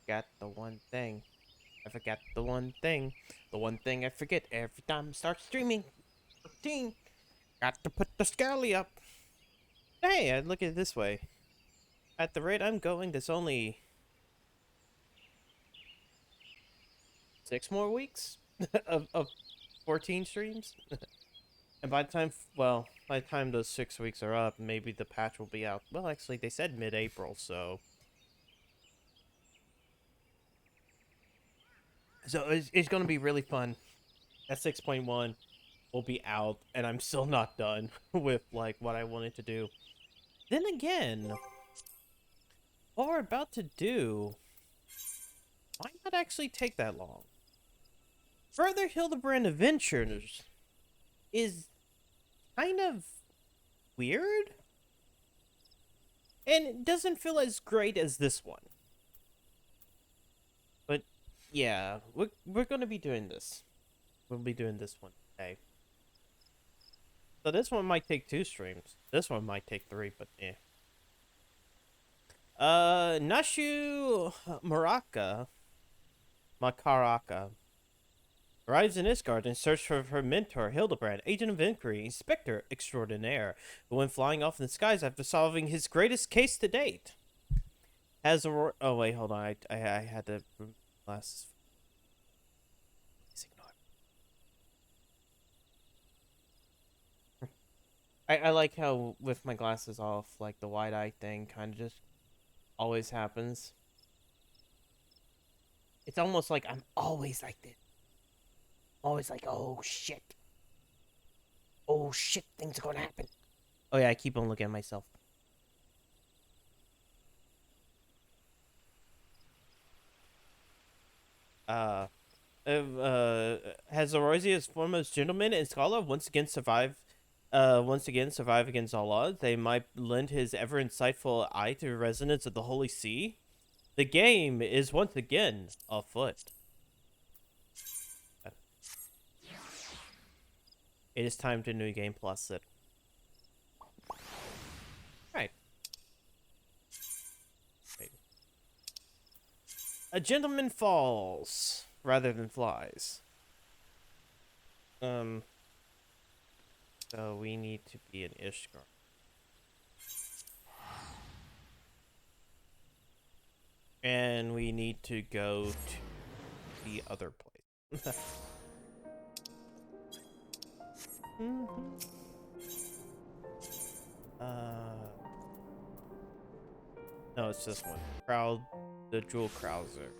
forgot the one thing. I forgot the one thing. The one thing I forget every time I start streaming. Routine. Got to put the scally up. Hey, I look at it this way. At the rate I'm going, there's only 6 more weeks of 14 streams. And by the time, well, by the time those 6 weeks are up, maybe the patch will be out. Well, actually, they said mid-April, so. So it's going to be really fun. That 6.1 will be out, and I'm still not done with, like, what I wanted to do. Then again, what we're about to do might not actually take that long. Further Hildebrand Adventures is kind of weird, and it doesn't feel as great as this one. But yeah, we're gonna be doing this. We'll be doing this one today. So this one might take 2 streams. This one might take 3, but eh. Nashu Makaraka arrives in Isgard in search of her mentor, Hildebrand, agent of inquiry, inspector extraordinaire, who went flying off in the skies after solving his greatest case to date. Has a... Oh, wait, hold on. I had to... Glasses. I like how with my glasses off, like the wide eye thing kind of just always happens. It's almost like I'm always like this. Always like, oh shit. Oh shit, things are gonna happen. Oh yeah, I keep on looking at myself. Has Orosia's foremost gentleman and scholar once again survive against all odds? They might lend his ever insightful eye to the resonance of the Holy See. The game is once again afoot. It is time to New Game Plus it. Right. Wait. A gentleman falls rather than flies. So we need to be in Ishgard. And we need to go to the other place. No, it's this one. The Jewel Krauser.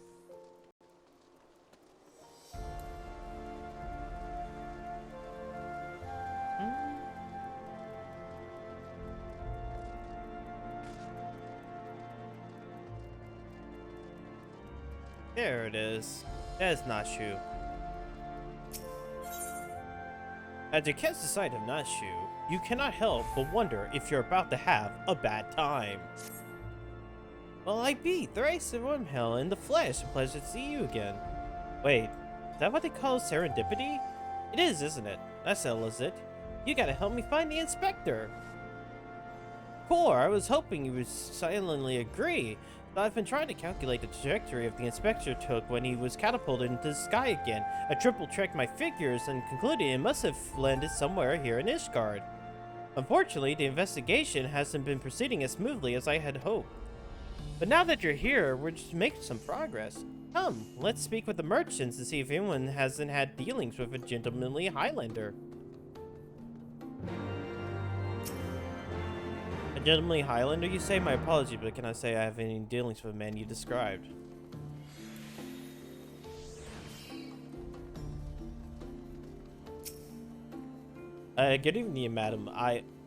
There it is. That is Nashu. As you catch the sight of Nashu, you cannot help but wonder if you're about to have a bad time. Well, I be Thrice and Wormhell in the flesh. A pleasure to see you again. Wait, is that what they call serendipity? It is, isn't it? That settles it. You gotta help me find the inspector. Poor, I was hoping you would silently agree. But I've been trying to calculate the trajectory of the inspector took when he was catapulted into the sky again. I triple-checked my figures and concluded it must have landed somewhere here in Ishgard. Unfortunately, the investigation hasn't been proceeding as smoothly as I had hoped. But now that you're here, we're just making some progress. Come, let's speak with the merchants and see if anyone hasn't had dealings with a gentlemanly Highlander. A gentlemanly Highlander, you say? My apology, but can I say I have any dealings with the man you described? Good evening, madam.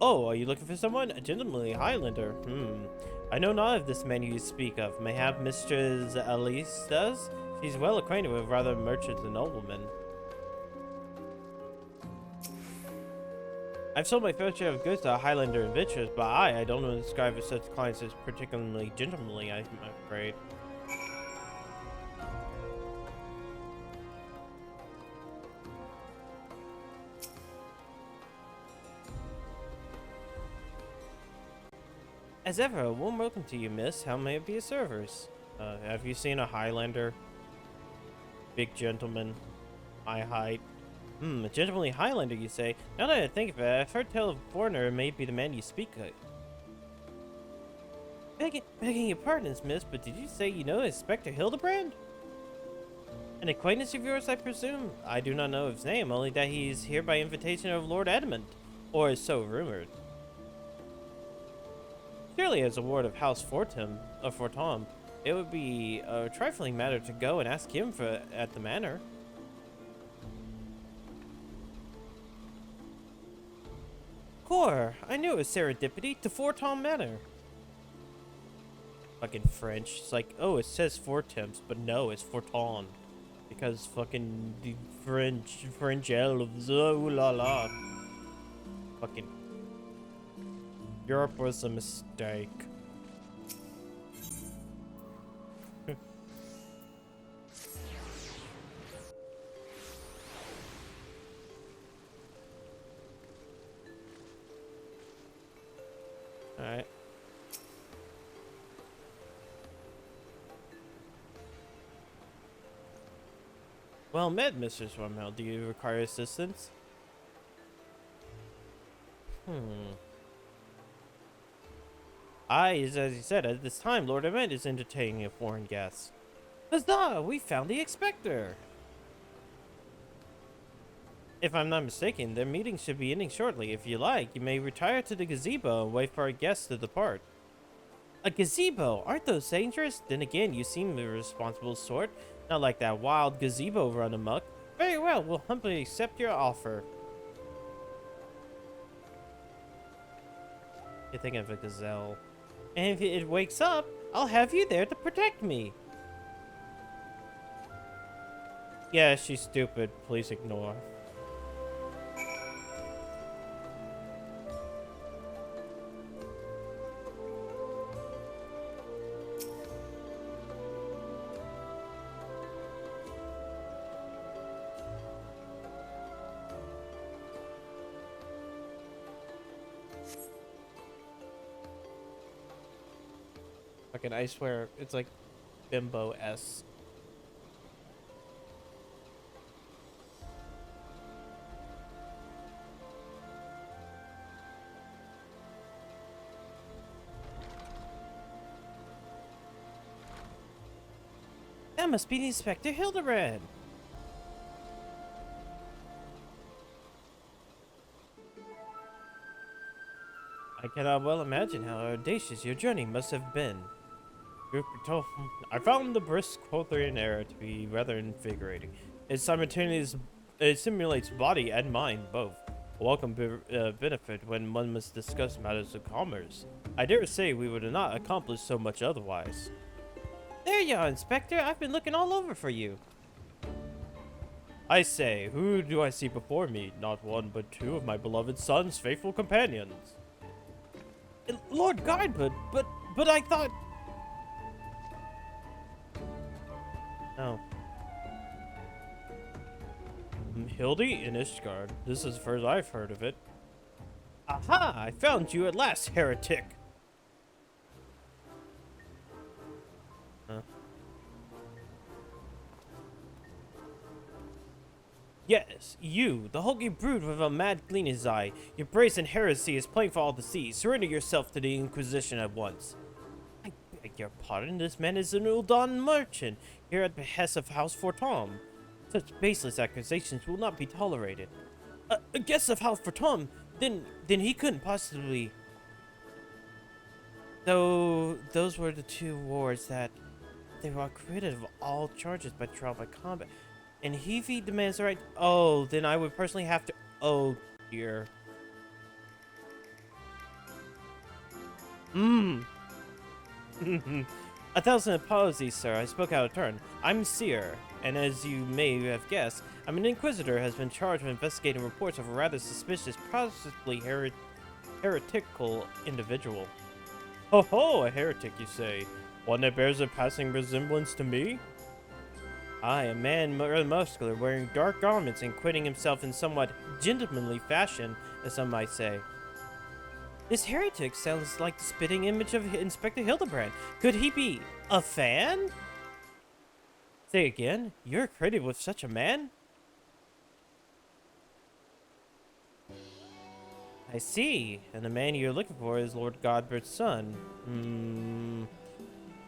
Oh, are you looking for someone? A gentlemanly Highlander? I know not of this man you speak of. Mayhap Mistress Elise does? She's well acquainted with rather merchants and noblemen. I've sold my fair share of goods to Highlander adventurers, but I don't know to describe such clients as particularly gentlemanly, I'm afraid. As ever, a warm welcome to you, miss. How may it be a service? Have you seen a Highlander? Big gentleman, high height. A gentlemanly Highlander, you say? Now that I think of it, I've heard tell of a foreigner may be the man you speak of. Begging your pardons, miss, but did you say you know Inspector Hildebrand? An acquaintance of yours, I presume? I do not know his name, only that he is here by invitation of Lord Edmund, or is so rumored. Surely, as a ward of House Fortum, it would be a trifling matter to go and ask him for at the manor. Core, I knew it was serendipity to Fortum Manor. Fucking French. It's like, oh, it says Fortums, but no, it's Forton. Because fucking the French elves, oh la la. Fucking Europe was a mistake. Alright. Well met, Mr. Swarmhill. Do you require assistance? As you said, at this time, Lord Edmund is entertaining a foreign guest. Huzzah! We found the Inspector! If I'm not mistaken, their meeting should be ending shortly. If you like, you may retire to the gazebo and wait for our guests to depart. A gazebo? Aren't those dangerous? Then again, you seem the responsible sort. Not like that wild gazebo run amok. Very well, we'll humbly accept your offer. You're thinking of a gazelle. And if it wakes up, I'll have you there to protect me. Yeah, she's stupid. Please ignore. Fucking, I swear, it's like bimbo-esque. That must be the Inspector Hildebrand. I cannot well imagine how audacious your journey must have been. I found the brisk Quothrian air to be rather invigorating. It simulates body and mind both. A welcome benefit when one must discuss matters of commerce. I dare say we would not accomplish so much otherwise. There you are, Inspector. I've been looking all over for you. I say, who do I see before me? Not one, but two of my beloved son's faithful companions. Lord Guidebud, but I thought... Oh. Hildy in Ishgard. This is the first I've heard of it. Aha! I found you at last, heretic! Huh. Yes, you, the hulking brood with a mad gleam in his eye. Your brazen heresy is plain for all to see. Surrender yourself to the Inquisition at once. I beg your pardon, this man is an Uldan merchant, here at the behest of House Fortum. Such baseless accusations will not be tolerated. A guest of House Fortum? Then he couldn't possibly... Though those were the two wards that they were acquitted of all charges by trial by combat. And he demands the right... Oh, then I would personally have to... Oh, dear. A thousand apologies, sir. I spoke out of turn. I'm Seer, and as you may have guessed, I'm an Inquisitor who has been charged with investigating reports of a rather suspicious, possibly heretical individual. Ho ho, a heretic, you say? One that bears a passing resemblance to me? Aye, a man rather muscular, wearing dark garments and quitting himself in somewhat gentlemanly fashion, as some might say. This heretic sounds like the spitting image of Inspector Hildebrand. Could he be a fan? Say again? You're acquainted with such a man? I see. And the man you're looking for is Lord Godbert's son.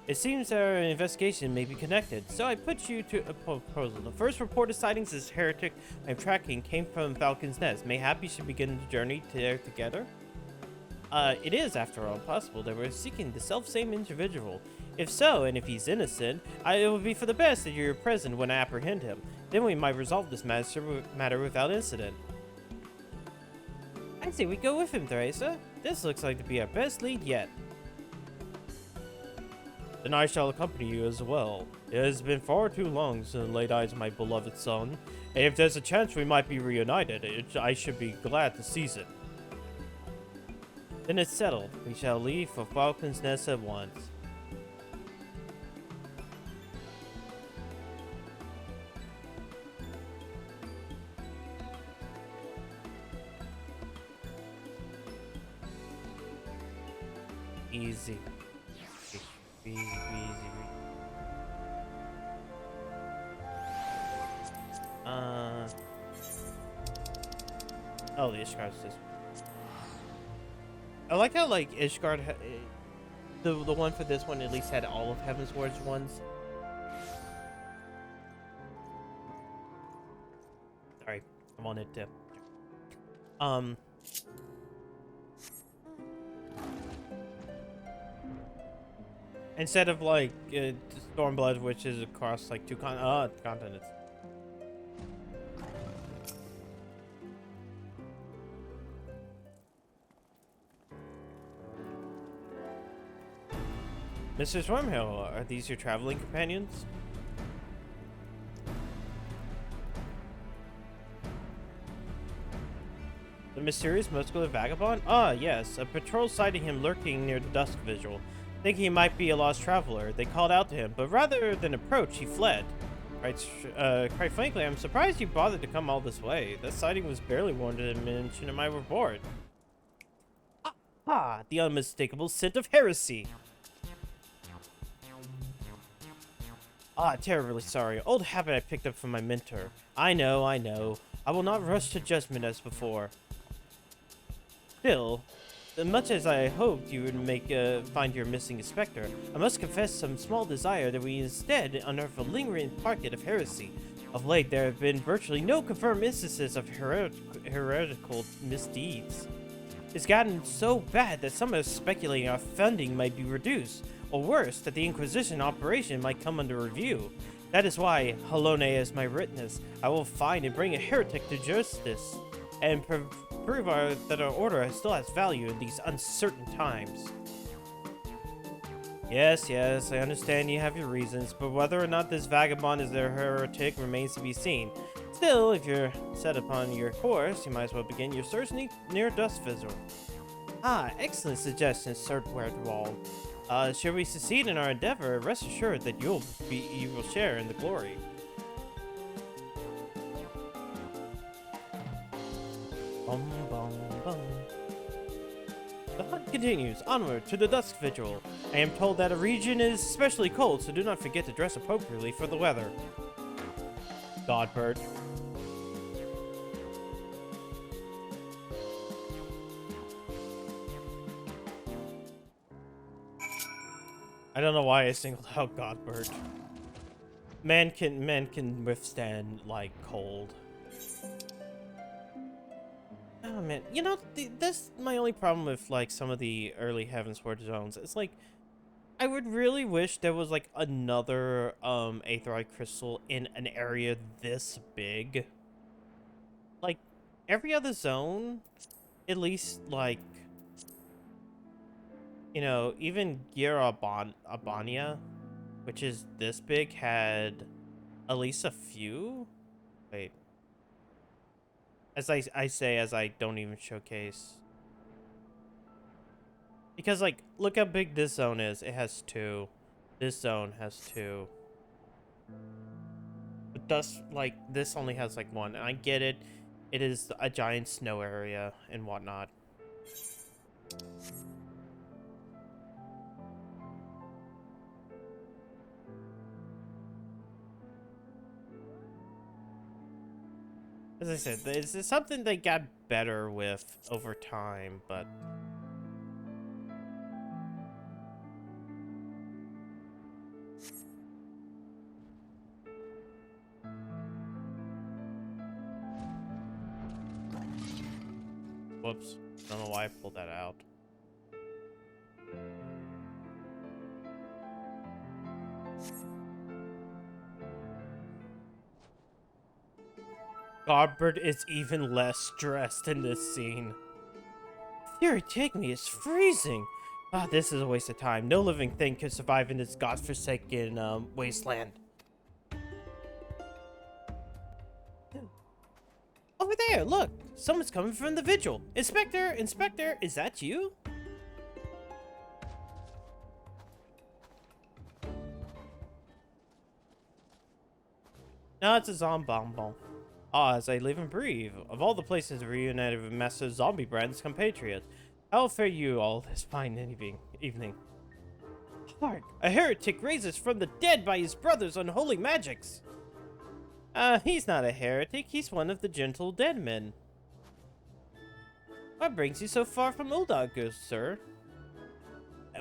It seems our investigation may be connected, so I put you to a proposal. The first reported sightings of this heretic I'm tracking came from Falcon's Nest. Mayhap you should begin the journey there together? It is, after all, possible that we're seeking the self-same individual. If so, and if he's innocent, it would be for the best that you're present when I apprehend him. Then we might resolve this matter without incident. I say we go with him, Theresa. This looks like to be our best lead yet. Then I shall accompany you as well. It has been far too long since I laid eyes on my beloved son, and if there's a chance we might be reunited, I should be glad to seize it. Then it's settled. We shall leave for Falcon's Nest at once. Easy. Easy. Oh, the Ishgard's this. I like how, like, Ishgard, the one for this one at least had all of Heaven's Ward's ones. Sorry, I wanted to. Instead of, like, Stormblood, which is across, like, two continents. Mrs. Wormhill, are these your traveling companions? The mysterious muscular vagabond? Ah, yes. A patrol sighting him lurking near the dusk vigil. Thinking he might be a lost traveler, they called out to him, but rather than approach, he fled. Quite frankly, I'm surprised you bothered to come all this way. That sighting was barely warranted and mentioned in my report. The unmistakable scent of heresy. Terribly sorry. Old habit I picked up from my mentor. I know. I will not rush to judgment as before. Still, much as I hoped you would find your missing inspector, I must confess some small desire that we instead unearth a lingering pocket of heresy. Of late, there have been virtually no confirmed instances of heretical misdeeds. It's gotten so bad that some are speculating our funding might be reduced, or worse, that the Inquisition operation might come under review. That is why, Halone is my witness. I will find and bring a heretic to justice, and prove that our order still has value in these uncertain times. Yes, I understand you have your reasons, but whether or not this vagabond is their heretic remains to be seen. Still, if you're set upon your course, you might as well begin your search near Dustfizzle. Excellent suggestion, Sir Wardwall. Should we succeed in our endeavor, rest assured that you will share in the glory. Bum, bum, bum. The hunt continues, onward to the Dusk Vigil. I am told that a region is especially cold, so do not forget to dress appropriately for the weather. Godbird. I don't know why I singled out Godbird. Man can withstand, like, cold. Oh man, you know, that's my only problem with, like, some of the early Heavensward zones. It's like, I would really wish there was, like, another Aetheryte crystal in an area this big. Like, every other zone, at least, like, you know, even Gira Abania, which is this big, had at least a few. Wait. As I say, as I don't even showcase. Because, like, look how big this zone is. It has 2. This zone has 2. But thus, like, this only has, like, 1. And I get it. It is a giant snow area and whatnot. As I said, it's something they got better with over time, but... Whoops. I don't know why I pulled that out. Godbert is even less stressed in this scene. Fury, take me, it's freezing. Ah, this is a waste of time. No living thing could survive in this godforsaken wasteland. Over there, look! Someone's coming from the vigil. Inspector, Inspector, is that you? No, it's a zombie. Ah, as I live and breathe. Of all the places reunited with Master Zombie Brand's compatriots, how fare you all this fine evening? Hark! A heretic raises from the dead by his brother's unholy magics. He's not a heretic. He's one of the gentle dead men. What brings you so far from Uldar, sir?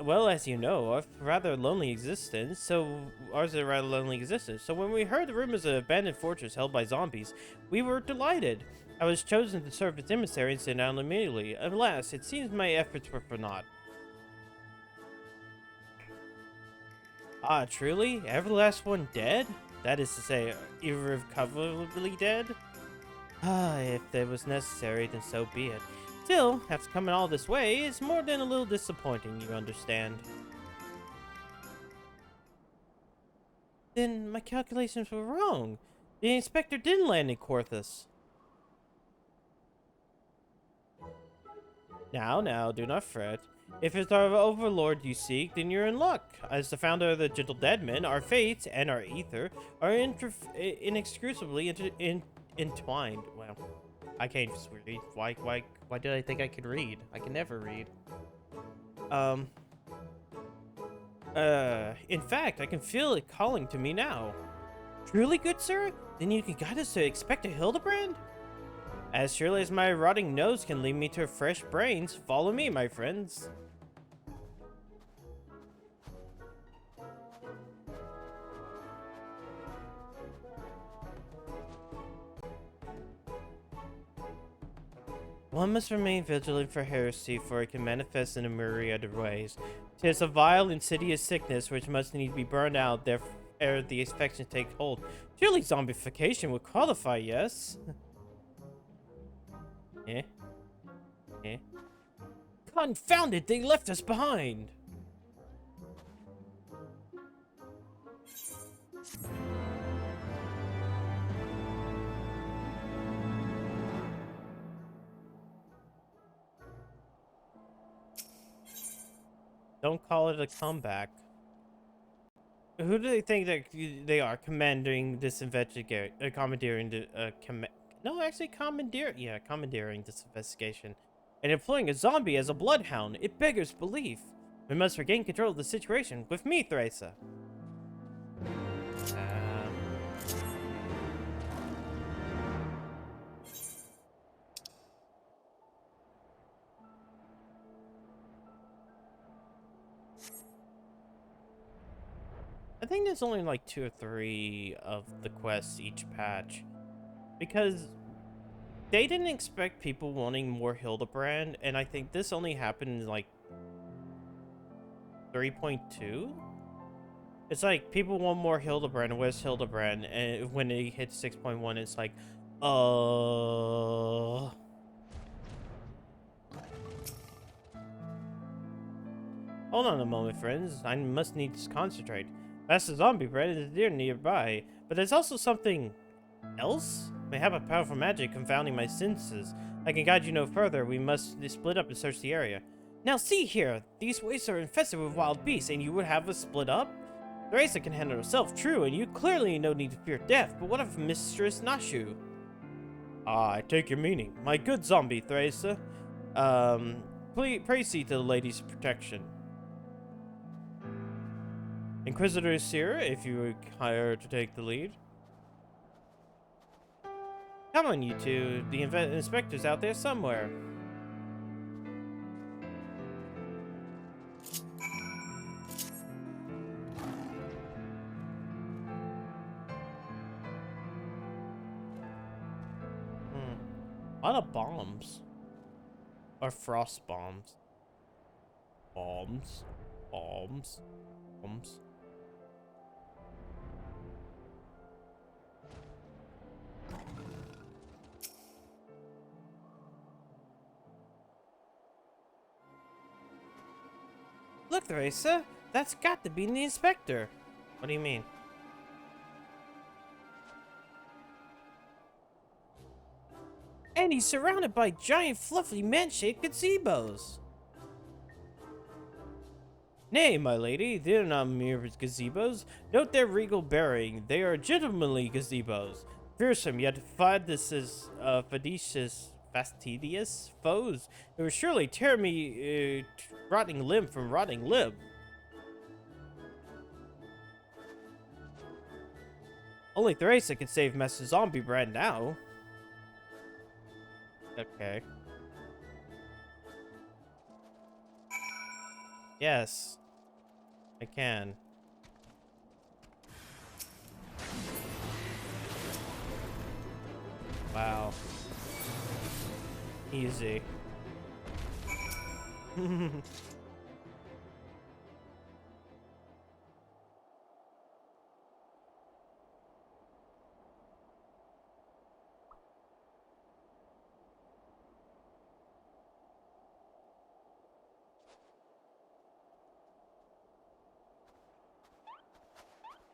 Well, as you know, I've rather lonely existence, so when we heard the rumors of an abandoned fortress held by zombies, we were delighted. I was chosen to serve as emissary and sent out immediately. Alas, it seems my efforts were for naught. Ah, truly? Every last one dead? That is to say, irrecoverably dead? Ah, if that was necessary, then so be it. Still, after coming all this way, it's more than a little disappointing, you understand. Then my calculations were wrong. The inspector didn't land in Corthus. Now, do not fret. If it's our overlord you seek, then you're in luck. As the founder of the Gentle Deadmen, our fates and our ether are inextricably entwined. Well, I can't read. Why did I think I could read? I can never read. In fact, I can feel it calling to me now. Truly, good sir? Then you can guide us to expect a Hildebrand? As surely as my rotting nose can lead me to fresh brains, follow me, my friends. One must remain vigilant for heresy, for it can manifest in a myriad of ways. 'Tis a vile, insidious sickness which must need be burned out, ere the infection take hold. Surely zombification would qualify, yes? Eh? Confounded, they left us behind! Don't call it a comeback. Who do they think that they are commandeering this commandeering this investigation and employing a zombie as a bloodhound? It beggars belief. We must regain control of the situation with me, Theresa. I think there's only like 2 or 3 of the quests each patch, because they didn't expect people wanting more Hildebrand, and I think this only happened in like 3.2. It's like people want more Hildebrand. Where's Hildebrand? And when they hit 6.1, it's like, hold on a moment, friends. I must need to concentrate. Master Zombie Bread is near nearby, but there's also something else? May have a powerful magic confounding my senses. I can guide you no further. We must split up and search the area. Now see here, these wastes are infested with wild beasts, and you would have us split up? Theresa can handle herself, true, and you clearly no need to fear death, but what of Mistress Nashu? Ah, I take your meaning. My good zombie, Theresa. pray see to the lady's protection. Inquisitor Seer, if you would hire to take the lead. Come on, you two. The inspector's out there somewhere. A lot of bombs. Or frost bombs. Bombs. Bombs. Bombs. Look, Theresa, that's got to be the inspector. What do you mean? And he's surrounded by giant, fluffy, man-shaped gazebos. Nay, my lady, they are not mere gazebos. Note their regal bearing. They are gentlemanly gazebos. Fearsome, yet fastidious foes. It would surely tear me rotting limb from rotting limb. Only Theresa can save Master Zombie Brand now. Okay. Yes. I can. Wow. Easy.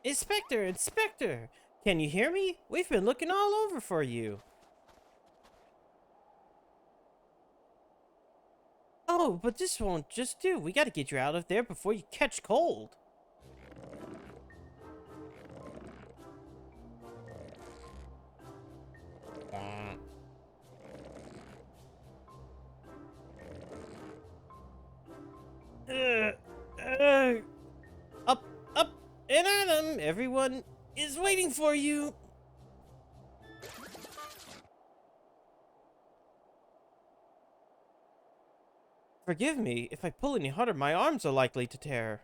Inspector! Inspector! Can you hear me? We've been looking all over for you. Oh, but this won't just do. We gotta get you out of there before you catch cold. Up, up, and at 'em! Everyone is waiting for you. Forgive me, if I pull any harder, my arms are likely to tear.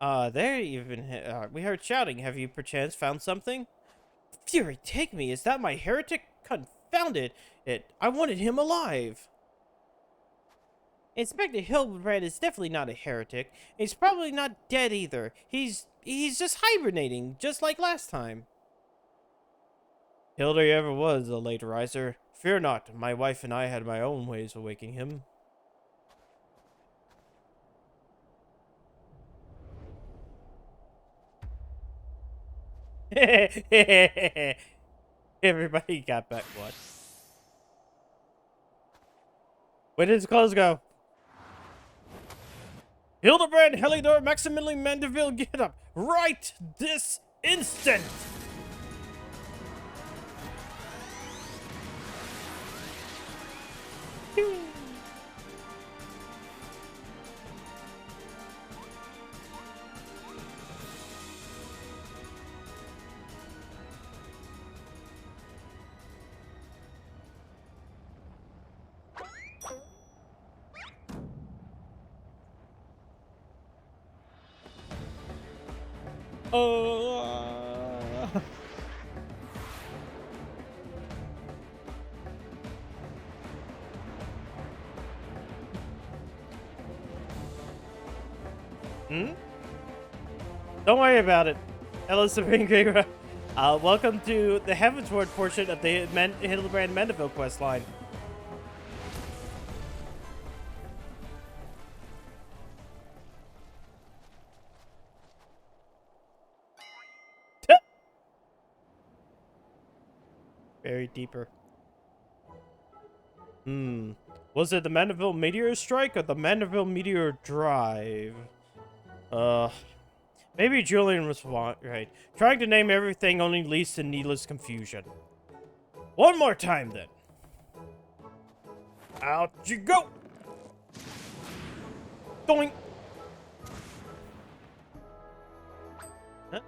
We heard shouting. Have you perchance found something? Fury, take me! Is that my heretic? Confounded it! I wanted him alive! Inspector Hildebrand is definitely not a heretic. He's probably not dead either. He's just hibernating, just like last time. Hilda ever was a late riser. Fear not, my wife and I had my own ways of waking him. Everybody got back what? Where did his clothes go? Hildebrand, Helidor, Maximilian Mandeville, get up! Right this instant! Don't worry about it. Hello, Supreme Grieger. Welcome to the Heavensward portion of the Hildebrand Mandeville quest line. Very deeper. Was it the Mandeville Meteor Strike or the Mandeville Meteor Drive? Maybe Julian was right. Trying to name everything only leads to needless confusion. One more time, then. Out you go! Doink! Huh?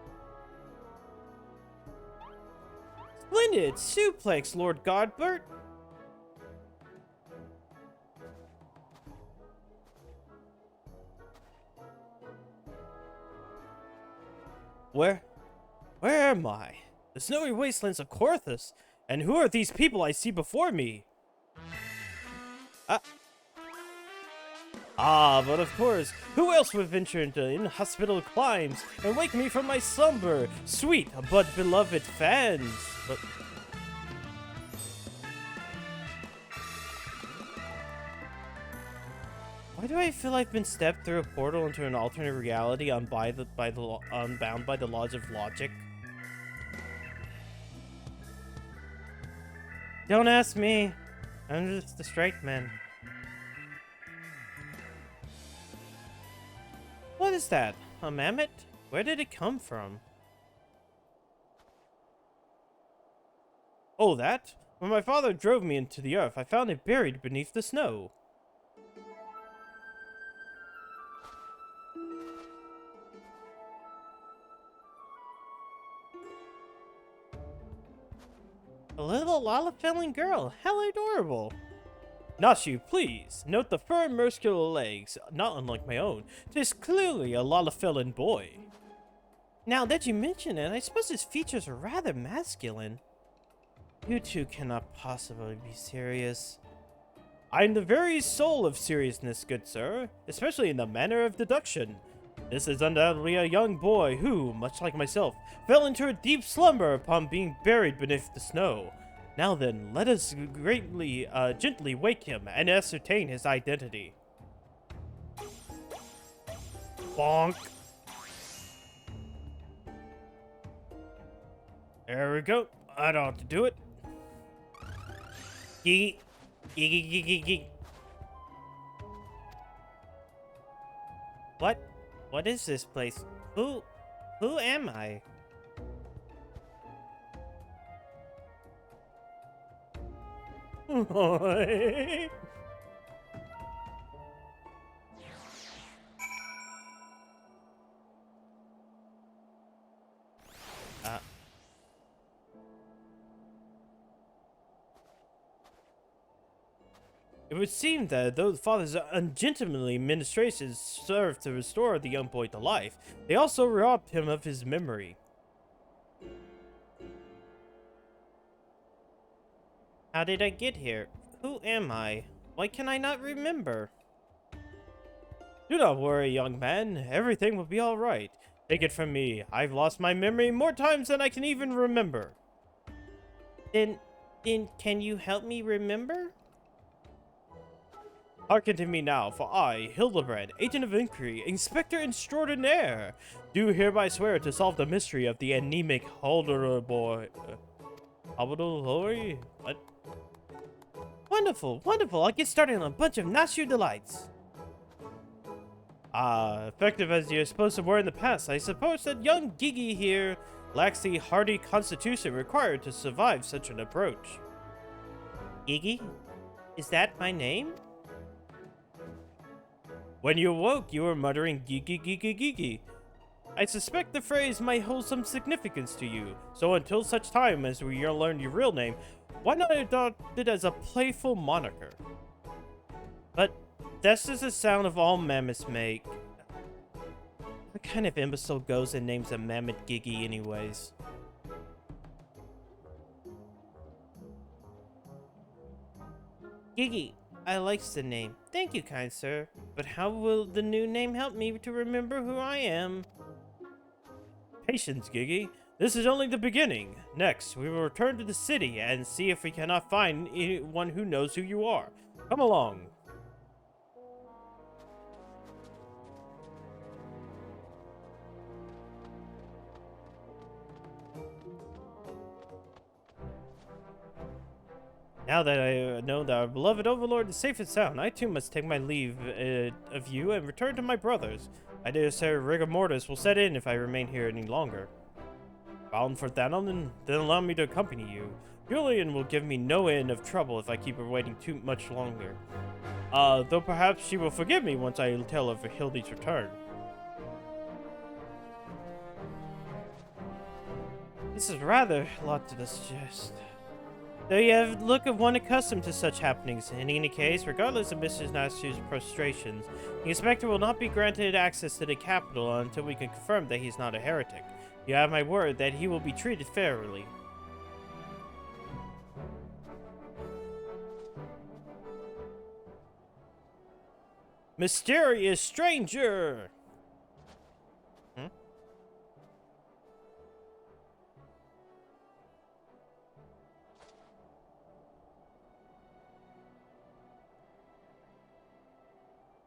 Splendid suplex, Lord Godbert! Where am I? The snowy wastelands of Corthus, and who are these people I see before me? But of course, who else would venture into inhospitable climes and wake me from my slumber? Sweet but beloved fans. But why do I feel I've been stepped through a portal into an alternate reality unbound by the laws of logic? Don't ask me. I'm just a straight man. What is that? A mammoth? Where did it come from? Oh, that? When my father drove me into the earth, I found it buried beneath the snow. A little Lalafellin girl. How adorable. Nashu, please. Note the firm, muscular legs, not unlike my own. Tis clearly a Lalafellin boy. Now that you mention it, I suppose his features are rather masculine. You two cannot possibly be serious. I'm the very soul of seriousness, good sir, especially in the manner of deduction. This is undoubtedly a young boy who, much like myself, fell into a deep slumber upon being buried beneath the snow. Now then, let us gently wake him and ascertain his identity. Bonk. There we go. That ought to do it. Gee. Gee. What is this place? Who am I? It would seem that though the father's ungentlemanly ministrations served to restore the young boy to life, they also robbed him of his memory. How did I get here? Who am I? Why can I not remember? Do not worry, young man. Everything will be alright. Take it from me. I've lost my memory more times than I can even remember. Then can you help me remember? Hearken to me now, for I, Hildebrand, agent of inquiry, inspector extraordinaire, do hereby swear to solve the mystery of the anemic Halder boy. What? Wonderful, wonderful. I'll get started on a bunch of Nashu delights. Effective as you're supposed to were in the past, I suppose that young Gigi here lacks the hardy constitution required to survive such an approach. Gigi? Is that my name? When you awoke, you were muttering Gigi Gigi Gigi. I suspect the phrase might hold some significance to you, so until such time as we learn your real name, why not adopt it as a playful moniker? But that's just the sound of all mammoths make. What kind of imbecile goes and names a mammoth Gigi anyways? Gigi. I likes the name. Thank you, kind sir. But how will the new name help me to remember who I am? Patience, Gigi. This is only the beginning. Next, we will return to the city and see if we cannot find anyone who knows who you are. Come along. Now that I know that our beloved overlord is safe and sound, I too must take my leave of you and return to my brothers. I dare say rigor mortis will set in if I remain here any longer. Bound for Thanon, then allow me to accompany you. Julian will give me no end of trouble if I keep her waiting too much longer. Though perhaps she will forgive me once I tell her of Hildy's return. This is rather a lot to digest. Though you have the look of one accustomed to such happenings, in any case, regardless of Mrs. Nasu's frustrations, the inspector will not be granted access to the capital until we can confirm that he's not a heretic. You have my word that he will be treated fairly. Mysterious stranger! Hmm?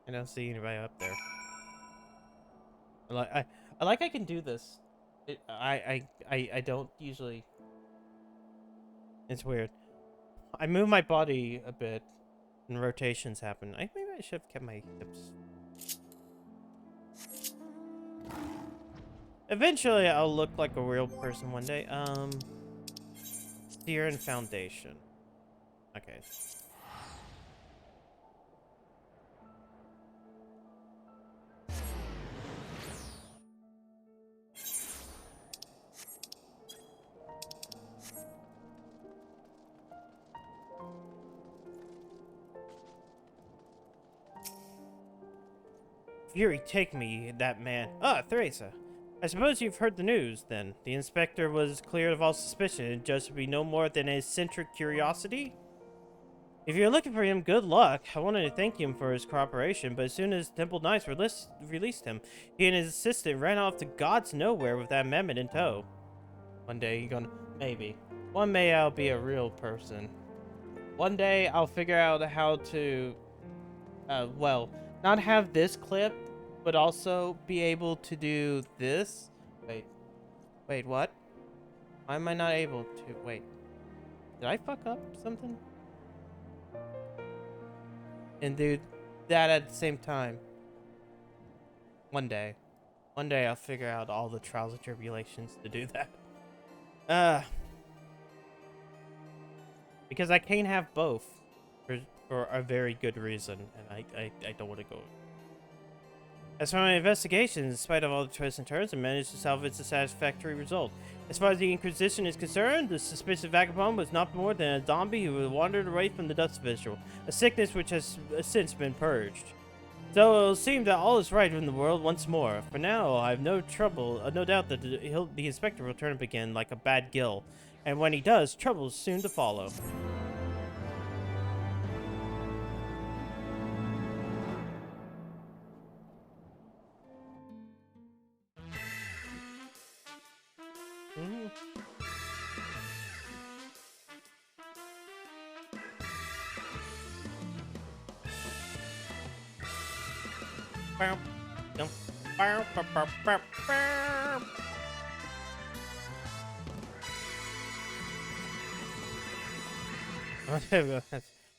I don't see anybody up there. I like I can do this. I don't usually. It's weird. I move my body a bit, and rotations happen. Maybe I should have kept my hips. Eventually, I'll look like a real person one day. Steer and foundation. Okay. Fury, take me, that man. Ah, Theresa. I suppose you've heard the news, then. The inspector was cleared of all suspicion and judged to be no more than a eccentric curiosity? If you're looking for him, good luck. I wanted to thank him for his cooperation, but as soon as Temple Knights released him, he and his assistant ran off to God's nowhere with that mammoth in tow. One day you're gonna... Maybe. One day I'll be a real person. One day I'll figure out how to... well, not have this clip, but also be able to do this. Wait, what? Why am I not able to... Wait. Did I fuck up something? And do that at the same time. One day I'll figure out all the trials and tribulations to do that. Because I can't have both for a very good reason, and I don't want to go. As for my investigation, in spite of all the twists and turns, I managed to salvage a satisfactory result. As far as the Inquisition is concerned, the suspicious vagabond was not more than a zombie who had wandered away from the dust visual, a sickness which has since been purged. So it will seem that all is right in the world once more. For now, I have no doubt that the inspector will turn up again like a bad gill, and when he does, trouble is soon to follow.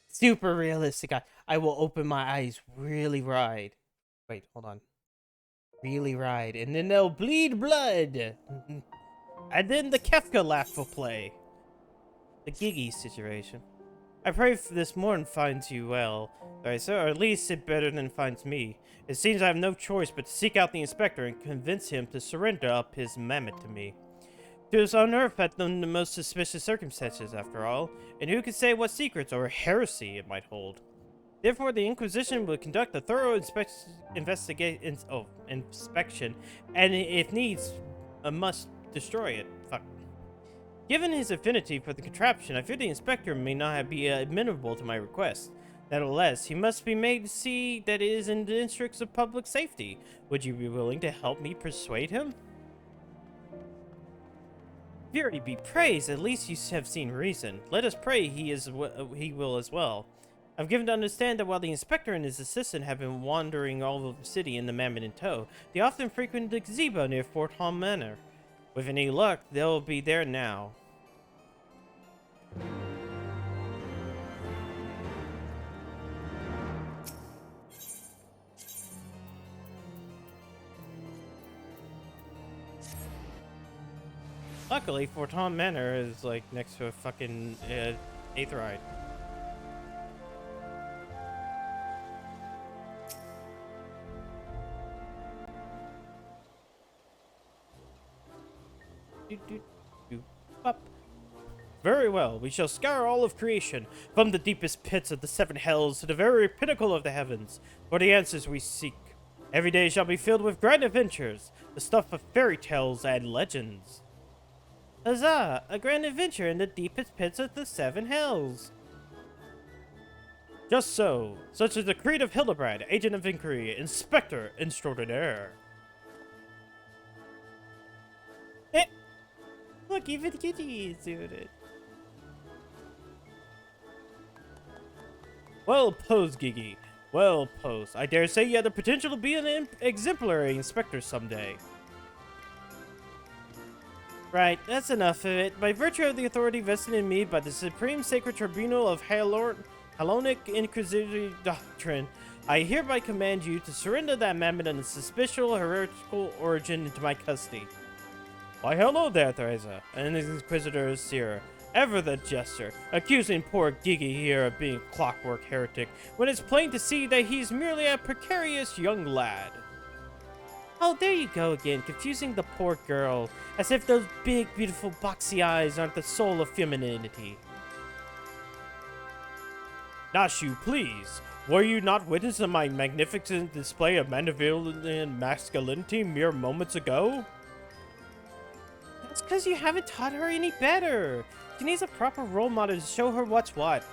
Super realistic. I will open my eyes really wide. Wait, hold on. Really wide, and then they'll bleed blood. And then the Kefka laugh will play. The Giggy situation. I pray for this morn finds you well, Theresa, or at least it better than finds me. It seems I have no choice but to seek out the inspector and convince him to surrender up his mammoth to me. It was unearthed at the most suspicious circumstances, after all, and who can say what secrets or heresy it might hold? Therefore, the Inquisition will conduct a thorough inspection, and if needs, must destroy it. Fuck. Given his affinity for the contraption, I fear the inspector may not be amenable to my request. Nevertheless, he must be made to see that it is in the interests of public safety. Would you be willing to help me persuade him? Fury be praised, at least you have seen reason. Let us pray he will as well. I've given to understand that while the inspector and his assistant have been wandering all over the city in the mammoth in tow, they often frequent the gazebo near Fort Hall Manor. With any luck, they'll be there now. Luckily, Forton Manor is like next to a fucking 8th ride. Up. Very well, we shall scour all of creation, from the deepest pits of the 7 hells to the very pinnacle of the heavens, for the answers we seek. Every day shall be filled with grand adventures, the stuff of fairy tales and legends. Huzzah! A grand adventure in the deepest pits of the 7 hells. Just so. Such is the creed of Hildebrand, Agent of Inquiry, Inspector Extraordinaire. Eh! Look, even Kitty is doing it. Well posed, Gigi. Well posed. I dare say you have the potential to be an exemplary inspector someday. Right, that's enough of it. By virtue of the authority vested in me by the Supreme Sacred Tribunal of Hellenic Inquisition Doctrine, I hereby command you to surrender that mammoth and its suspicious heretical origin into my custody. Why, hello there, Theresa, and the Inquisitor Seer. Ever the jester, accusing poor Gigi here of being a clockwork heretic, when it's plain to see that he's merely a precarious young lad. Oh, there you go again, confusing the poor girl, as if those big, beautiful, boxy eyes aren't the soul of femininity. Nashu, please. Were you not witness of my magnificent display of Mandevillean masculinity mere moments ago? That's because you haven't taught her any better. She needs a proper role model to show her what's what.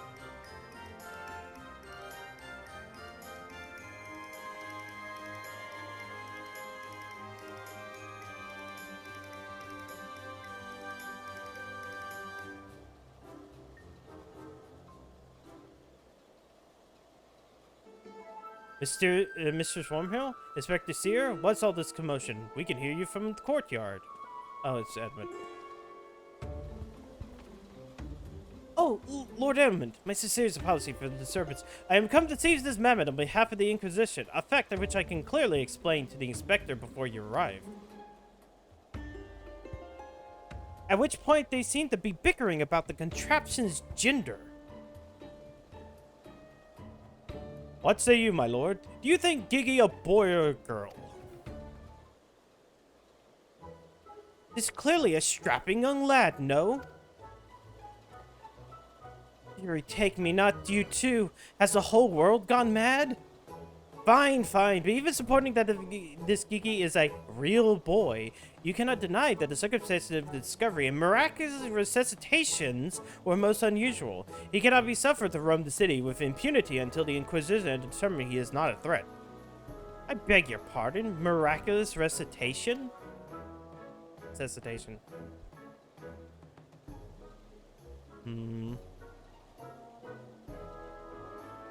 Mr. Swarmhill? Inspector Seer? What's all this commotion? We can hear you from the courtyard. Oh, it's Edmund. Oh, Lord Edmund, my sincerest apology for the disturbance. I am come to seize this mammoth on behalf of the Inquisition, a fact which I can clearly explain to the inspector before you arrive. At which point they seem to be bickering about the contraption's gender. What say you, my lord? Do you think Gigi a boy or a girl? It's clearly a strapping young lad, no? Fury take me, not you too. Has the whole world gone mad? Fine, fine, but even supporting that this Gigi is a real boy, you cannot deny that the circumstances of the discovery and miraculous resuscitations were most unusual. He cannot be suffered to roam the city with impunity until the Inquisition determine he is not a threat. I beg your pardon, miraculous resuscitation? Resuscitation.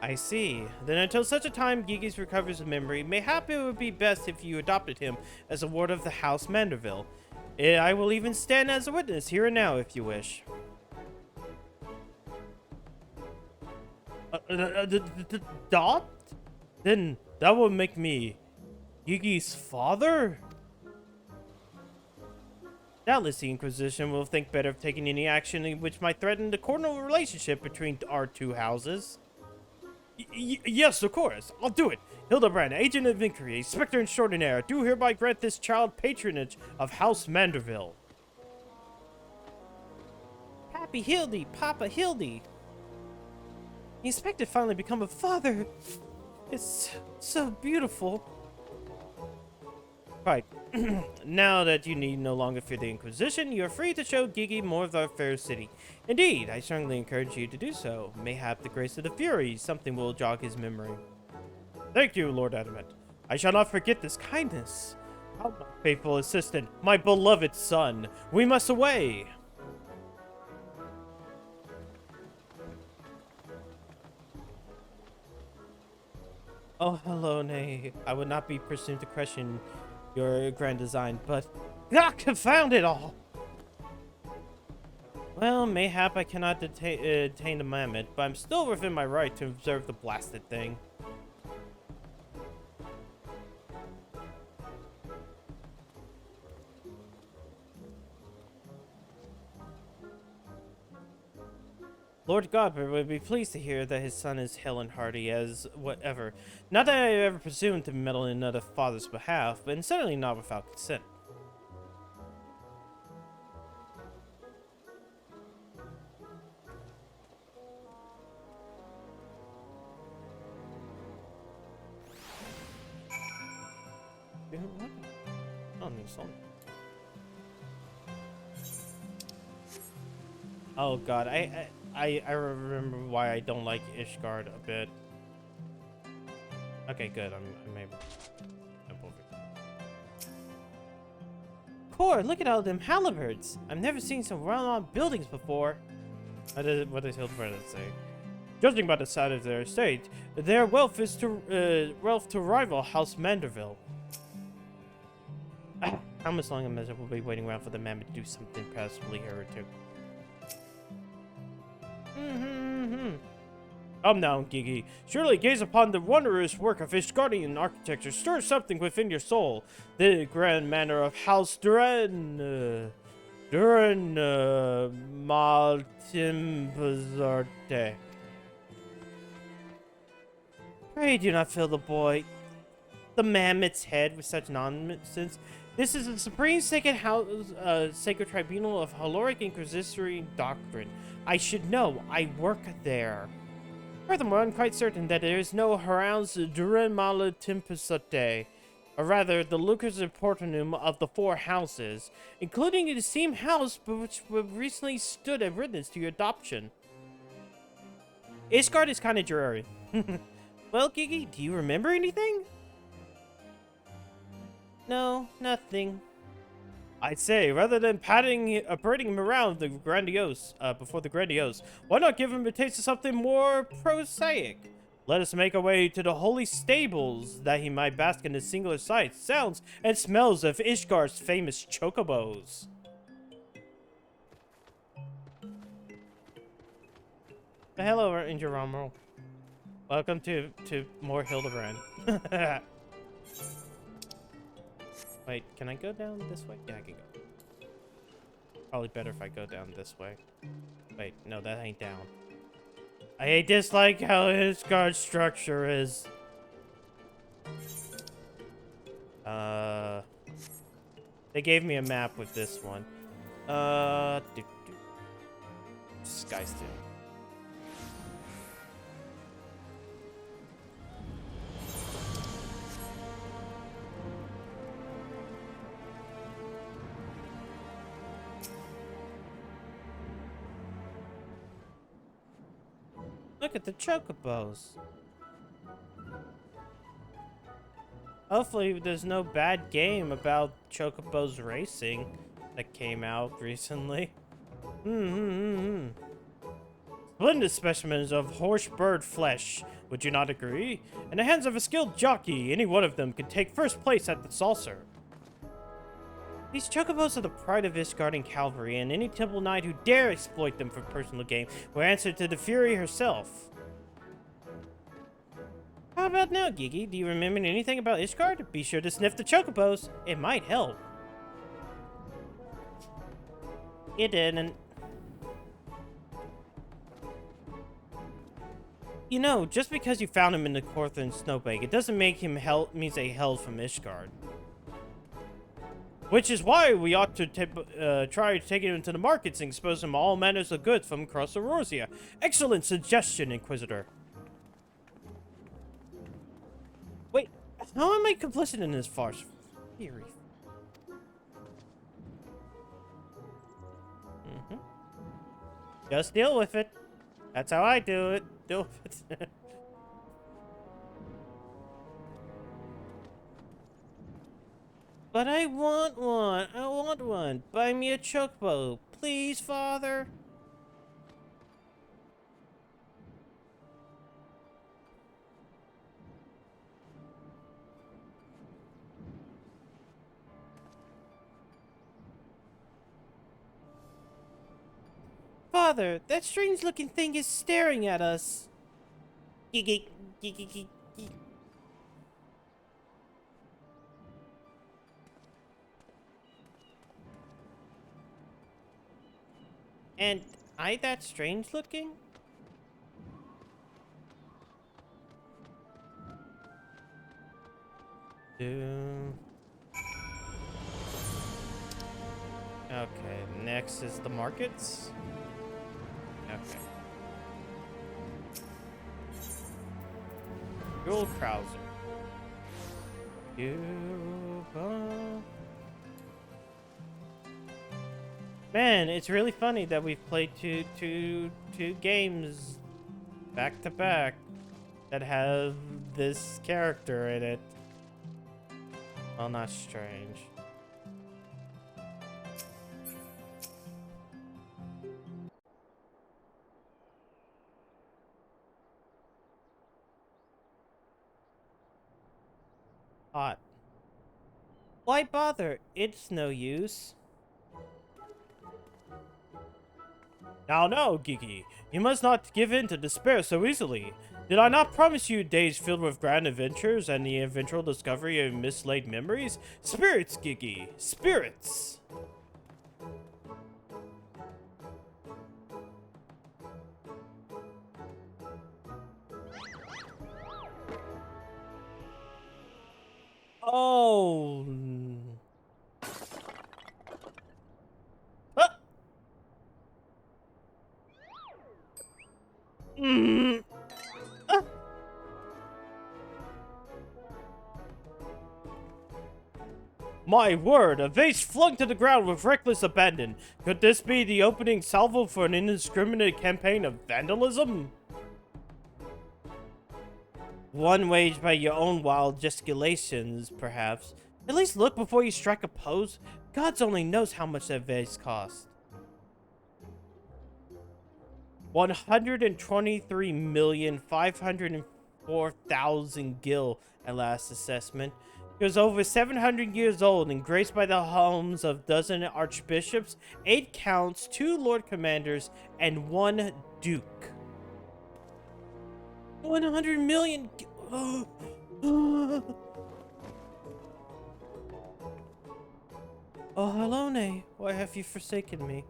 I see. Then until such a time Gigi recovers his memory, mayhap it would be best if you adopted him as a ward of the House Mandeville. I will even stand as a witness here and now if you wish. Adopt? Then that would make me Gigi's father? Doubtless the Inquisition will think better of taking any action which might threaten the cordial relationship between our two houses. Yes, of course. I'll do it. Hildebrand, Agent of Inquiry, Inspector Extraordinaire, do hereby grant this child patronage of House Mandeville. Happy Hildy, Papa Hildy. The Inspector finally become a father. It's so beautiful. Right. Now that you need no longer fear the Inquisition, you are free to show Gigi more of our fair city. Indeed, I strongly encourage you to do so. Mayhap the grace of the Furies, something will jog his memory. Thank you, Lord Adamant. I shall not forget this kindness. Oh, my faithful assistant, my beloved son, we must away. Oh, hello, nay. I would not be presumed to question your grand design, but confound it all! Well, mayhap I cannot detain the mammoth, but I'm still within my right to observe the blasted thing. Lord Godber would be pleased to hear that his son is hale and hearty as whatever. Not that I ever presumed to meddle in another father's behalf, but certainly not without consent. What? Oh, no, sorry. Oh god, I remember why I don't like Ishgard a bit. Okay, good. I'm able to jump over. Core, look at all them halberds. I've never seen some well-known buildings before. What does Hildebrand say? Judging by the side of their estate, their wealth is to rival House Manderville. How much longer will we be waiting around for the man to do something possibly heretic? Come now, Gigi. Surely gaze upon the wondrous work of Ishgardian architecture. Stir something within your soul. The grand manor of House Duran Maltimpazarte. Pray do not fill the mammoth's head with such nonsense. This is the supreme sacred tribunal of Haloric Inquisitory doctrine. I should know. I work there. Furthermore, I'm quite certain that there is no Harounds Duran Malatimpasate, or rather, the Lucas Portunum of the four houses, including the same house which recently stood a witness to your adoption. Ishgard is kind of dreary. Well, Gigi, do you remember anything? No, nothing. I'd say, rather than parading him around before the grandiose, why not give him a taste of something more prosaic? Let us make our way to the holy stables, that he might bask in the singular sights, sounds, and smells of Ishgard's famous chocobos. Hello, Ranger Rommel. Welcome to more Hildebrand. Wait, can I go down this way? Yeah, I can go. Probably better if I go down this way. Wait, no, that ain't down. I dislike how Ishgard's structure is. They gave me a map with this one. Sky's too. Look at the chocobos. Hopefully there's no bad game about chocobos racing that came out recently. Splendid specimens of horse bird flesh, would you not agree? In the hands of a skilled jockey, any one of them could take first place at the saucer. These chocobos are the pride of Ishgardian cavalry, and any temple knight who dare exploit them for personal gain will answer to the Fury herself. How about now, Gigi? Do you remember anything about Ishgard? Be sure to sniff the chocobos. It might help. It didn't. You know, just because you found him in the Corthorn Snowbank, it doesn't make him means they held from Ishgard. Which is why we ought to try to take him into the markets and expose him all manners of goods from across Eorzea. Excellent suggestion, Inquisitor. Wait, how am I complicit in this farce? Theory. Just deal with it. That's how I do it. Deal with it. But I want one. I want one. Buy me a chocobo. Please, Father. Father, that strange-looking thing is staring at us. Geek, geek, geek, geek, geek, geek. And I that strange looking? Okay, next is the markets. Okay. Jewel Krauser. Man, it's really funny that we've played two games back to back that have this character in it. Well, not strange. Hot. Why bother? It's no use. Now, no, Gigi. You must not give in to despair so easily. Did I not promise you days filled with grand adventures and the eventual discovery of mislaid memories? Spirits, Gigi. Spirits! Oh. Ah. Ah. My word, a vase flung to the ground with reckless abandon. Could this be the opening salvo for an indiscriminate campaign of vandalism? One waged by your own wild gesticulations, perhaps. At least look before you strike a pose. Gods only knows how much that vase cost. 123,504,000 gil at last assessment. It was over 700 years old and graced by the homes of dozen archbishops, 8 counts, 2 lord commanders, and 1 duke. 100 million. Oh, Helone, why have you forsaken me?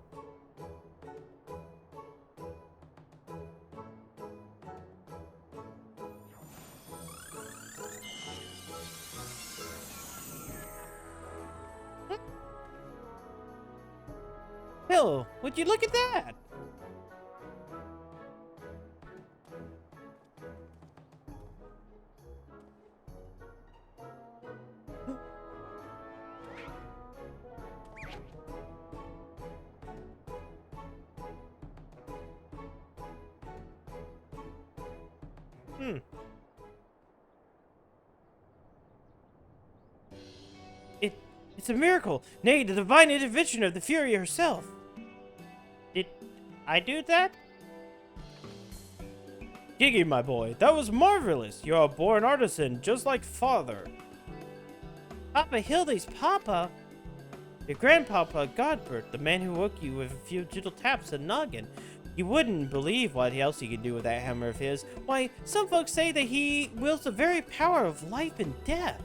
Bill, would you look at that? It's a miracle, nay, the divine intervention of the Fury herself. Did I do that? Gigi, my boy, that was marvelous. You're a born artisan, just like father. Papa Hildy's papa? Your grandpapa, Godbert, the man who woke you with a few gentle taps and noggin. You wouldn't believe what else he can do with that hammer of his. Why, some folks say that he wields the very power of life and death.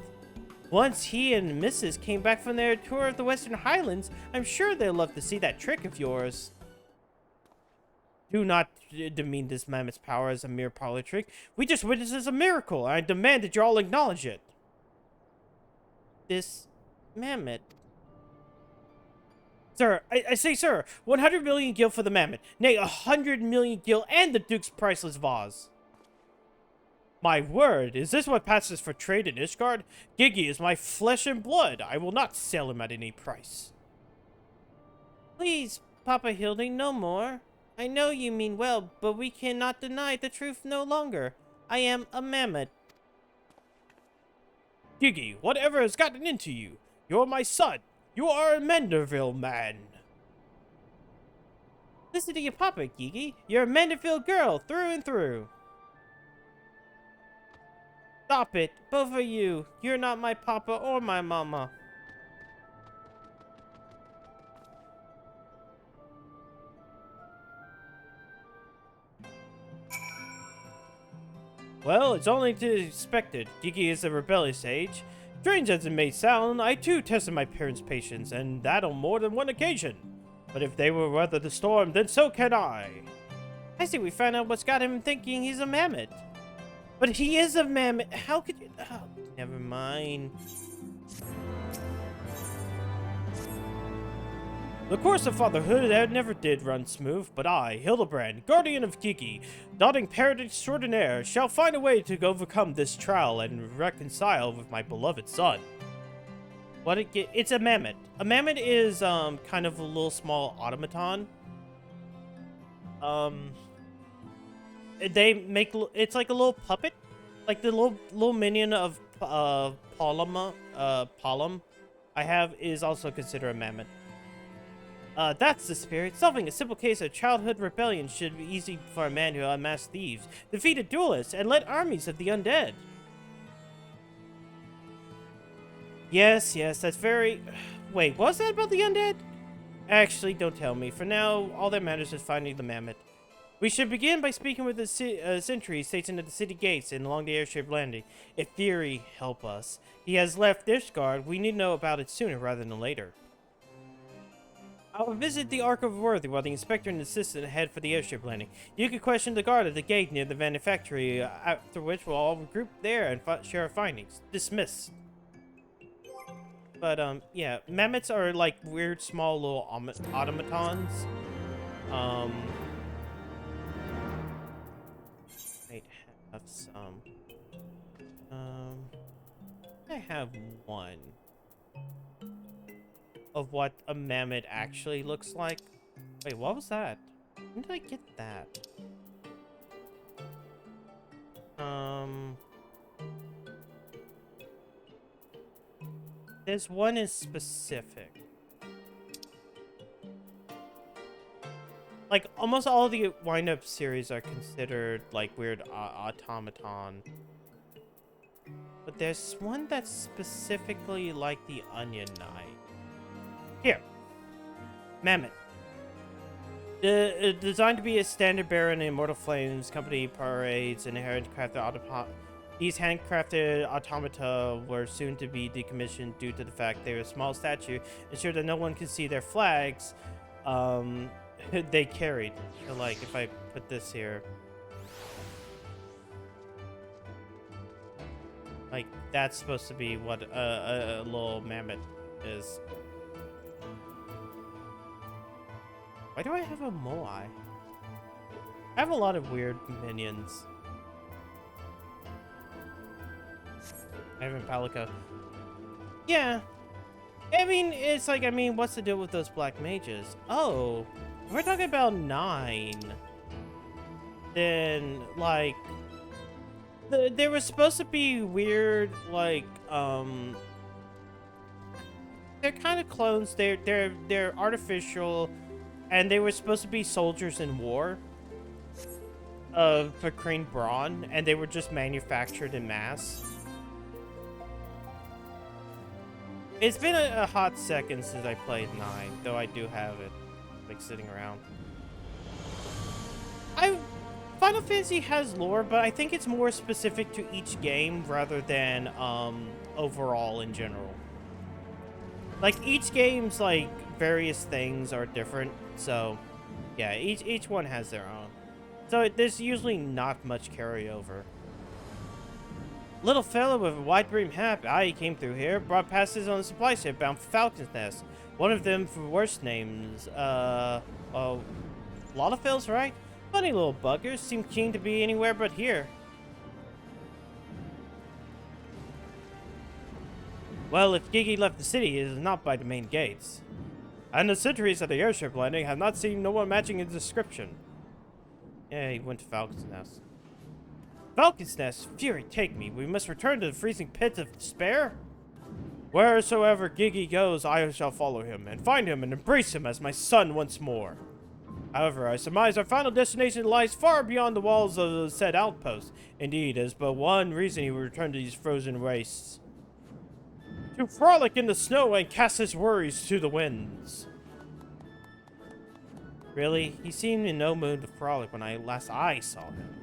Once he and Mrs. came back from their tour of the Western Highlands, I'm sure they'll love to see that trick of yours. Do not demean this mammoth's power as a mere parlor trick. We just witnessed a miracle, and I demand that you all acknowledge it. This mammoth. Sir, I say, sir, 100 million gil for the mammoth. Nay, 100 million gil and the Duke's priceless vase. My word, is this what passes for trade in Ishgard? Gigi is my flesh and blood. I will not sell him at any price. Please, Papa Hildy, no more. I know you mean well, but we cannot deny the truth no longer. I am a mammoth. Gigi, whatever has gotten into you? You're my son. You are a Manderville man. Listen to your papa, Gigi. You're a Manderville girl through and through. Stop it, both of you. You're not my papa or my mama. Well, it's only to be expected. Gigi is a rebellious age. Strange as it may sound, I too tested my parents' patience, and that on more than one occasion. But if they will weather the storm, then so can I. I see we found out what's got him thinking he's a mammoth. But he is a mammoth. How could you... Never mind. The course of fatherhood never did run smooth, but I, Hildebrand, guardian of Kiki, dotting parrot extraordinaire, shall find a way to overcome this trial and reconcile with my beloved son. It's a mammoth. A mammoth is kind of a little small automaton. They make it's like a little puppet, like the little minion of Palom I have is also considered a mammoth. That's the spirit. Solving a simple case of childhood rebellion should be easy for a man who unmasked thieves, defeated duelists, and led armies of the undead. Yes, that's very... Wait, what was that about the undead? Actually, don't tell me. For now, all that matters is finding the mammoth. We should begin by speaking with the sentry stationed at the city gates and along the airship landing. If Fury help us, he has left this guard. We need to know about it sooner rather than later. I will visit the Ark of Worthy while the inspector and assistant head for the airship landing. You can question the guard at the gate near the manufactory, after which we'll all regroup there and share our findings. Dismissed. But, yeah, mammoths are like weird small little automatons. Might have some. I have one of what a mammoth actually looks like. Wait, what was that? When did I get that? There's one in specific. Like, almost all of the wind-up series are considered, like, weird automaton. But there's one that's specifically like the Onion Knight. Here. Mammoth. Designed to be a standard bearer in Immortal Flames company parades and handcrafted automaton. These handcrafted automata were soon to be decommissioned due to the fact they were a small statue, ensure that no one can see their flags they carried. So, like, if I put this here, like, that's supposed to be what a little mammoth is. Why do I have a moai? I have a lot of weird minions. I have a Palico. Yeah. I mean, it's like, what's the deal with those black mages? Oh, we're talking about 9. Then, like, there was supposed to be weird, like, they're kind of clones. They're artificial, and they were supposed to be soldiers in war for Kreen Braun, and they were just manufactured in mass. It's been a hot second since I played 9, though I do have it, like, sitting around. Final Fantasy has lore, but I think it's more specific to each game rather than overall in general. Like, each game's, like, various things are different, so yeah, each one has their own. So there's usually not much carryover. Little fellow with a wide-brimmed hat, he came through here, brought passes on a supply ship bound for Falcon's Nest. One of them for worse names, Lalafels, right? Funny little buggers, seem keen to be anywhere but here. Well, if Gigi left the city, it is not by the main gates. And the sentries at the airship landing have not seen no one matching his description. Yeah, he went to Falcon's Nest. Falcon's Nest, Fury, take me. We must return to the freezing pits of despair. Wheresoever Gigi goes, I shall follow him, and find him and embrace him as my son once more. However, I surmise our final destination lies far beyond the walls of the said outpost. Indeed, there's but one reason he will return to these frozen wastes. To frolic in the snow and cast his worries to the winds. Really? He seemed in no mood to frolic when last I saw him.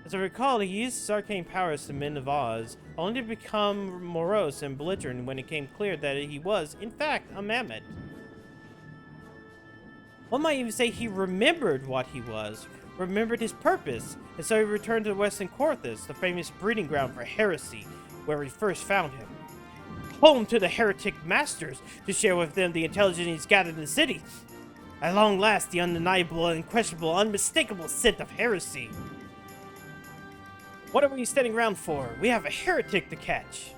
As I recall, he used his arcane powers to men of Oz, only to become morose and belligerent when it became clear that he was, in fact, a mammoth. One might even say he remembered what he was, remembered his purpose, and so he returned to Western Corthus, the famous breeding ground for heresy, where we first found him. Home to the heretic masters to share with them the intelligence he's gathered in the city. At long last, the undeniable, unquestionable, unmistakable scent of heresy. What are we standing around for? We have a heretic to catch.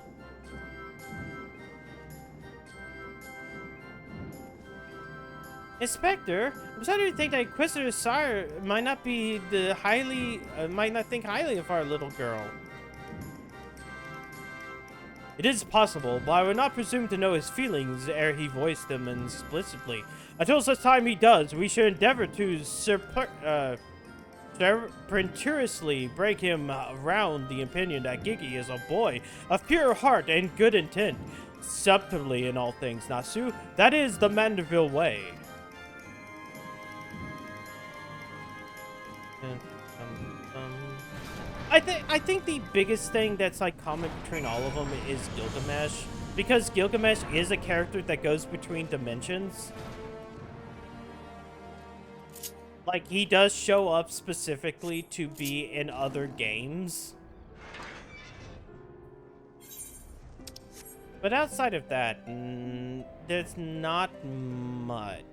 Inspector, I'm starting to think that Inquisitor Sire might not think highly of our little girl. It is possible, but I would not presume to know his feelings ere he voiced them explicitly. Until such time he does, we should endeavor to surreptitiously break him around the opinion that Gigi is a boy of pure heart and good intent. Subtly in all things, Nasu. That is the Mandeville way. I think the biggest thing that's like common between all of them is Gilgamesh, because Gilgamesh is a character that goes between dimensions. Like, he does show up specifically to be in other games. But outside of that, there's not much.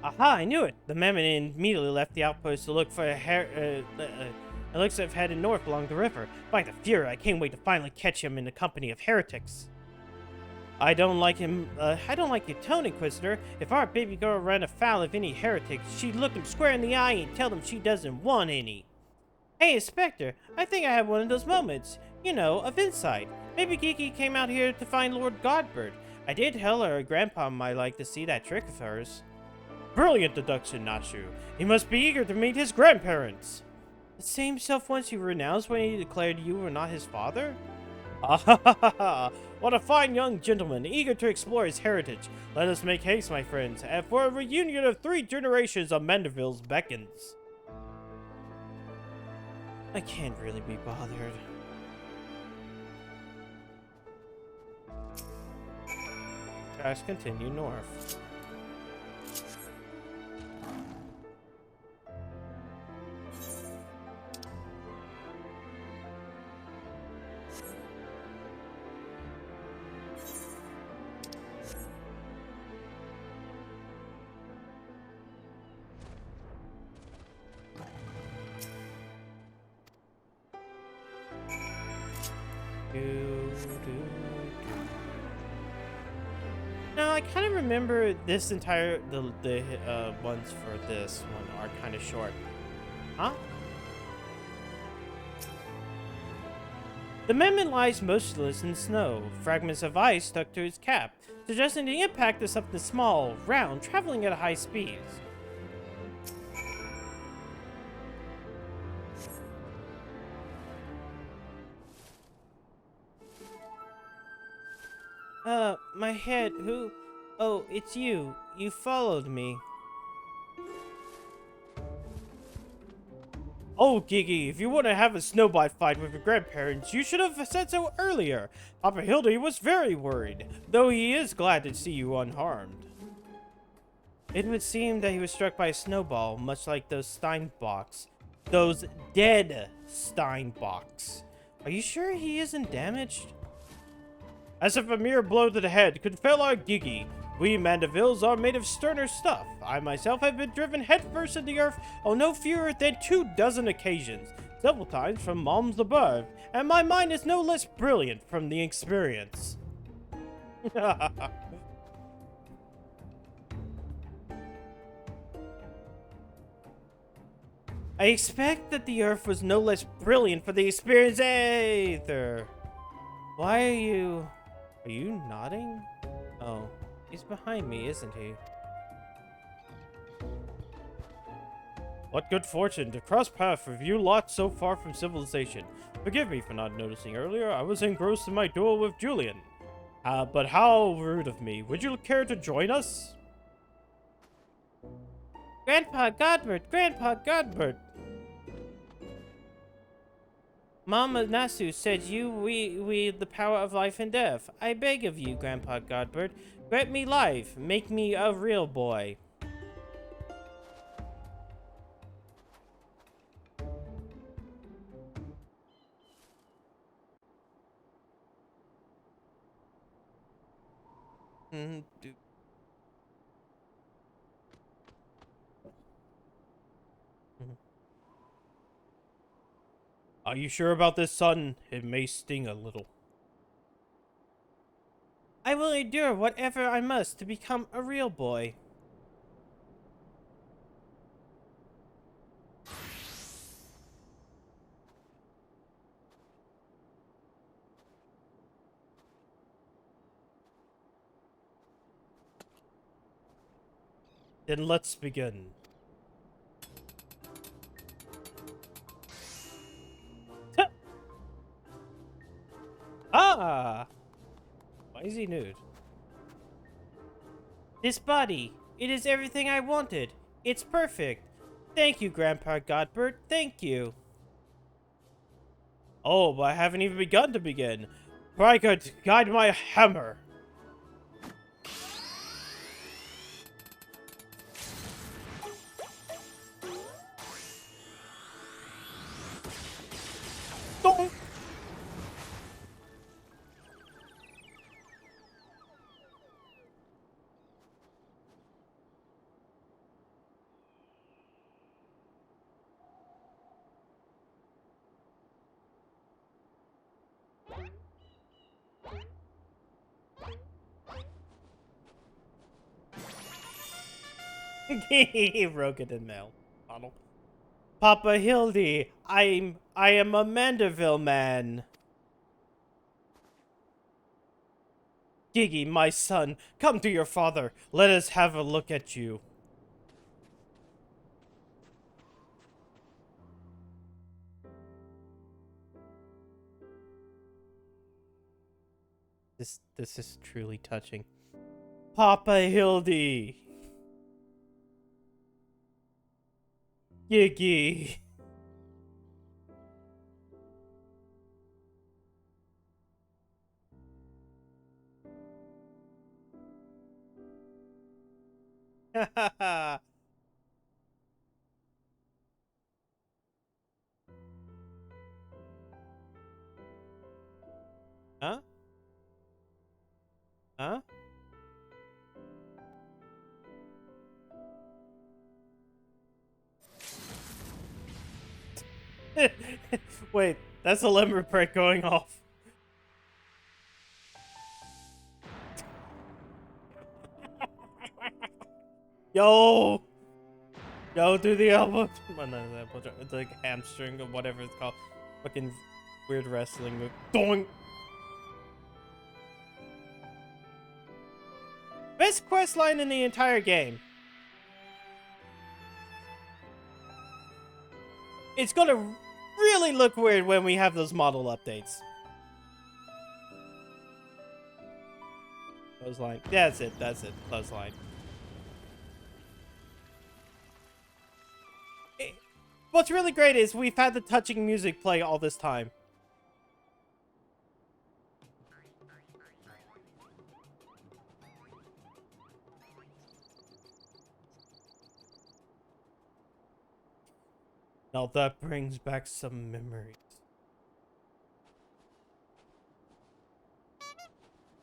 Aha, I knew it! The Mammoth immediately left the outpost to look for it looks like headed north along the river. By the Fuhrer, I can't wait to finally catch him in the company of heretics. I don't like your tone, Inquisitor. If our baby girl ran afoul of any heretics, she'd look him square in the eye and tell them she doesn't want any. Hey, Inspector, I think I had one of those moments, you know, of insight. Maybe Gigi came out here to find Lord Godbird. I did tell her Grandpa might like to see that trick of hers. Brilliant deduction, Nashu. He must be eager to meet his grandparents. The same self-once you renounced when he declared you were not his father? Ah ha ha ha ha! What a fine young gentleman, eager to explore his heritage. Let us make haste, my friends, and for a reunion of 3 generations of Mandevilles beckons. I can't really be bothered. Let's continue north. Now, I kind of remember this entire the ones for this one are kind of short. Huh? The Mammoth lies motionless in snow, fragments of ice stuck to its cap, suggesting the impact of something small, round, traveling at high speeds. My head, who? Oh, it's you. You followed me. Oh, Gigi, if you want to have a snowbite fight with your grandparents, you should have said so earlier. Papa Hildy was very worried, though he is glad to see you unharmed. It would seem that he was struck by a snowball, much like those Steinbocks. Those dead Steinbocks. Are you sure he isn't damaged? As if a mere blow to the head could fell our Gigi. We Mandevilles are made of sterner stuff. I myself have been driven headfirst into the earth on no fewer than 24 occasions, several times from moms above, and my mind is no less brilliant from the experience. I expect that the earth was no less brilliant for the experience either. Why are you... Are you nodding? Oh, he's behind me, isn't he? What good fortune to cross paths with you lot so far from civilization. Forgive me for not noticing earlier. I was engrossed in my duel with Julian. But how rude of me. Would you care to join us? Grandpa Godbert! Grandpa Godbert! Mama Nasu said we the power of life and death. I beg of you, Grandpa Godbert, grant me life, make me a real boy. Mhm, do- mhm. Are you sure about this, son? It may sting a little. I will endure whatever I must to become a real boy. Then let's begin. Ah! Why is he nude? This body, it is everything I wanted. It's perfect. Thank you, Grandpa Godbert. Thank you. Oh, but I haven't even begun to begin. Brygard, guide my hammer. Don't. He broke it in mail. Bottle. Papa Hildy, I am a Manderville man. Giggy, my son, come to your father. Let us have a look at you. This is truly touching. Papa Hildy. Giggy. huh? Huh? Wait, that's a lemon prick going off. Yo! Yo, do the elbow. Well, no, it's like hamstring or whatever it's called. Fucking weird wrestling move. Doing. Best quest line in the entire game. It's gonna really look weird when we have those model updates. Clothesline. That's it. That's it. Clothesline. What's really great is we've had the touching music play all this time. Now that brings back some memories.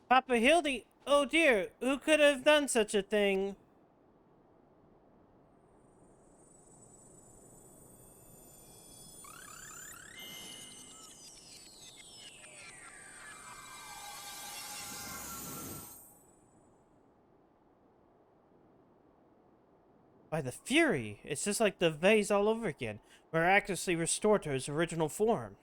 Papa Hildy, oh dear, who could have done such a thing? By the Fury, it's just like the vase all over again, miraculously restored to its original form.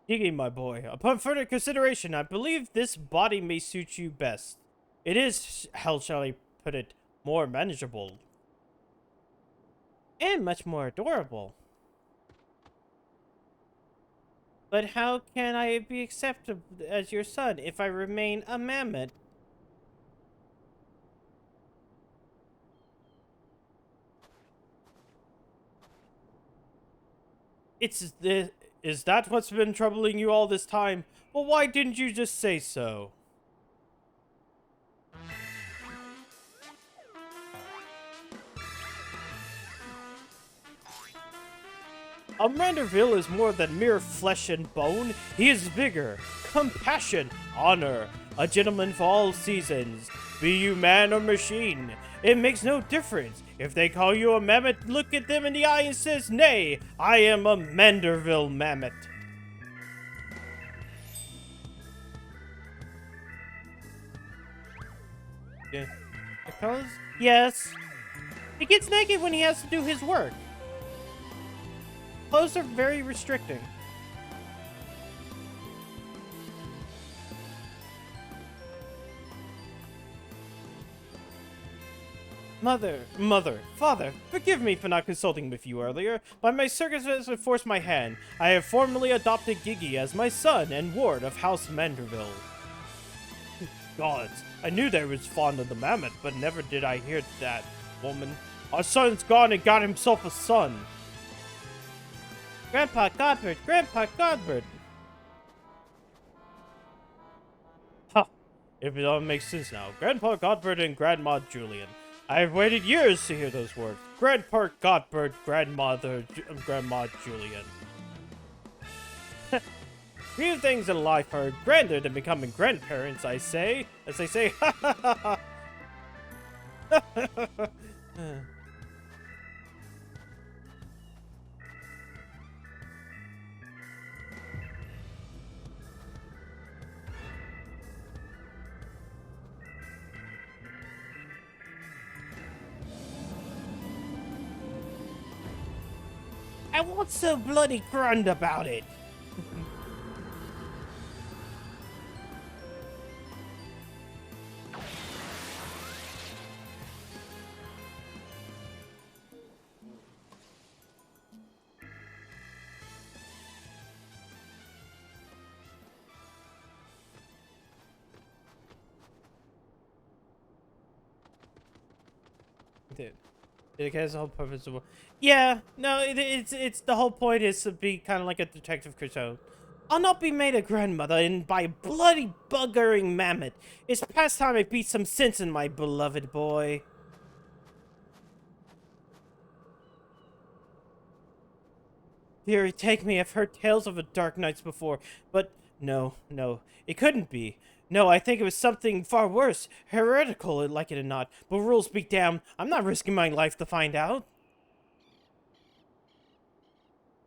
Gigi, my boy, upon further consideration, I believe this body may suit you best. It is, how shall I put it, more manageable. And much more adorable. But how can I be accepted as your son if I remain a mammoth? It's the Is that what's been troubling you all this time? Well, why didn't you just say so? A Manderville is more than mere flesh and bone. He is vigor, compassion, honor, a gentleman for all seasons. Be you man or machine, it makes no difference. If they call you a mammoth, look at them in the eye and says, "Nay, I am a Manderville mammoth." Yeah. Because? Yes. He gets naked when he has to do his work. Clothes are very restricting. Father, forgive me for not consulting with you earlier. By my circumstances have forced my hand. I have formally adopted Gigi as my son and ward of House Manderville. Gods, I knew they was fond of the mammoth, but never did I hear that woman. Our son's gone and got himself a son. Grandpa Godbert, Grandpa Godbert. Ha! If it all makes sense now. Grandpa Godbert and Grandma Julian. I have waited years to hear those words. Grandpa Godbert, Grandma Julian. Few things in life are grander than becoming grandparents, I say. As they say, ha ha ha ha. And what's so bloody grand about it? Dude. It has the whole purpose of... Yeah, no, it's the whole point is to be kind of like a Detective Crusoe. I'll not be made a grandmother and by a bloody buggering mammoth. It's past time I beat some sense in my beloved boy. Fury, take me. I've heard tales of the dark nights before, but no, it couldn't be. No, I think it was something far worse. Heretical, like it or not. But rules be damned. I'm not risking my life to find out.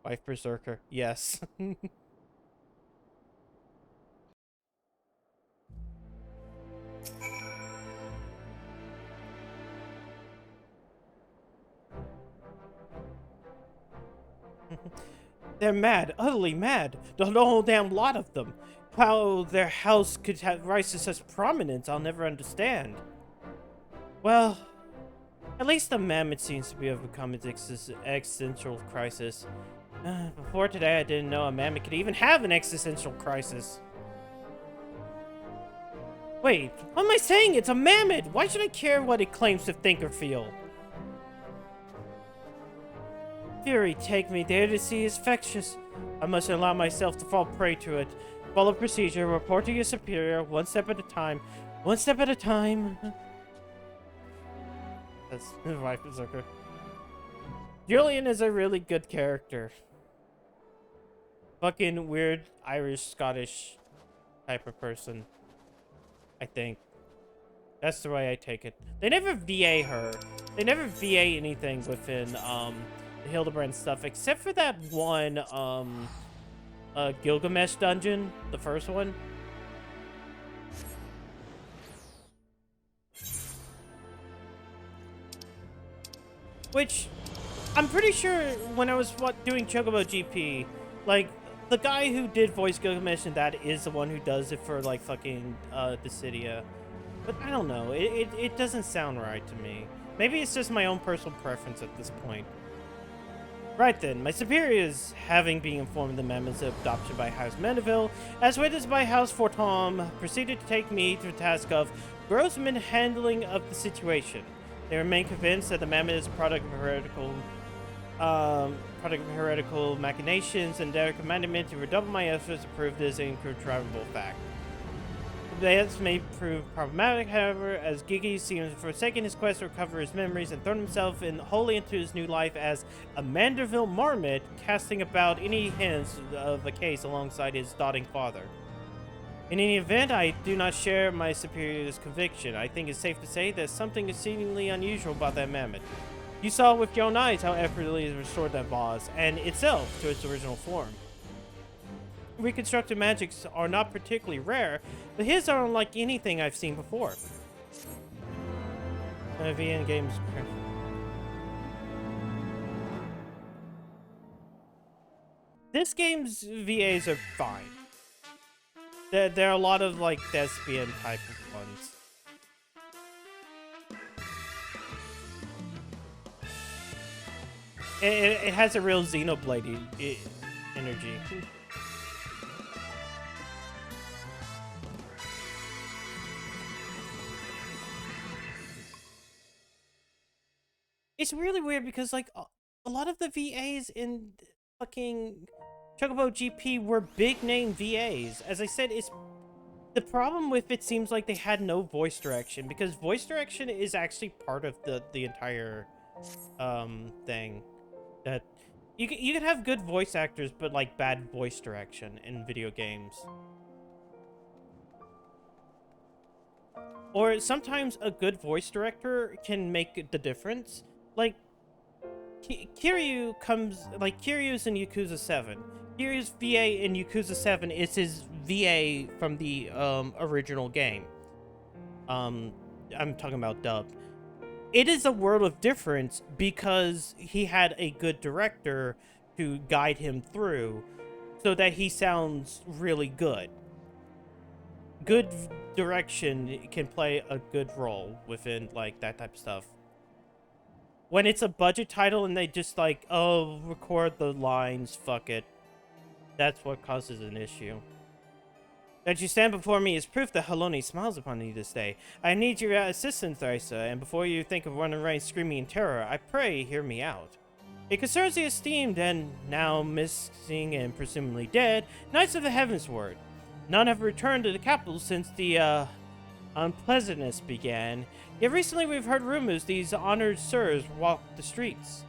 Wife Berserker. Yes. They're mad. Utterly mad. The whole damn lot of them. How their house could rise to such prominence, I'll never understand. Well, at least the mammoth seems to be overcome its existential crisis. Before today, I didn't know a mammoth could even have an existential crisis. Wait, what am I saying? It's a mammoth! Why should I care what it claims to think or feel? Fury, take me there to see is infectious. I must allow myself to fall prey to it. Follow procedure, report to your superior, one step at a time. One step at a time. That's Wife Berserker. Julian is a really good character. Fucking weird Irish, Scottish type of person. I think. That's the way I take it. They never VA her. They never VA anything within the Hildebrand stuff, except for that one Gilgamesh dungeon, the first one. Which, I'm pretty sure when I was doing Chocobo GP, like, the guy who did voice Gilgamesh and that is the one who does it for, like, fucking, Dissidia. But I don't know, it doesn't sound right to me. Maybe it's just my own personal preference at this point. Right then, my superiors, having been informed of the mammoth's adoption by House Mandeville, as witnessed by House Fortom, proceeded to take me to the task of gross mishandling of the situation. They remain convinced that the mammoth is a product of product of heretical machinations, and they commanded me to redouble my efforts to prove this incontrovertible fact. This may prove problematic, however, as Gigi seems to have forsaken his quest to recover his memories and thrown himself wholly into his new life as a Manderville marmot, casting about any hints of the case alongside his doting father. In any event, I do not share my superior's conviction. I think it's safe to say there's something exceedingly unusual about that mammoth. You saw with your own eyes how effortlessly it restored that vase, and itself, to its original form. Reconstructed magics are not particularly rare, but his are unlike anything I've seen before. VN games. This game's VAs are fine. There are a lot of like thespian type of ones. It has a real Xenoblade energy. It's really weird because like a lot of the VAs in fucking Chocobo GP were big name VAs. As I said, it's the problem with it seems like they had no voice direction, because voice direction is actually part of the entire thing. That you can have good voice actors but like bad voice direction in video games. Or sometimes a good voice director can make the difference. Like Kiryu's in Yakuza 7. Kiryu's VA in Yakuza 7 is his VA from the original game. I'm talking about dubbed. It is a world of difference because he had a good director to guide him through so that he sounds really good. Good direction can play a good role within like that type of stuff. When it's a budget title and they just like, oh, record the lines, fuck it. That's what causes an issue. That you stand before me is proof that Haloni smiles upon you this day. I need your assistance, Thaisa, and before you think of running around screaming in terror, I pray hear me out. It concerns the esteemed and now missing and presumably dead Knights of the Heavensward. None have returned to the capital since the unpleasantness began. Yet recently we've heard rumors these honored sirs walk the streets.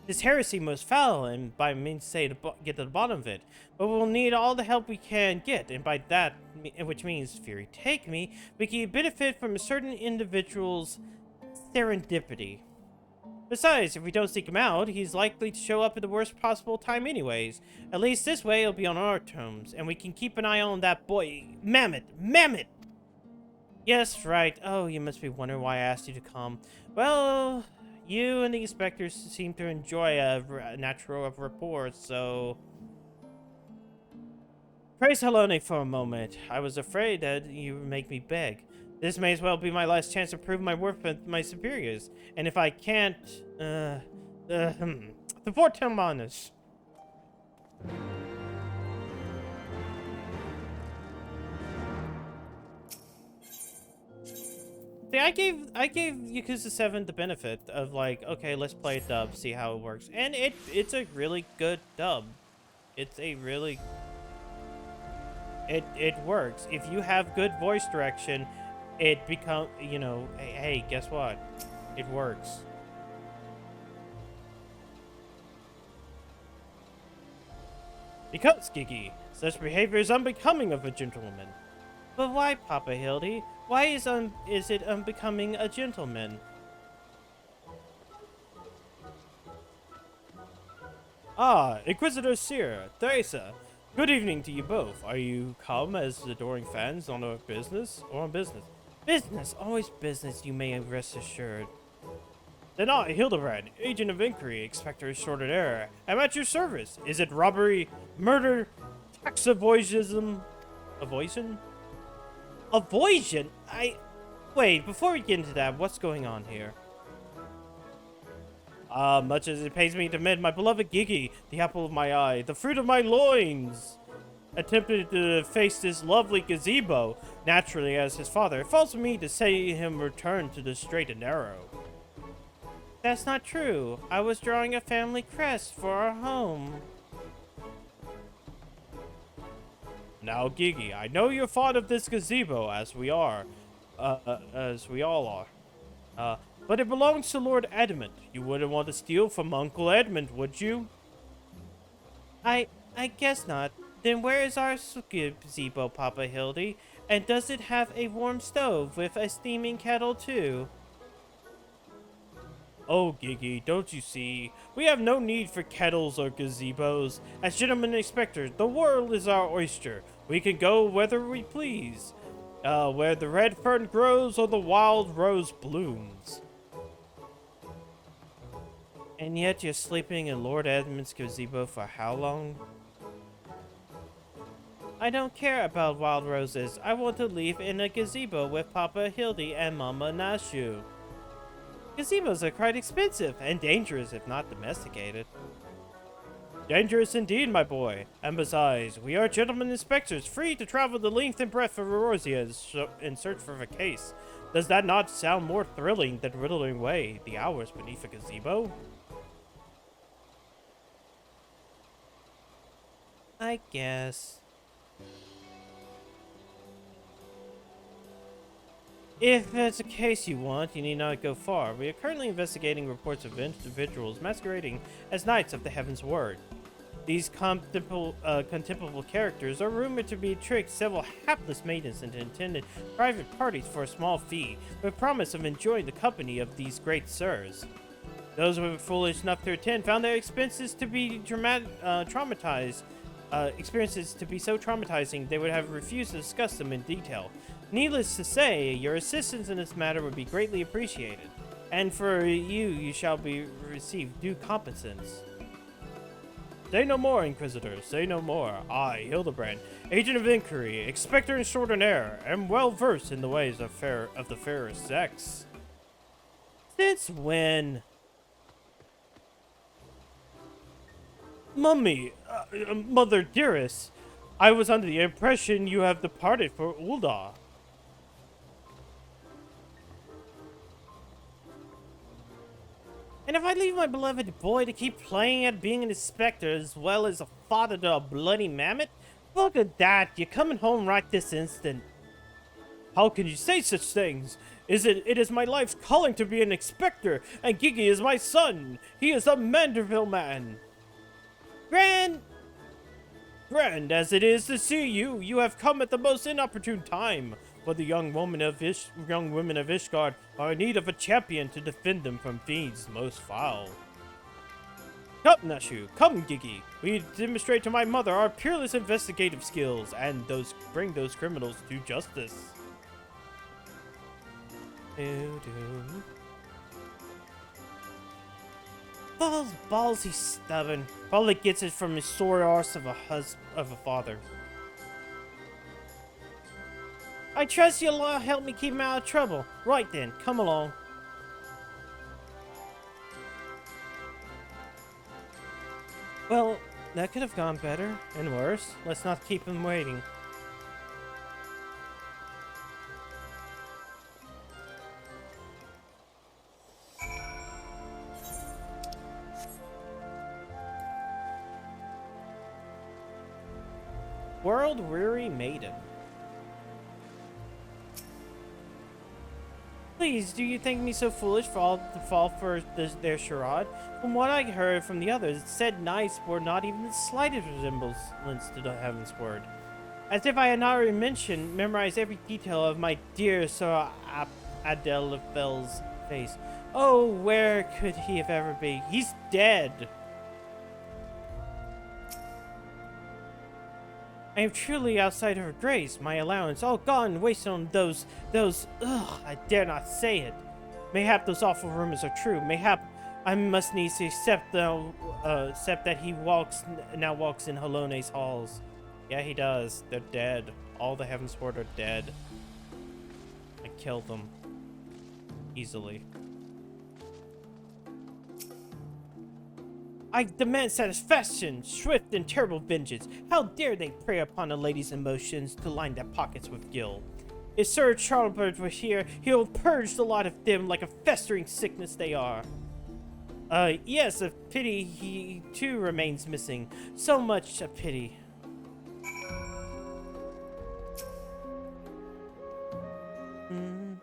This heresy most foul, and by means say to get to the bottom of it. But we'll need all the help we can get, and by that, which means Fury take me, we can benefit from a certain individual's serendipity. Besides, if we don't seek him out, he's likely to show up at the worst possible time anyways. At least this way it'll be on our terms, and we can keep an eye on that boy. Mammoth! Mammoth! Yes, right. Oh, you must be wondering why I asked you to come. Well, you and the inspectors seem to enjoy a natural rapport, so... Praise Haloni for a moment. I was afraid that you would make me beg. This may as well be my last chance to prove my worth with my superiors. And if I can't, the Fort Telmanus. See, I gave Yakuza 7 the benefit of like, okay, let's play a dub, see how it works. And it's a really good dub. It's a really... It works. If you have good voice direction, it becomes, you know, hey, guess what? It works. Because, Gigi, such behavior is unbecoming of a gentleman. But why, Papa Hildy? Why is it unbecoming a gentleman? Ah, Inquisitor Seer, Theresa. Good evening to you both. Are you come as adoring fans on our business or on business? Business, always business, you may rest assured. Then I, Hildebrand, agent of inquiry, expector assorted error. I'm at your service. Is it robbery, murder, tax avoidism? Avoision? Avoision? Wait, before we get into that, what's going on here? Much as it pains me to admit, my beloved Gigi, the apple of my eye, the fruit of my loins, attempted to face this lovely gazebo. Naturally, as his father, it falls to me to say him return to the straight and narrow. That's not true. I was drawing a family crest for our home. Now, Gigi, I know you're fond of this gazebo, as we all are. But it belongs to Lord Edmund. You wouldn't want to steal from Uncle Edmund, would you? I guess not. Then where is our gazebo, Papa Hildy? And does it have a warm stove with a steaming kettle too? Oh, Gigi, don't you see? We have no need for kettles or gazebos. As gentlemen inspectors, the world is our oyster. We can go whether we please. Where the red fern grows or the wild rose blooms. And yet you're sleeping in Lord Edmund's gazebo for how long? I don't care about wild roses. I want to live in a gazebo with Papa Hildy and Mama Nashu. Gazebos are quite expensive and dangerous if not domesticated. Dangerous indeed, my boy. And besides, we are gentlemen inspectors, free to travel the length and breadth of Eorzea in search for a case. Does that not sound more thrilling than whittling away the hours beneath a gazebo? I guess. If that's a case you want, you need not go far. We are currently investigating reports of individuals masquerading as Knights of the Heaven's Word. These contemplable characters are rumored to be tricked several hapless maidens into attending private parties for a small fee, with promise of enjoying the company of these great sirs. Those who were foolish enough to attend found their expenses to be experiences to be so traumatizing they would have refused to discuss them in detail. Needless to say, your assistance in this matter would be greatly appreciated, and for you shall receive due compensance. Say no more, Inquisitor, say no more. I, Hildebrand, agent of inquiry, expector and extraordinaire, am well versed in the ways of the fairer sex. Since when? Mummy, Mother dearest, I was under the impression you have departed for Ul'dah. And if I leave my beloved boy to keep playing at being an inspector as well as a father to a bloody mammoth? Look at that, you're coming home right this instant. How can you say such things? It is my life's calling to be an inspector, and Gigi is my son. He is a Manderville man. Grand as it is to see you, you have come at the most inopportune time. For the young women of Ishgard are in need of a champion to defend them from fiends most foul. Come, Nashu, come, Gigi. We demonstrate to my mother our peerless investigative skills and bring those criminals to justice. Balls, he's stubborn. Probably gets it from his sore arse of a father. I trust you'll help me keep him out of trouble. Right then, come along. Well, that could have gone better and worse. Let's not keep him waiting. World-weary maiden. Please, do you think me so foolish to fall for their charade? From what I heard from the others, it said knights were not even the slightest resemblance to the Heaven's Word. As if I had not already memorized every detail of my dear Sir Adelphel's face. Oh, where could he have ever be? He's dead! I am truly outside of her grace, my allowance all gone, wasted on those, I dare not say it. Mayhap those awful rumors are true, mayhap I must needs to accept that he now walks in Halone's halls. Yeah, he does. They're dead. All the Heaven's Ward are dead. I killed them. Easily. I demand satisfaction, swift and terrible vengeance. How dare they prey upon a lady's emotions to line their pockets with gil? If Sir Charlebert were here, he'll purge the lot of them like a festering sickness they are. Yes, a pity he too remains missing. So much a pity. Hmm.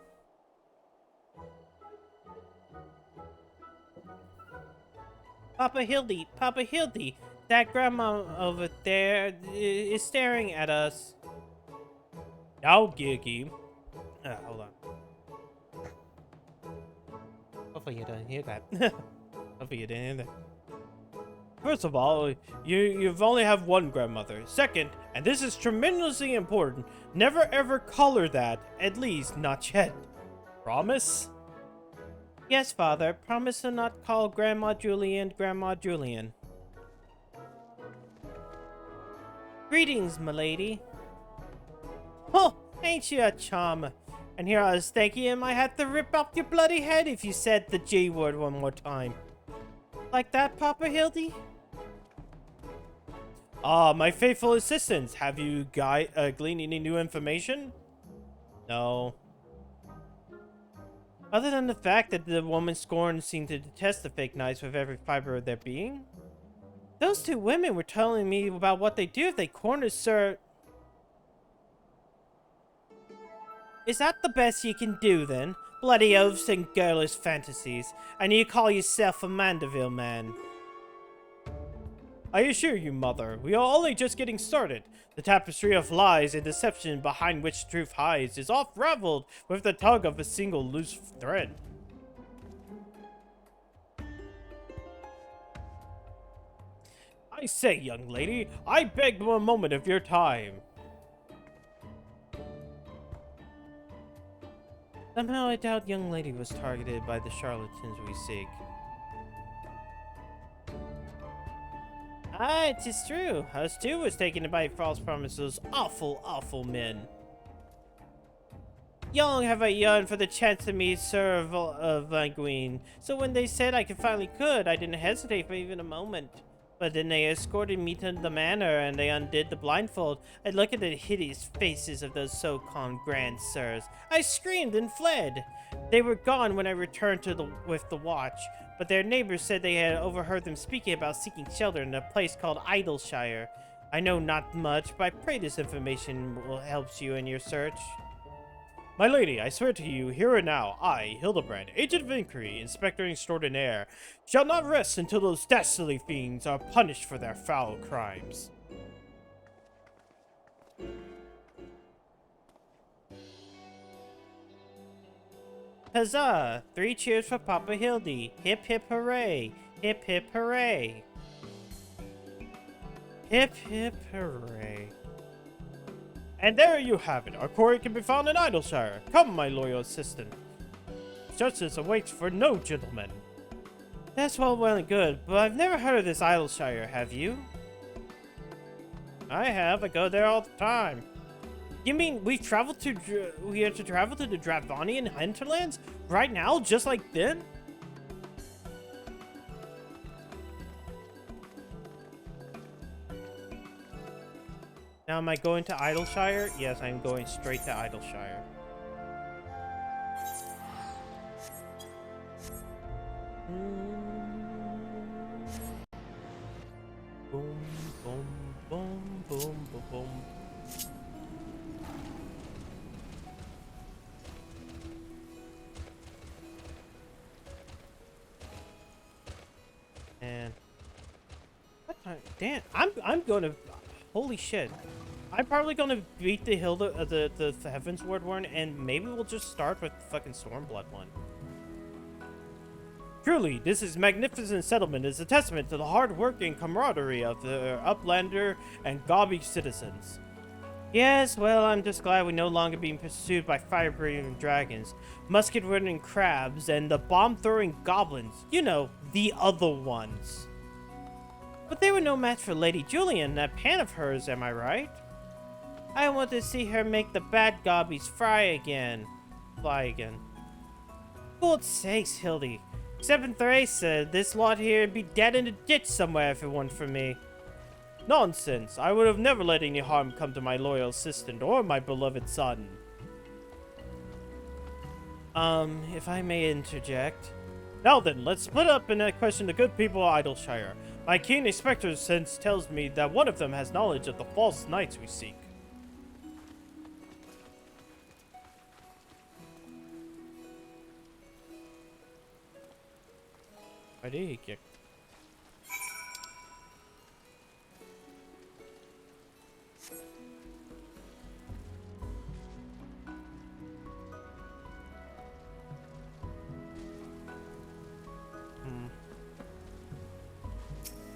Papa Hildy, that grandma over there is staring at us. Now, Giggy. Hold on. Hopefully you don't hear that. Hopefully you didn't hear that. First of all, you've only have one grandmother. Second, and this is tremendously important, never ever call her that. At least, not yet. Promise? Yes, Father. Promise to not call Grandma Julian Grandma Julian. Greetings, milady. Oh, ain't you a charmer? And here I was thinking I might have to rip off your bloody head if you said the G word one more time. Like that, Papa Hildy? Ah, my faithful assistants. Have you gleaned any new information? No. Other than the fact that the woman scorned seemed to detest the fake knights with every fiber of their being? Those two women were telling me about what they do if they corner Sir... Is that the best you can do, then? Bloody oaths and girlish fantasies. And you call yourself a Mandeville man. I assure you, Mother, we are only just getting started. The tapestry of lies and deception behind which truth hides is oft raveled with the tug of a single loose thread. I say, young lady, I beg a moment of your time. Somehow I doubt young lady was targeted by the charlatans we seek. Ah, it is true. Us too was taken by false promises. Awful, awful men. Long have I yearned for the chance to meet Sir Vanguine, so when they said I could, I didn't hesitate for even a moment. But then they escorted me to the manor and they undid the blindfold. I looked at the hideous faces of those so-called grand sirs. I screamed and fled. They were gone when I returned with the watch, but their neighbors said they had overheard them speaking about seeking shelter in a place called Idleshire. I know not much, but I pray this information will help you in your search. My lady, I swear to you, here and now, I, Hildebrand, agent of inquiry, inspector extraordinaire, shall not rest until those dastardly fiends are punished for their foul crimes. Huzzah! 3 cheers for Papa Hildy. Hip hip hooray! Hip hip hooray! Hip hip hooray! And there you have it. Our quarry can be found in Idleshire. Come, my loyal assistant. Justice awaits for no gentleman. That's well and good, but I've never heard of this Idleshire, have you? I have. I go there all the time. You mean we have to travel to the Dravonian hinterlands right now, just like then? Now, am I going to Idleshire? Yes, I'm going straight to Idleshire. Boom, boom, boom, boom, boom, boom. And what time? Damn, I'm going to. Holy shit! I'm probably gonna beat the the Heavensward one, and maybe we'll just start with the fucking Stormblood one. Truly, this is magnificent settlement is a testament to the hard work and camaraderie of the Uplander and Gobby citizens. Yes, well, I'm just glad we're no longer being pursued by fire-breathing dragons, musket-wielding crabs, and the bomb-throwing goblins. You know, the other ones. But they were no match for Lady Julian, that pan of hers, am I right? I want to see her make the bad gobbies fly again. God's sakes, Hildy. Except Thrace said this lot here would be dead in a ditch somewhere if it weren't for me. Nonsense. I would have never let any harm come to my loyal assistant or my beloved son. If I may interject. Now then, let's split up and question the good people of Idleshire. My keen inspector sense tells me that one of them has knowledge of the false knights we seek. Ready? Kick.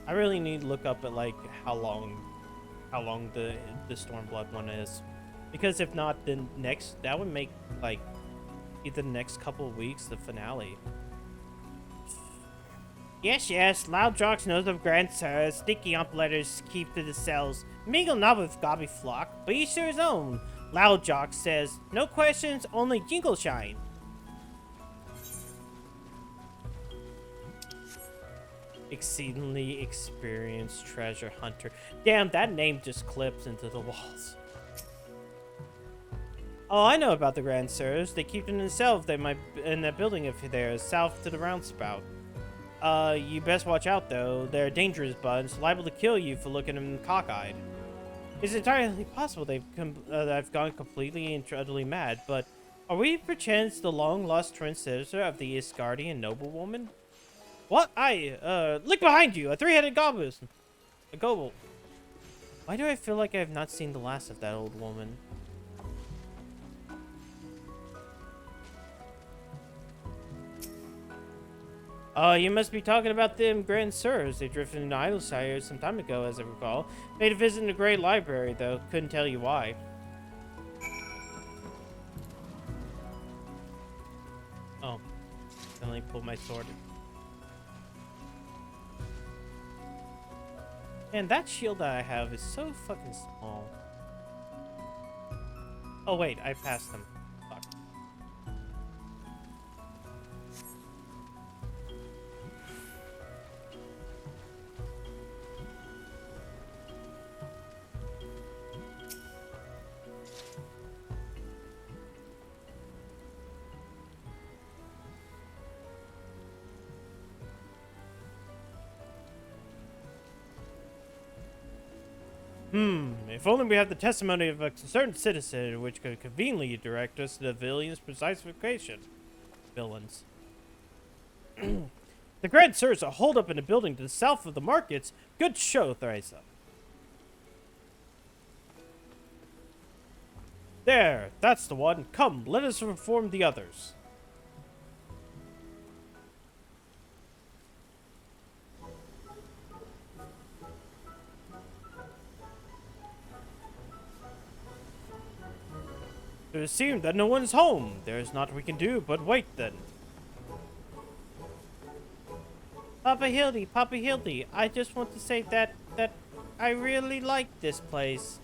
I really need to look up at like how long the Stormblood one is, because if not, then that would make like either the next couple of weeks the finale. Yes, Loud Jocks knows of Grand Sir, sneaking up letters keep to the cells. Mingle not with Gobby Flock, but each to his own. Loud Jocks says, no questions, only jingle shine. Exceedingly experienced treasure hunter. Damn, that name just clips into the walls. Oh, I know about the Grand Sirs. They keep them themselves. They might in that building of theirs, south to the roundspout. You best watch out though. They're a dangerous bunch, liable to kill you for looking at them cockeyed. It's entirely possible I've gone completely and utterly mad, but are we perchance the long-lost twin sister of the Isgardian noblewoman? What? Look behind you! A three-headed goblin! A gobble. Why do I feel like I have not seen the last of that old woman? Oh, you must be talking about them Grand Sirs. They drifted into Idleshire some time ago, as I recall. Made a visit in the Great Library, though. Couldn't tell you why. Oh. Then let me pull my sword. Man, that shield that I have is so fucking small. Oh, wait. I passed them. Fuck. If only we had the testimony of a concerned citizen which could conveniently direct us to the villain's precise location. Villains. The Grand Sirs are holed up in a building to the south of the markets. Good show, Theresa. There, that's the one. Come, let us inform the others. It would seem that no one's home. There's naught we can do but wait then. Papa Hildy, I just want to say that I really like this place.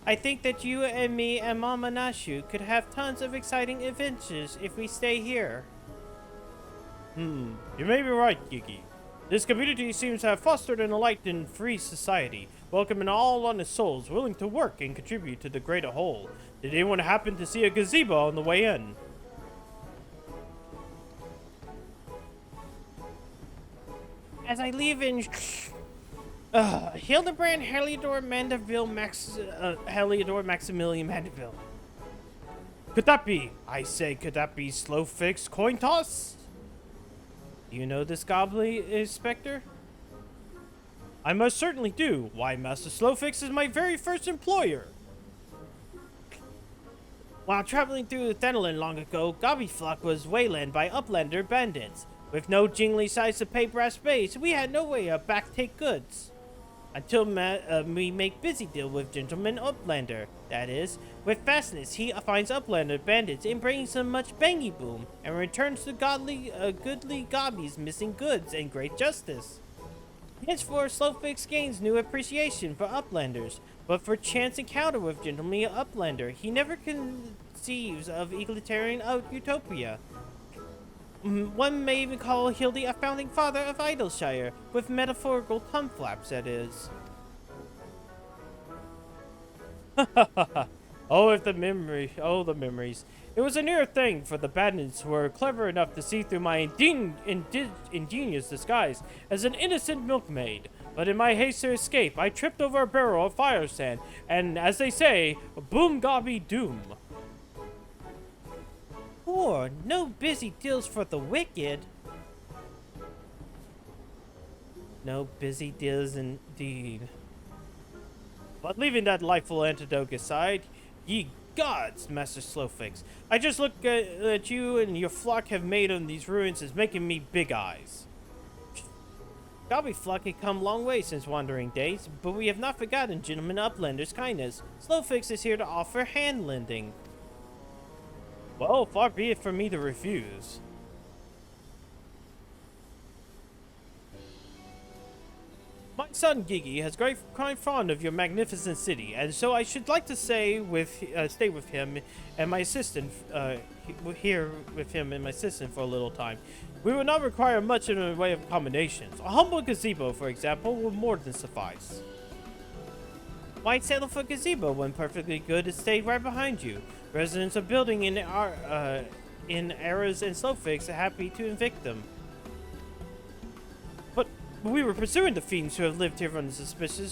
I think that you and me and Mama Nashu could have tons of exciting adventures if we stay here. You may be right, Gigi. This community seems to have fostered an enlightened, free society, welcoming all honest souls willing to work and contribute to the greater whole. Did anyone happen to see a gazebo on the way in? As I leave in... Hildebrand Heliodor Maximilian Mandeville. Could that be? I say, could that be Slowfix Coin Toss? Do you know this goblin, Inspector? I most certainly do. Why, Master Slowfix is my very first employer. While traveling through Thenelin long ago, Gobbyflock was waylaid by Uplander bandits. With no jingly size to pay brass base, we had no way to backtake goods. Until we make busy deal with Gentleman Uplander. That is, with fastness, he finds Uplander bandits and brings them much bangy boom, and returns to goodly Gobby's missing goods and great justice. Henceforth, Slowfix gains new appreciation for Uplanders, but for chance encounter with Gentleman Uplander, he never conceives of egalitarian utopia. One may even call Hildy a founding father of Idleshire, with metaphorical tongue flaps, that is. Oh, if the memory, oh, the memories. It was a near thing for the bandits who were clever enough to see through my ingenious disguise as an innocent milkmaid. But in my haste to escape, I tripped over a barrel of fire sand, and as they say, boom gobby doom. Poor, no busy deals for the wicked. No busy deals indeed. But leaving that delightful antidote aside, ye gods, Master Slowfix, I just look at you and your flock have made on these ruins is making me big eyes. Gobby flock had come a long way since wandering days, but we have not forgotten Gentleman Uplander's kindness. Slowfix is here to offer hand lending. Well, far be it from me to refuse. My son Gigi has grown quite fond of your magnificent city, and so I should like to stay with him and my assistant here with him and my assistant for a little time. We will not require much in the way of accommodations. A humble gazebo, for example, will more than suffice. Why settle for gazebo when perfectly good is stayed right behind you? Residents of building in Eras and Slowfix are happy to evict them. But we were pursuing the fiends who have lived here on suspicion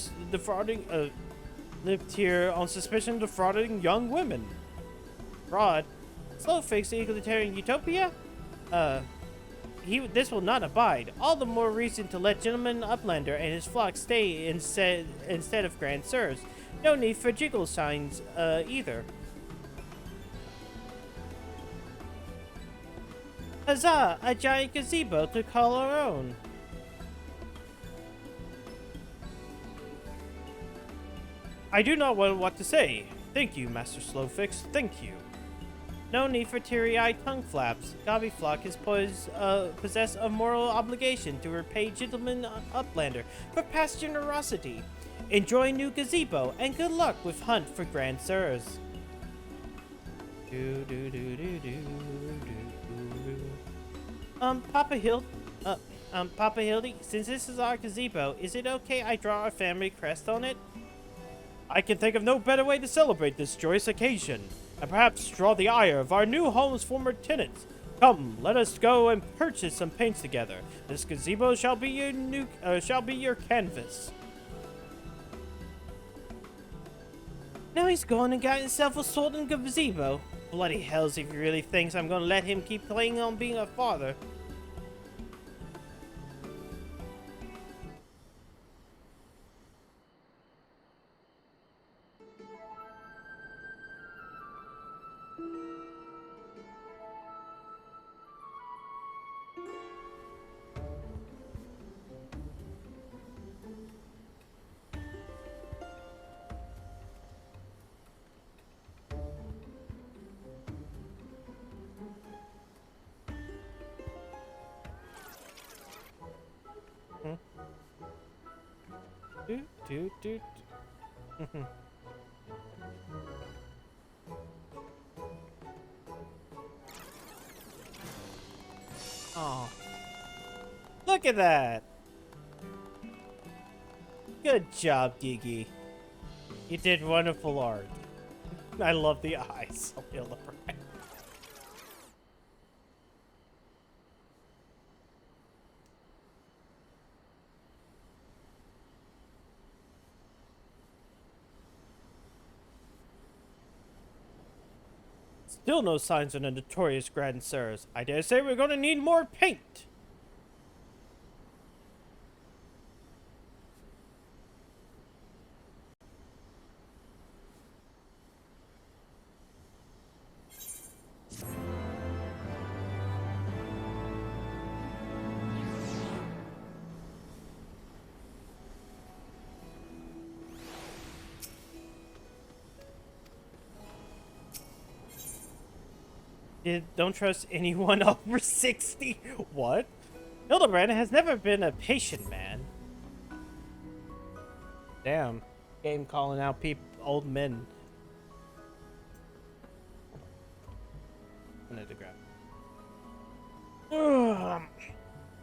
of defrauding young women. Fraud? Slowfix, egalitarian utopia? This will not abide. All the more reason to let Gentleman Uplander and his flock stay instead of Grand Sirs. No need for jiggle signs, either. Huzzah! A giant gazebo to call our own. I do not know what to say. Thank you, Master Slowfix. Thank you. No need for teary-eyed tongue flaps. Gobbyflock is possessed a moral obligation to repay Gentleman Uplander for past generosity. Enjoy new gazebo, and good luck with hunt for Grand Sirs. Papa Hildy, since this is our gazebo, is it okay I draw our family crest on it? I can think of no better way to celebrate this joyous occasion, and perhaps draw the ire of our new home's former tenants. Come, let us go and purchase some paints together. This gazebo shall be your canvas. Now he's gone and got himself a sorting gazebo. Bloody hells if he really thinks I'm gonna let him keep playing on being a father. Oh, look at that! Good job, Gigi. You did wonderful art. I love the eyes. Still no signs of the notorious Grand Sirs. I dare say we're gonna need more paint. Don't trust anyone over 60. What? Hildebrand has never been a patient man. Damn. Game calling out old men. I need to grab.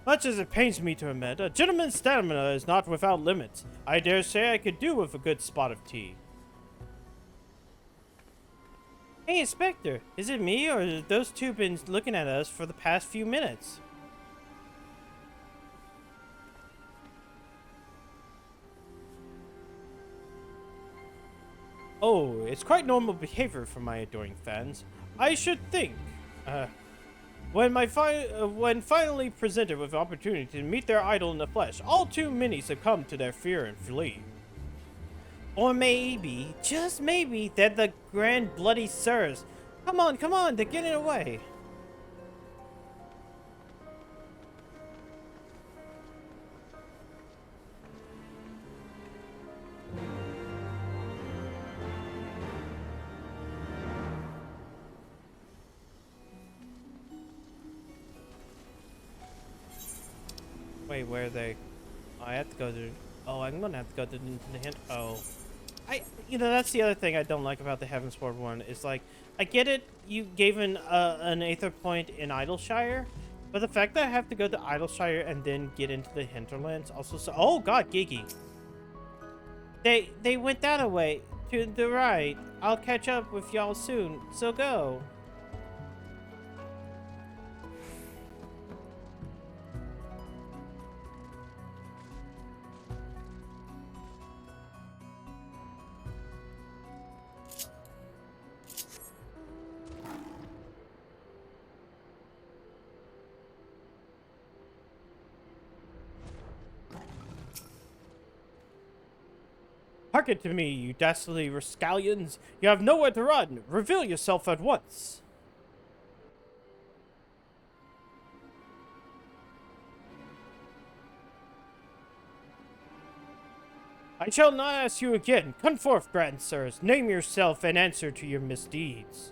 Much as it pains me to admit, a gentleman's stamina is not without limits. I dare say I could do with a good spot of tea. Hey, Inspector, is it me or have those two been looking at us for the past few minutes? Oh, it's quite normal behavior for my adoring fans. I should think. Uh, when finally presented with opportunity to meet their idol in the flesh, all too many succumb to their fear and flee. Or maybe, just maybe, they're the grand bloody sirs. Come on, they're getting away. Wait, where are they? Oh, I have to go to. Oh, I'm gonna have to go to the hint. Oh, that's the other thing I don't like about the Heavensward one. Is like, I get it. You gave an Aether point in Idleshire, but the fact that I have to go to Idleshire and then get into the hinterlands also. So, oh God, Gigi. They went that way to the right. I'll catch up with y'all soon. So go. Hearken to me, you dastardly rascallions! You have nowhere to run! Reveal yourself at once! I shall not ask you again. Come forth, grand sirs. Name yourself and answer to your misdeeds.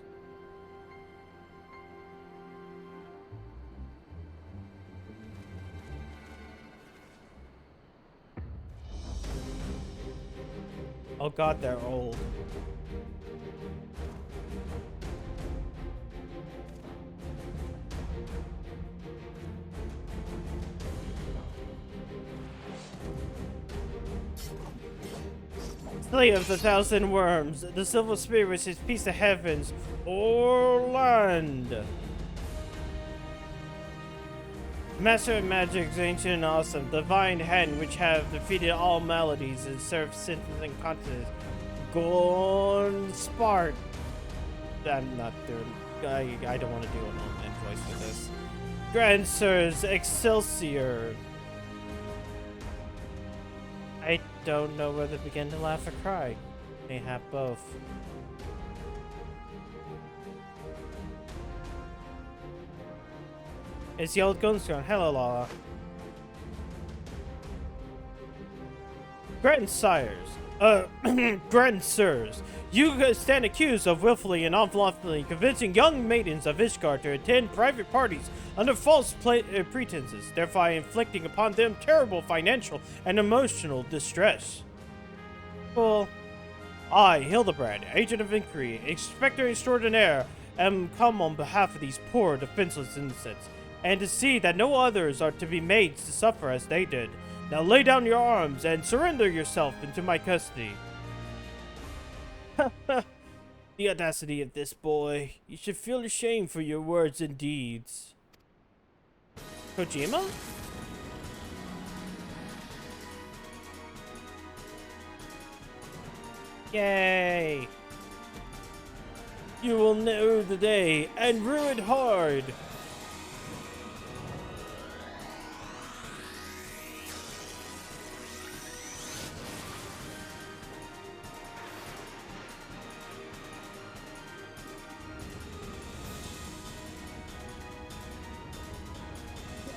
Oh God, they're old. Slay of the thousand worms, the silver spirit is peace of heavens, or land. Master of magic's ancient and awesome, divine hand which have defeated all maladies and served symptoms and continents. Gorn Spart. I'm not doing. I don't want to do an old man voice for this. Grand Sirs Excelsior. I don't know whether to begin to laugh or cry. Mayhap both. It's the old Gunstone. Hello, Lala. Grandsires. Grandsirs. You stand accused of willfully and unlawfully convincing young maidens of Ishgard to attend private parties under false pretenses, thereby inflicting upon them terrible financial and emotional distress. Well, I, Hildebrand, agent of inquiry, inspector extraordinaire, am come on behalf of these poor, defenseless innocents, and to see that no others are to be made to suffer as they did. Now lay down your arms and surrender yourself into my custody. The audacity of this boy. You should feel ashamed for your words and deeds. Kojima? Yay! You will know the day and rue it hard.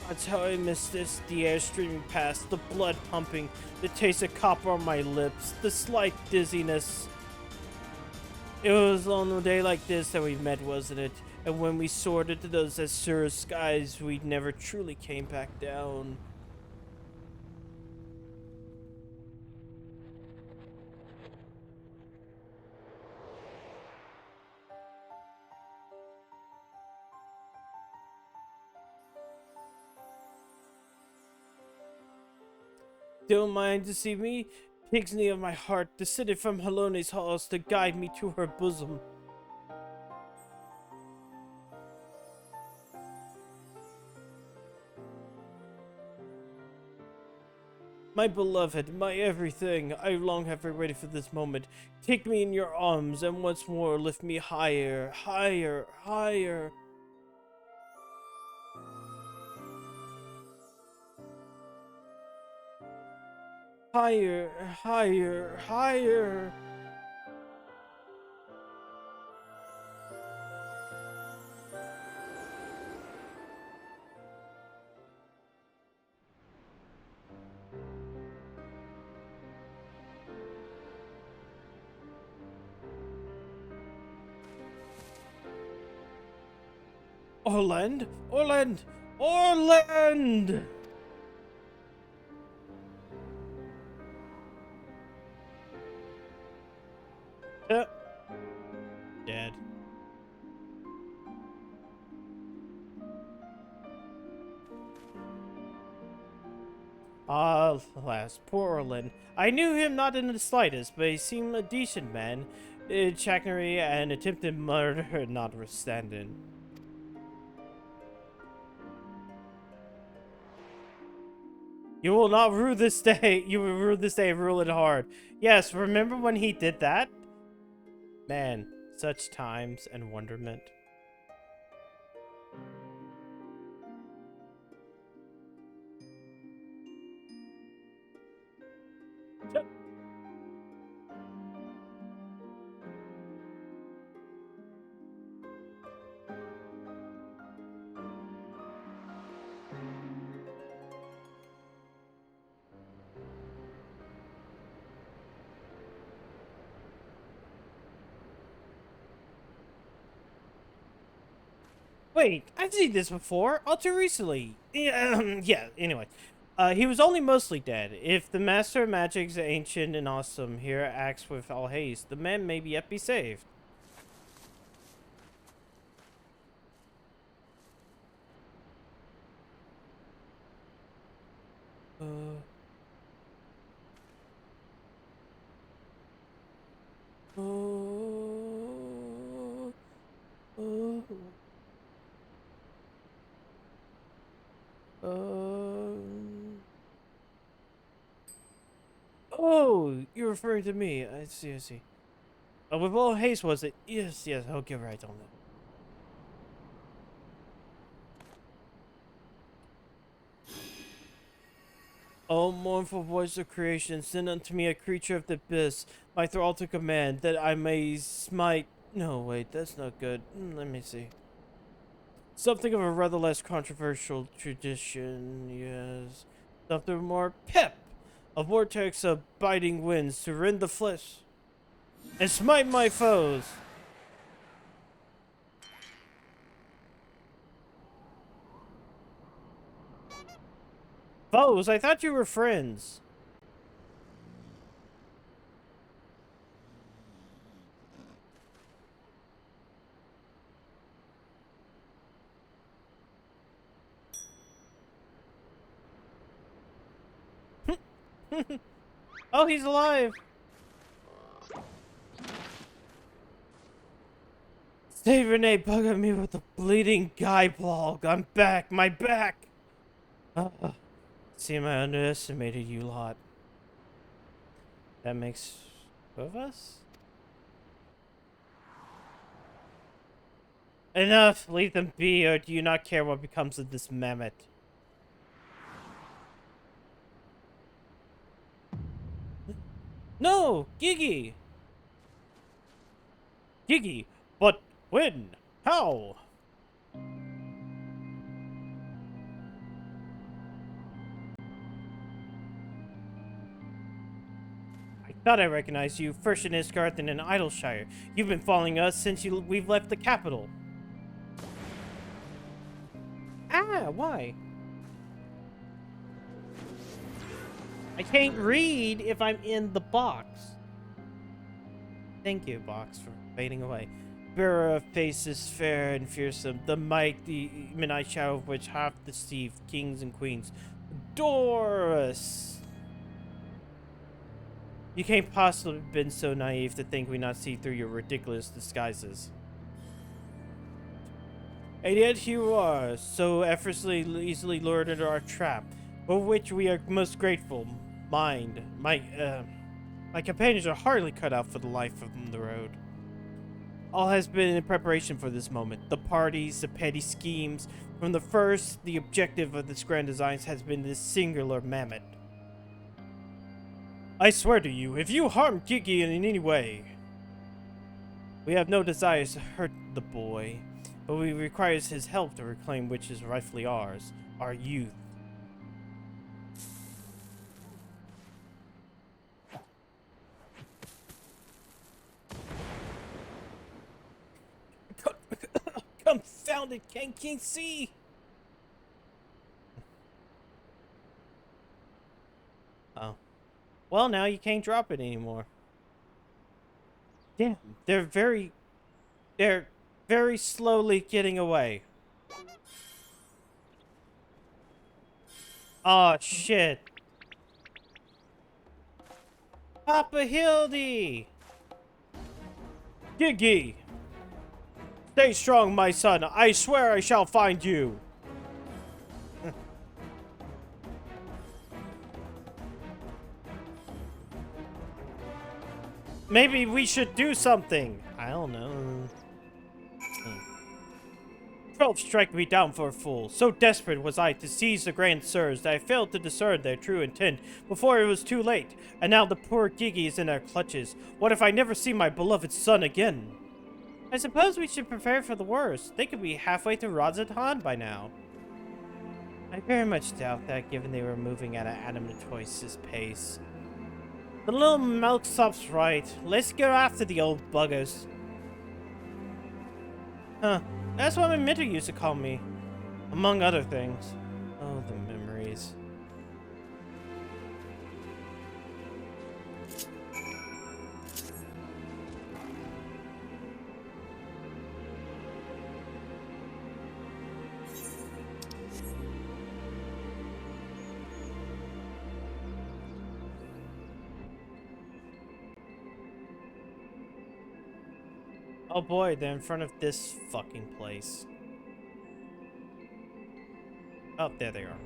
That's how I miss this. The air streaming past, the blood pumping, the taste of copper on my lips, the slight dizziness. It was on a day like this that we met, wasn't it? And when we soared into those azure skies, we never truly came back down. Don't mind to see me, Pigsney of my heart, descended from Halone's halls to guide me to her bosom. My beloved, my everything, I long have waited for this moment. Take me in your arms and once more lift me higher, higher, higher. Higher, higher, higher. Orland! Orland! Orland! Dead. Ah, alas, poor Orland. I knew him not in the slightest, but he seemed a decent man. Chicanery and attempted murder notwithstanding. You will not rue this day. You will rue this day, rule it hard. Yes, remember when he did that? Man, such times and wonderment. Wait, I've seen this before. All too recently. Yeah, anyway. He was only mostly dead. If the Master of Magic's ancient and awesome here acts with all haste, the man may yet be saved. Uh... Oh... Oh... Oh, you're referring to me. I see, I see. With all haste, was it? Yes, yes, I'll get right on that. O mournful voice of creation, send unto me a creature of the abyss, my thrall to command, that I may smite... No, wait, that's not good. Let me see. Something of a rather less controversial tradition, yes. Something more pep! A vortex of biting winds to rend the flesh and smite my foes. Foes? I thought you were friends. Oh, he's alive. Stay, Renee, bugging me with the bleeding guy blog. I'm back. My back. Seem I underestimated you lot. That makes two of us? Enough. Leave them be, or do you not care what becomes of this mammoth? No! Gigi! Gigi! But when? How? I thought I recognized you, first in Isgarth and in Idleshire. You've been following us since we've left the capital. Ah, why? I can't read if I'm in the box. Thank you, box, for fading away. Bearer of faces fair and fearsome, the mighty midnight shadow of which half deceived kings and queens. Doris! You can't possibly have been so naive to think we not see through your ridiculous disguises. And yet you are, so effortlessly easily lured into our trap, for which we are most grateful. mind. My companions are hardly cut out for the life of the road. All has been in preparation for this moment. The parties, the petty schemes. From the first, the objective of this grand designs has been this singular mammoth. I swear to you, if you harm Gigi in any way, we have no desire to hurt the boy, but we require his help to reclaim which is rightfully ours, our youth. Confounded, can't see. Oh. Well, now you can't drop it anymore. Damn, they're very slowly getting away. Oh shit. Papa Hildy! Gigi! Stay strong, my son. I swear I shall find you. Maybe we should do something. I don't know. 12 strike me down for a fool. So desperate was I to seize the Grand Sirs that I failed to discern their true intent before it was too late. And now the poor Gigi is in their clutches. What if I never see my beloved son again? I suppose we should prepare for the worst. They could be halfway to Razatan by now. I very much doubt that, given they were moving at an adamatoise's pace. The little milksop's right. Let's go after the old buggers. Huh. That's what my mentor used to call me. Among other things. Oh, the memories. Oh boy, they're in front of this fucking place. Oh, there they are.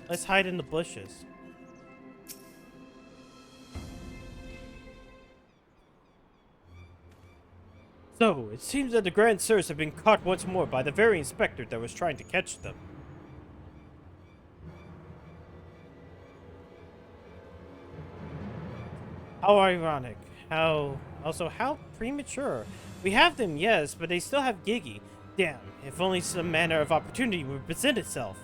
Let's hide in the bushes. So, it seems that the Grand Sirs have been caught once more by the very inspector that was trying to catch them. How ironic. How premature. We have them, yes, but they still have Gigi. Damn, if only some manner of opportunity would present itself.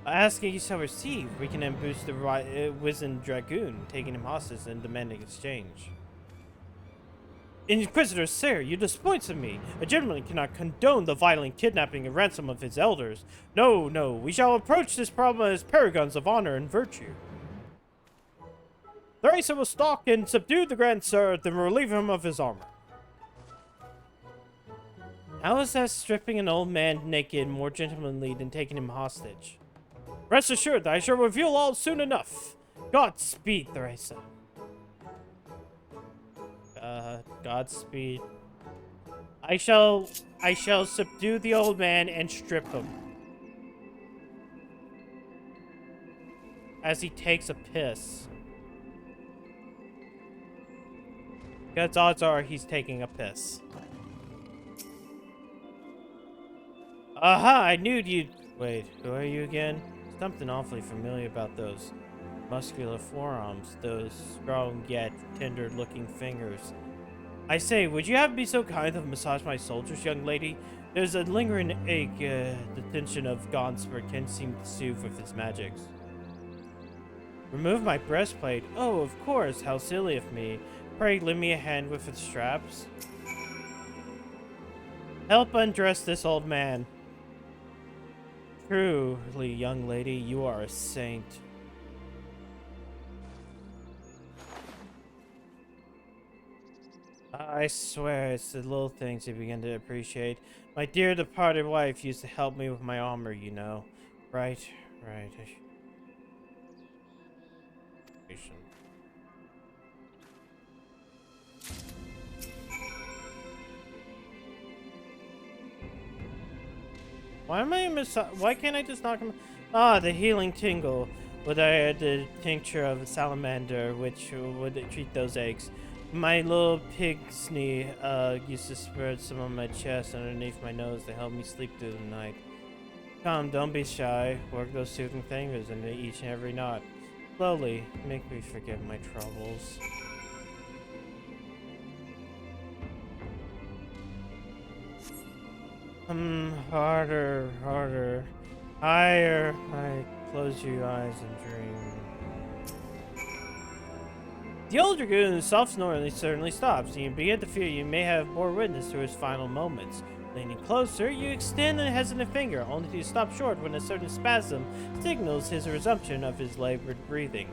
Asking you shall receive, we can ambush the wizened dragoon, taking him hostage and demanding exchange. Inquisitor Sir, you disappoint me. A gentleman cannot condone the violent kidnapping and ransom of his elders. No, no, we shall approach this problem as paragons of honor and virtue. Theresa will stalk and subdue the Grand Sir, then relieve him of his armor. How is that stripping an old man naked more gentlemanly than taking him hostage? Rest assured that I shall reveal all soon enough. Godspeed, Theresa. Godspeed. I shall subdue the old man and strip him. As he takes a piss. Because odds are he's taking a piss. Aha, I knew you'd... Wait, who are you again? Something awfully familiar about those muscular forearms, those strong yet tender-looking fingers. I say, would you have be so kind to massage my shoulders, young lady? There's a lingering ache, the tension of Gauntspur can't seem to soothe with his magics. Remove my breastplate? Oh, of course, how silly of me. Pray, lend me a hand with its straps. Help undress this old man. Truly, young lady, you are a saint. I swear, it's the little things you begin to appreciate. My dear departed wife used to help me with my armor, you know. Right. Why can't I just knock him? Ah, the healing tingle. Would I had the tincture of a salamander, which would treat those aches. My little pig snee used to spread some on my chest underneath my nose to help me sleep through the night. Come, don't be shy. Work those soothing fingers into each and every knot. Slowly, make me forget my troubles. Harder, harder, higher. I close your eyes and dream. The old dragoon's soft snoring certainly stops, and you begin to fear you may have bore witness to his final moments. Leaning closer, you extend a hesitant finger, only to stop short when a certain spasm signals his resumption of his labored breathing.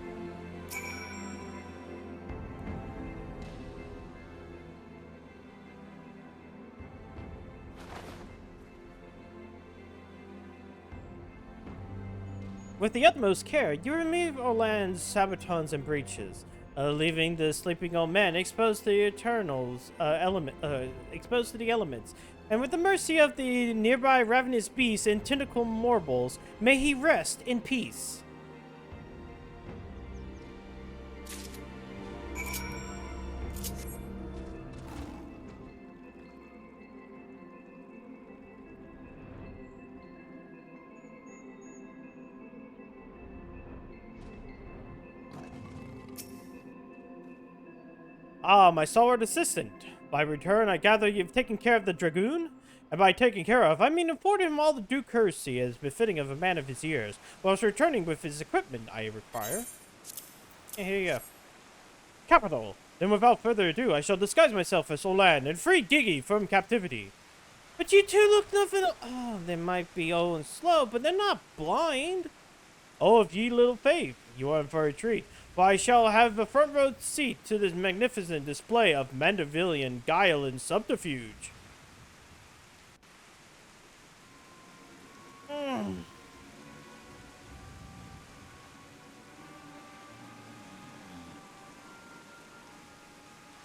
With the utmost care, you remove Orland's sabatons and breeches, leaving the sleeping old man exposed to the exposed to the elements. And with the mercy of the nearby ravenous beasts and tentacle morbles, may he rest in peace. Ah, my stalwart assistant. By return, I gather you've taken care of the dragoon? And by taking care of, I mean afforded him all the due courtesy as befitting of a man of his years, whilst returning with his equipment I require. Here you go. Capital! Then without further ado, I shall disguise myself as Orland and free Gigi from captivity. But you two look nothing. Oh, they might be old and slow, but they're not blind. Oh, of ye little faith, you are in for a treat. For I shall have a front row seat to this magnificent display of Mandevillian guile and subterfuge.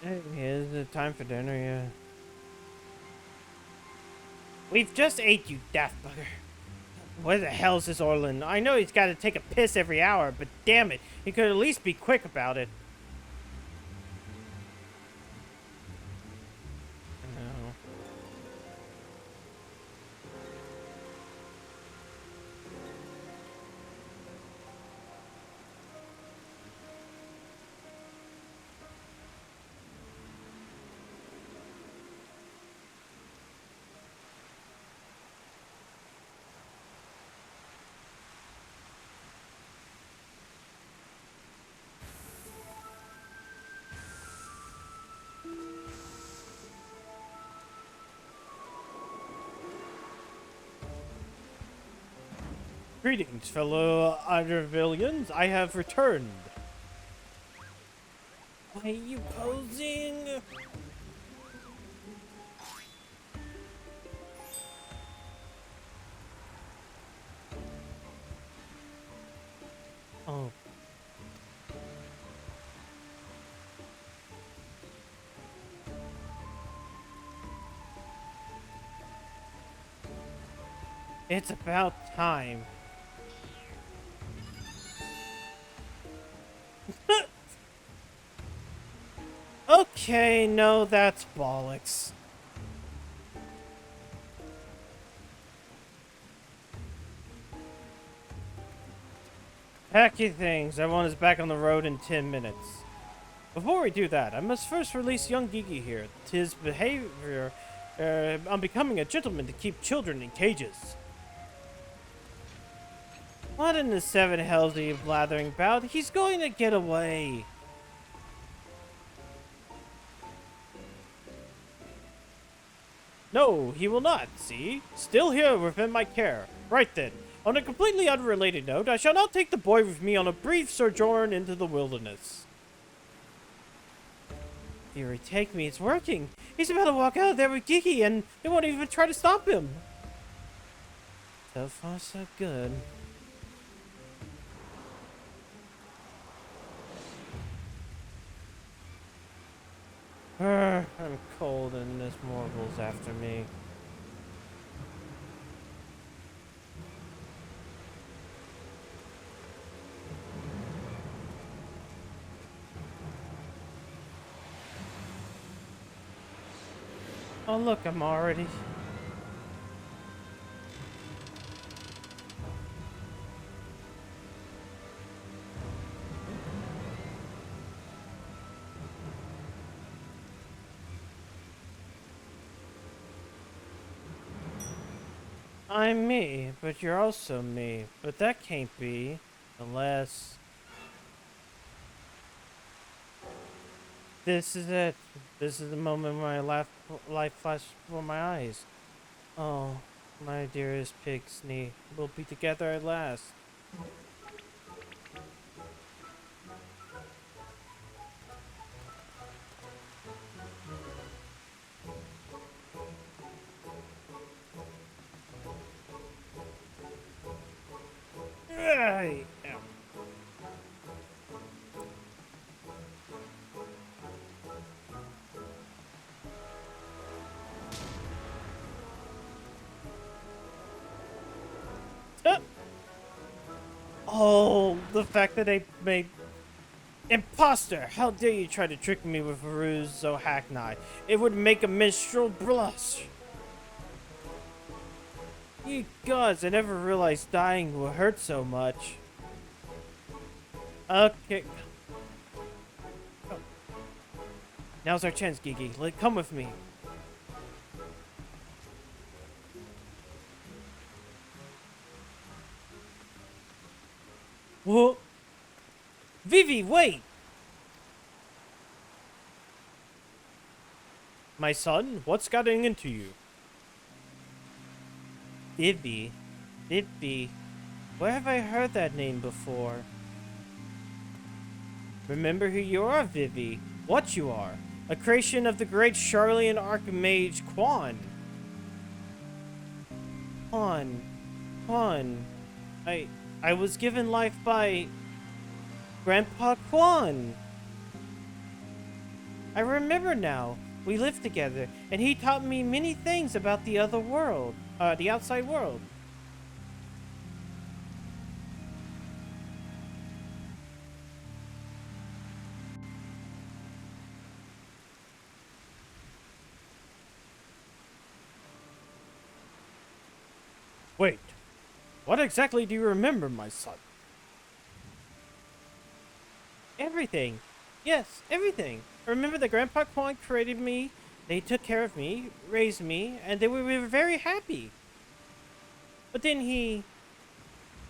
Hey, here's the time for dinner, yeah. We've just ate, you daft bugger. Where the hell's this Orland? I know he's got to take a piss every hour, but damn it, he could at least be quick about it. No. Greetings, fellow Ardervillians. I have returned. Why are you posing? Oh. It's about time. Okay, no, that's bollocks. Pack your things. Everyone is back on the road in 10 minutes. Before we do that, I must first release young Gigi here. 'Tis behavior on becoming a gentleman to keep children in cages. What in the seven hells are you blathering about? He's going to get away. No, he will not, see? Still here within my care. Right then. On a completely unrelated note, I shall now take the boy with me on a brief sojourn into the wilderness. Fury, take me, it's working. He's about to walk out of there with Gigi and they won't even try to stop him. So far, so good. I'm cold and this mortal's after me. Oh, look, I'm already... I'm me, but you're also me. But that can't be, unless... This is it. This is the moment my life flashed before my eyes. Oh, my dearest Pixie, we'll be together at last. Ay, ow. Ah! Oh, the fact that they made... Imposter! How dare you try to trick me with a ruse so hackneyed? It would make a minstrel blush! You gods, I never realized dying would hurt so much. Okay. Oh. Now's our chance, Gigi. Come with me. Whoa! Vivi, wait! My son, what's gotten into you? Vivi? Vivi? Where have I heard that name before? Remember who you are, Vivi. What you are. A creation of the great Charlian Archmage Quan. Quan. Quan. I was given life by... Grandpa Quan. I remember now. We lived together, and he taught me many things about the other world. The outside world. Wait. What exactly do you remember, my son? Everything. Yes, everything. I remember that Grandpa Quan created me, they took care of me, raised me, and we were very happy. But then he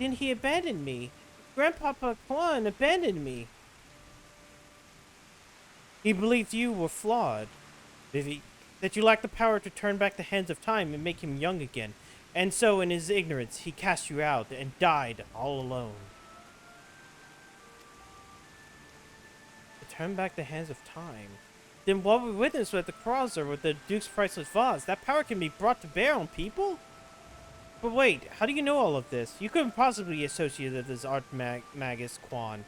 abandoned me. Grandpapa Quan abandoned me. He believed you were flawed, Vivi, that you lacked the power to turn back the hands of time and make him young again. And so, in his ignorance, he cast you out and died all alone. To turn back the hands of time? Then what we witnessed with the Crosser with the Duke's priceless vase, that power can be brought to bear on people? But wait, how do you know all of this? You couldn't possibly associate it with this Archmagus Quan.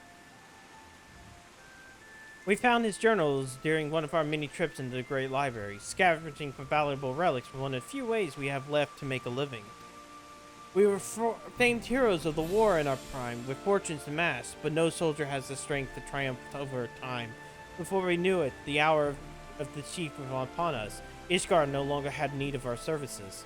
We found his journals during one of our many trips into the Great Library, scavenging for valuable relics from one of the few ways we have left to make a living. We were famed heroes of the war in our prime, with fortunes amassed, but no soldier has the strength to triumph over time. Before we knew it, the hour of the chief was upon us. Ishgard no longer had need of our services.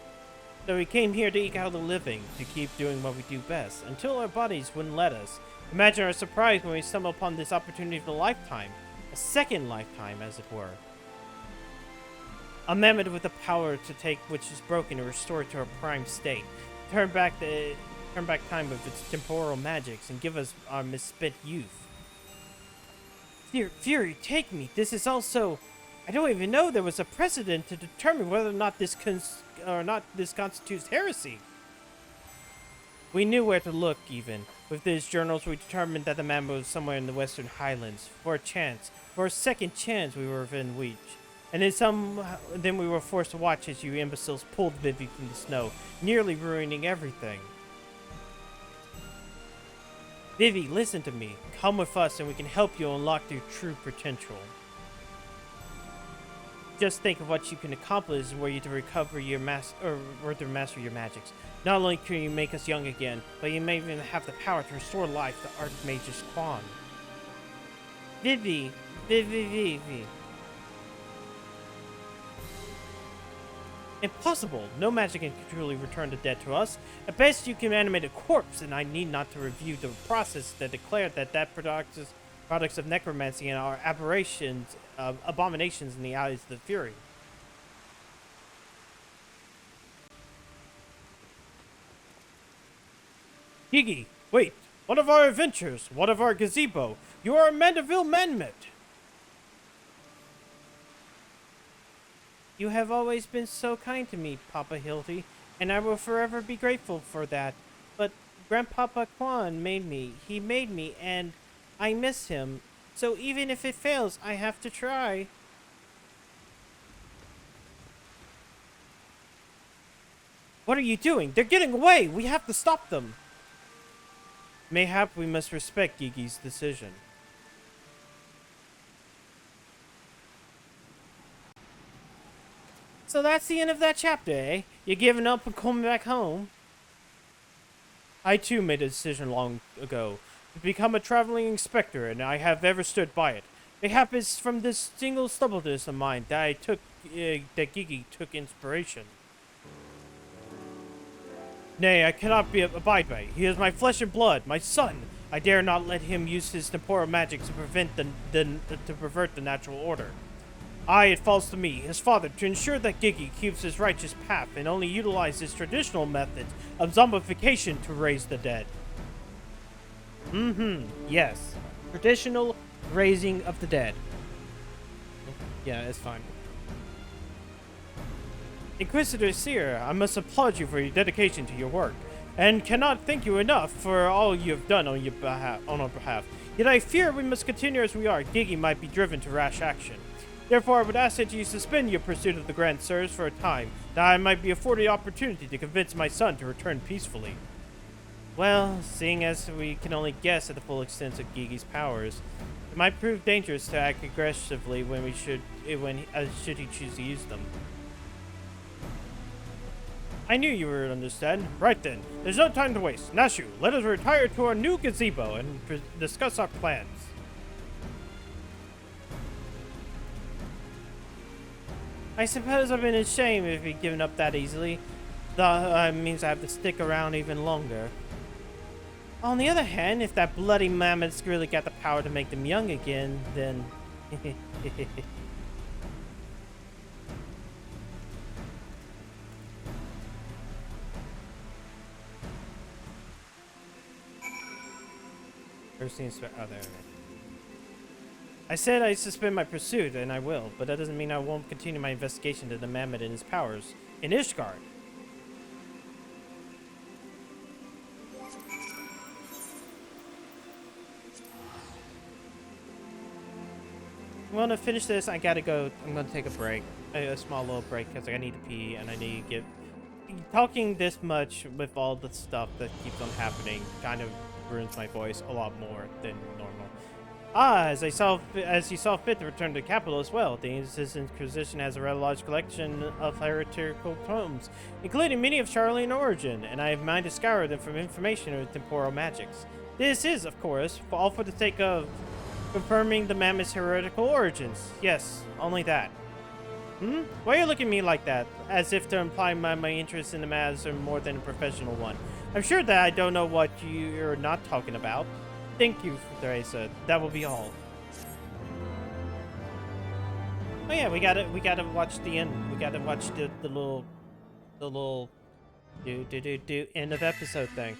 So we came here to eke out a living, to keep doing what we do best, until our bodies wouldn't let us. Imagine our surprise when we stumbled upon this opportunity of a lifetime. A second lifetime, as it were. A mammoth with the power to take which is broken and restore it to our prime state. Turn back time with its temporal magics and give us our misspent youth. Fury, take me. This is also... I don't even know there was a precedent to determine whether or not this constitutes heresy. We knew where to look, even. With these journals, we determined that the man was somewhere in the Western Highlands. For a second chance, we were within reach. And then we were forced to watch as you imbeciles pulled Vivi from the snow, nearly ruining everything. Vivi, listen to me. Come with us and we can help you unlock your true potential. Just think of what you can accomplish were you to recover your master your magics. Not only can you make us young again, but you may even have the power to restore life to Archmagus Quan. Vivi. Impossible! No magic can truly return the dead to us. At best, you can animate a corpse, and I need not to review the process that declared that products of necromancy and are aberrations, abominations in the eyes of the Fury. Gigi, wait! What of our adventures? What of our gazebo? You are a Mandeville Manmet! You have always been so kind to me, Papa Hildy, and I will forever be grateful for that. But Grandpapa Quan made me. He made me, and I miss him. So even if it fails, I have to try. What are you doing? They're getting away! We have to stop them! Mayhap we must respect Gigi's decision. So that's the end of that chapter, eh? You're giving up and coming back home? I too made a decision long ago to become a traveling inspector, and I have ever stood by it. Mayhap it's from this single stubbornness of mine that that Gigi took inspiration. Nay, I cannot abide by it. He is my flesh and blood, my son. I dare not let him use his temporal magic to pervert the natural order. It falls to me, his father, to ensure that Gigi keeps his righteous path and only utilizes traditional methods of zombification to raise the dead. Yes. Traditional raising of the dead. Yeah, it's fine. Inquisitor Seer, I must applaud you for your dedication to your work, and cannot thank you enough for all you have done on our behalf. Yet I fear we must continue as we are. Gigi might be driven to rash action. Therefore, I would ask that you suspend your pursuit of the Grand Sirs for a time, that I might be afforded the opportunity to convince my son to return peacefully. Well, seeing as we can only guess at the full extent of Gigi's powers, it might prove dangerous to act aggressively should he choose to use them. I knew you would understand. Right then, there's no time to waste. Nashu, let us retire to our new gazebo and discuss our plans. I suppose I've been ashamed if we've given up that easily. That means I have to stick around even longer. On the other hand, if that bloody mammoth's really got the power to make them young again, then... Oh, there. I said I suspend my pursuit, and I will, but that doesn't mean I won't continue my investigation to the mammoth and his powers in Ishgard. I'm gonna finish this. I gotta go. I'm gonna take a break, a small little break, because I need to pee and I need to get. Talking this much with all the stuff that keeps on happening kind of ruins my voice a lot more than normal. As you saw fit to return to the capital as well. The Inquisition has a rather large collection of heretical tomes, including many of Charlene origin, and I have mind to scour them for information on temporal magics. This is, of course, all for the sake of confirming the mammoth's heretical origins. Yes, only that. Why are you looking at me like that? As if to imply my interest in the matters are more than a professional one. I'm sure that I don't know what you're not talking about. Thank you, Theresa. That will be all. Oh yeah, we gotta watch the end. We gotta watch the little end of episode thing.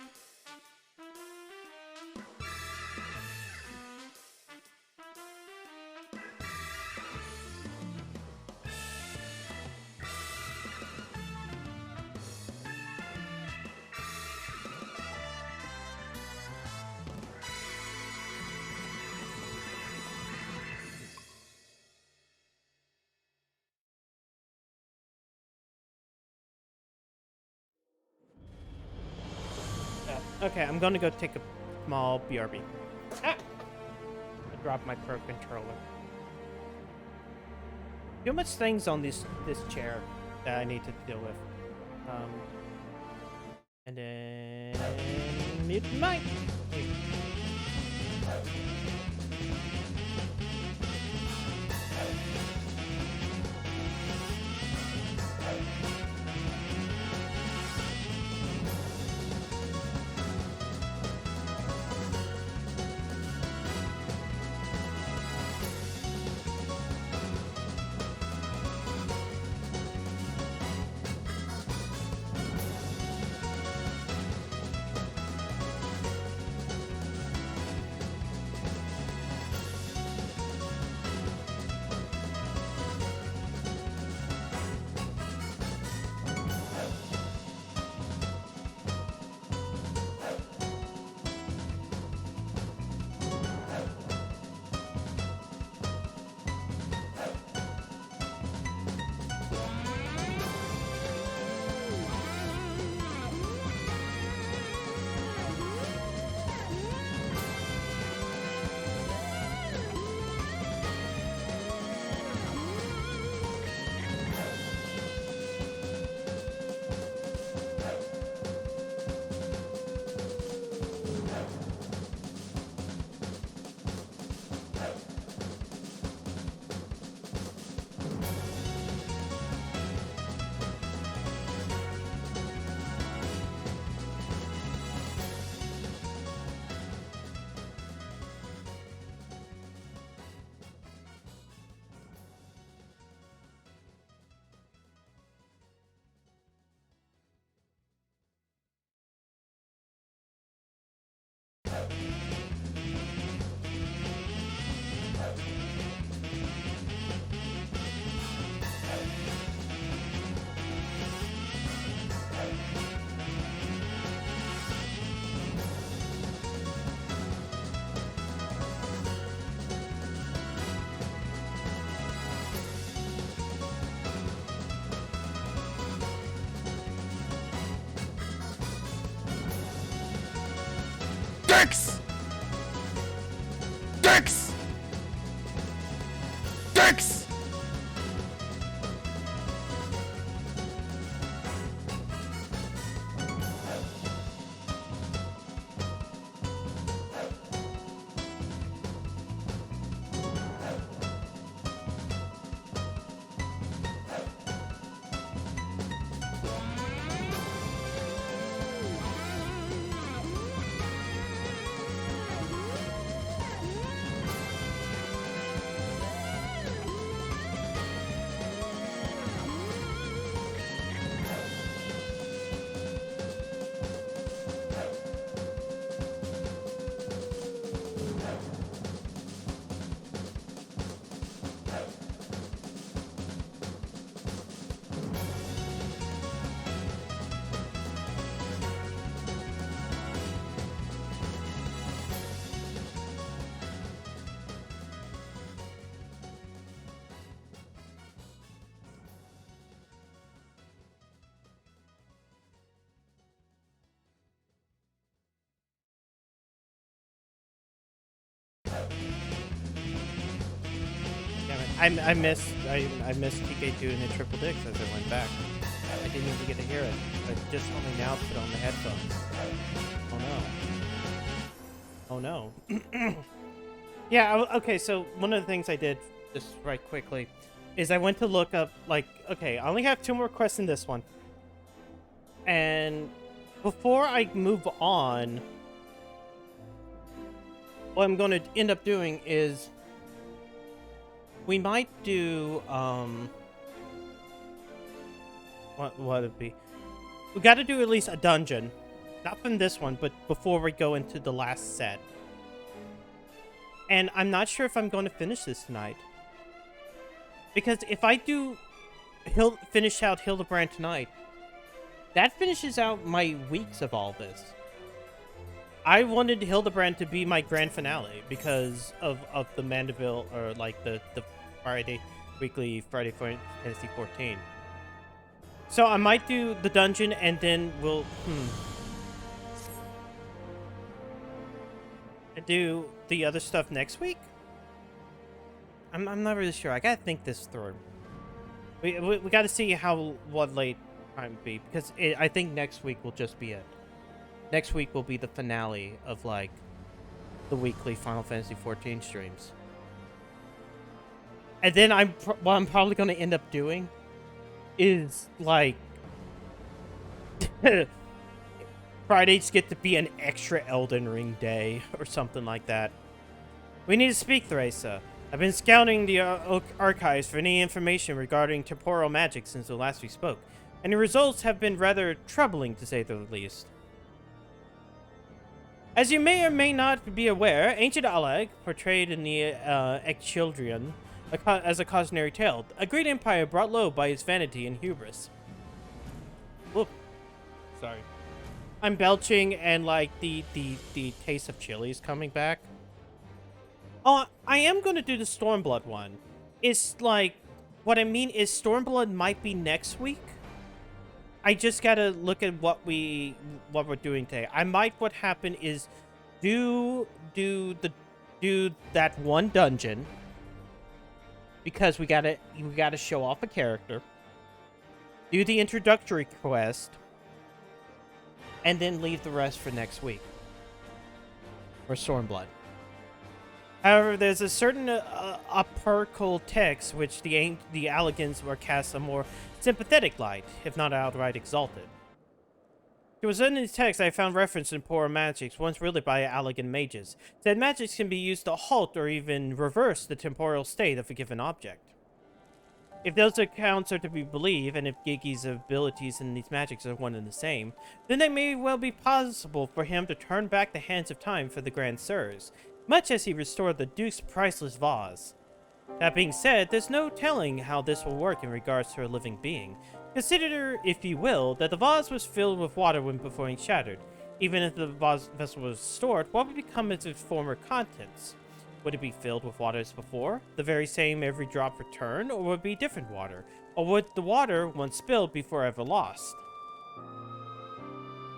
Okay, I'm gonna go take a small BRB. I dropped my Pro Controller. Too much things on this chair that I need to deal with. And then it might. Dicks! Dicks! Dicks! Damn it. I missed TK doing the triple dicks as I went back. I didn't even get to hear it. I just only now put on the headphones. Oh no. Oh no. Yeah, okay, so one of the things I did, just right quickly, is I went to look up, like, okay, I only have 2 more quests in this one. And before I move on, what I'm going to end up doing is we might do, what would it be? We got to do at least a dungeon. Not from this one, but before we go into the last set. And I'm not sure if I'm going to finish this tonight. Because if I do finish out Hildebrand tonight, that finishes out my weeks of all this. I wanted Hildebrand to be my grand finale because of the Mandeville, or like the weekly Friday Fantasy 14. So I might do the dungeon and then we'll do the other stuff next week. I'm not really sure. I gotta think this through. We gotta see what late time be, because I think next week will just be it. Next week will be the finale of like the weekly Final Fantasy 14 streams. And then what I'm probably gonna end up doing is like Fridays get to be an extra Elden Ring day or something like that. We need to speak, Theresa. I've been scouting the archives for any information regarding temporal magic since the last we spoke, and the results have been rather troubling to say the least. As you may or may not be aware, ancient Alag, portrayed in the Echildrian as a cautionary tale, a great empire brought low by its vanity and hubris. Whoop. Sorry. I'm belching and like the taste of chili is coming back. Oh, I am going to do the Stormblood one. It's like, what I mean is Stormblood might be next week. I just got to look at what we're doing today. I might, what happened is do that one dungeon because we got to show off a character. Do the introductory quest and then leave the rest for next week. For Stormblood. However, there's a certain apocryphal text which the Allegans were cast a more sympathetic light, if not outright exalted. It was in these texts I found reference in Poor Magics, once wielded by Allegan mages, said magics can be used to halt or even reverse the temporal state of a given object. If those accounts are to be believed, and if Gigi's abilities in these magics are one and the same, then it may well be possible for him to turn back the hands of time for the Grand Sirs, much as he restored the Duke's priceless vase. That being said, there's no telling how this will work in regards to a living being. Consider, if you will, that the vase was filled with water when before it shattered. Even if the vessel was restored, what would become of its former contents? Would it be filled with water as before, the very same every drop returned, or would it be different water? Or would the water, once spilled, be forever lost?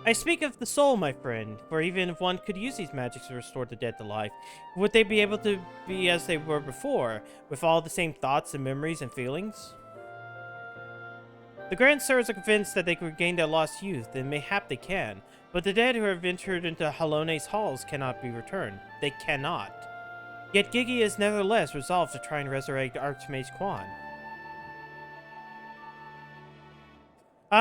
I speak of the soul, my friend, for even if one could use these magics to restore the dead to life, would they be able to be as they were before, with all the same thoughts and memories and feelings? The Grand Sirs are convinced that they can regain their lost youth, and mayhap they can, but the dead who have entered into Halone's halls cannot be returned. They cannot. Yet Gigi is nevertheless resolved to try and resurrect Archmage Quan.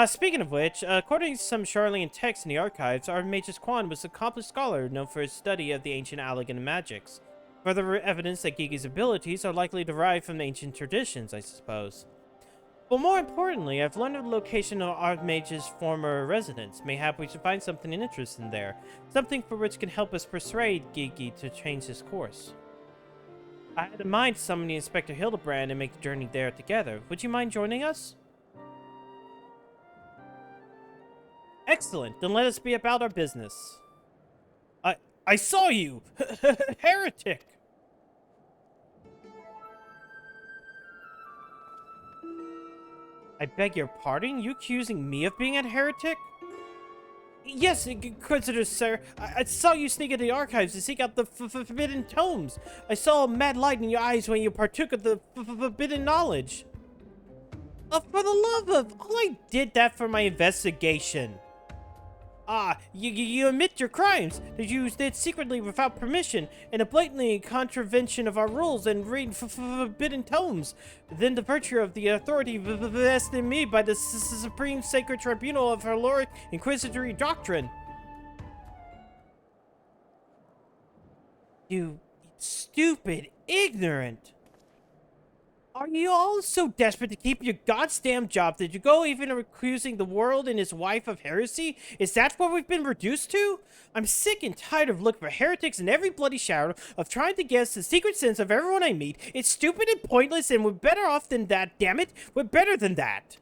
Speaking of which, according to some Charlene texts in the archives, Archmage Quan was an accomplished scholar known for his study of the ancient Allegan magics. Further evidence that Gigi's abilities are likely derived from ancient traditions, I suppose. But more importantly, I've learned of the location of Archmage's former residence. Mayhap we should find something interesting there. Something for which can help us persuade Gigi to change his course. I had in mind summoning Inspector Hildebrand and make the journey there together. Would you mind joining us? Excellent, then let us be about our business. I saw you! Heretic! I beg your pardon? You accusing me of being a heretic? Yes, Inquisitor, sir. I saw you sneak into the archives to seek out the forbidden tomes. I saw a mad light in your eyes when you partook of the forbidden knowledge. Oh, for the love of... All I did that for my investigation. You admit your crimes, that you did secretly without permission, in a blatantly contravention of our rules, and read forbidden tomes. Then the virtue of the authority vested in me by the Supreme Sacred Tribunal of Haloric Inquisitory Doctrine. You stupid, ignorant. Are you all so desperate to keep your goddamn job that you go even accusing the world and his wife of heresy? Is that what we've been reduced to? I'm sick and tired of looking for heretics in every bloody shadow, of trying to guess the secret sins of everyone I meet. It's stupid and pointless, and we're better off than that, damn it. We're better than that.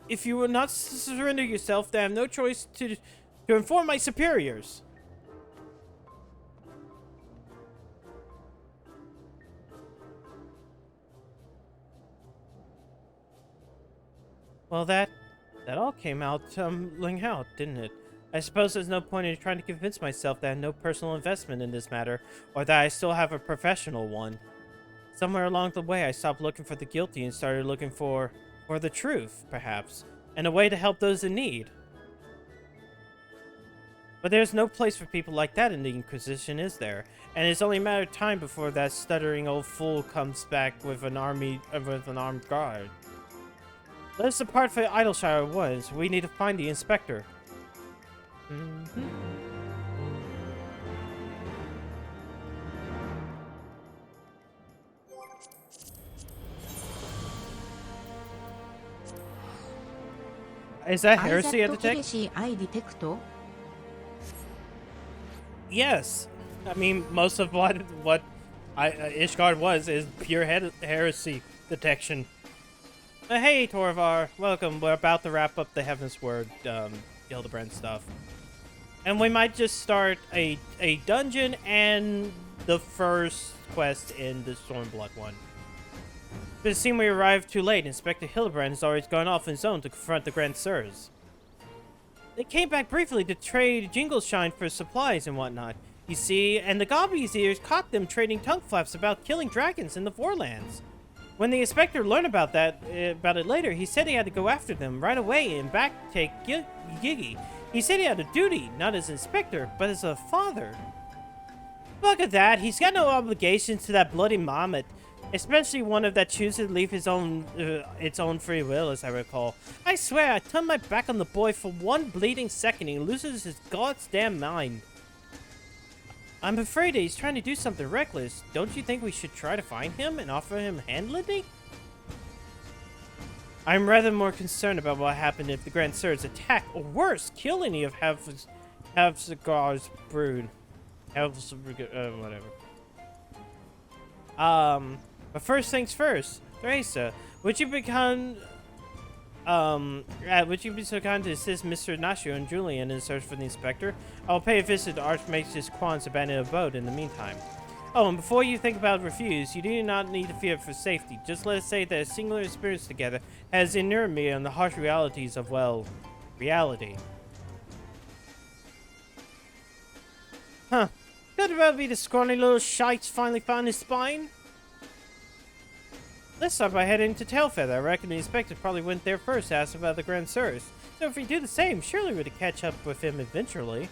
If you will not surrender yourself, then I have no choice to inform my superiors. Well, that all came out tumbling out, didn't it? I suppose there's no point in trying to convince myself that I have no personal investment in this matter, or that I still have a professional one. Somewhere along the way, I stopped looking for the guilty and started looking for the truth, perhaps, and a way to help those in need. But there's no place for people like that in the Inquisition, is there? And it's only a matter of time before that stuttering old fool comes back with an armed guard. Let us depart for Idleshire at once. We need to find the inspector. Is that heresy I detect? Yes. I mean, most of what Ishgard was is pure heresy detection. Hey, Torvar. Welcome. We're about to wrap up the Heavensward Hildebrand stuff. And we might just start a dungeon and the first quest in the Stormblood one. But it seemed we arrived too late. Inspector Hildebrand has already gone off on his own to confront the Grand Sirs. They came back briefly to trade Jingleshine for supplies and whatnot. You see, and the Gobby's ears caught them trading tongue flaps about killing dragons in the Forelands. When the inspector learned about it later, he said he had to go after them right away and back take Gigi. He said he had a duty, not as inspector, but as a father. Look at that, he's got no obligations to that bloody marmot, especially one of that chooses to leave its own free will, as I recall. I swear, I turned my back on the boy for one bleeding second and he loses his goddamn mind. I'm afraid that he's trying to do something reckless. Don't you think we should try to find him and offer him hand-lending? I'm rather more concerned about what happened if the Grand Sirs attack, or worse, kill any of Havzagar's brood. Whatever. But first things first, Theresa, would you be so kind to assist Mr. Nashio and Julian in search for the inspector? I will pay a visit to Archmage Quan's abandoned abode in the meantime. Oh, and before you think about refuse, you do not need to fear for safety. Just let us say that a singular experience together has inured me on the harsh realities of, well, reality. Huh. Could it well be the scrawny little shite's finally found his spine? Let's start by heading to Tailfeather. I reckon the inspector probably went there first to ask about the Grand Sirs. So if we do the same, surely we'd catch up with him eventually.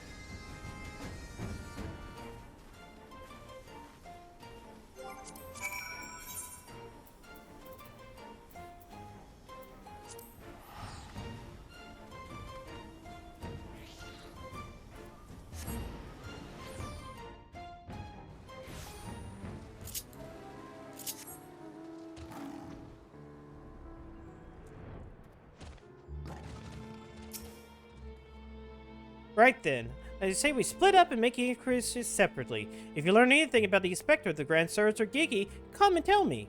Right then, as I say, we split up and make increases separately. If you learn anything about the Inspector, the Grand Sirs, or Gigi, come and tell me.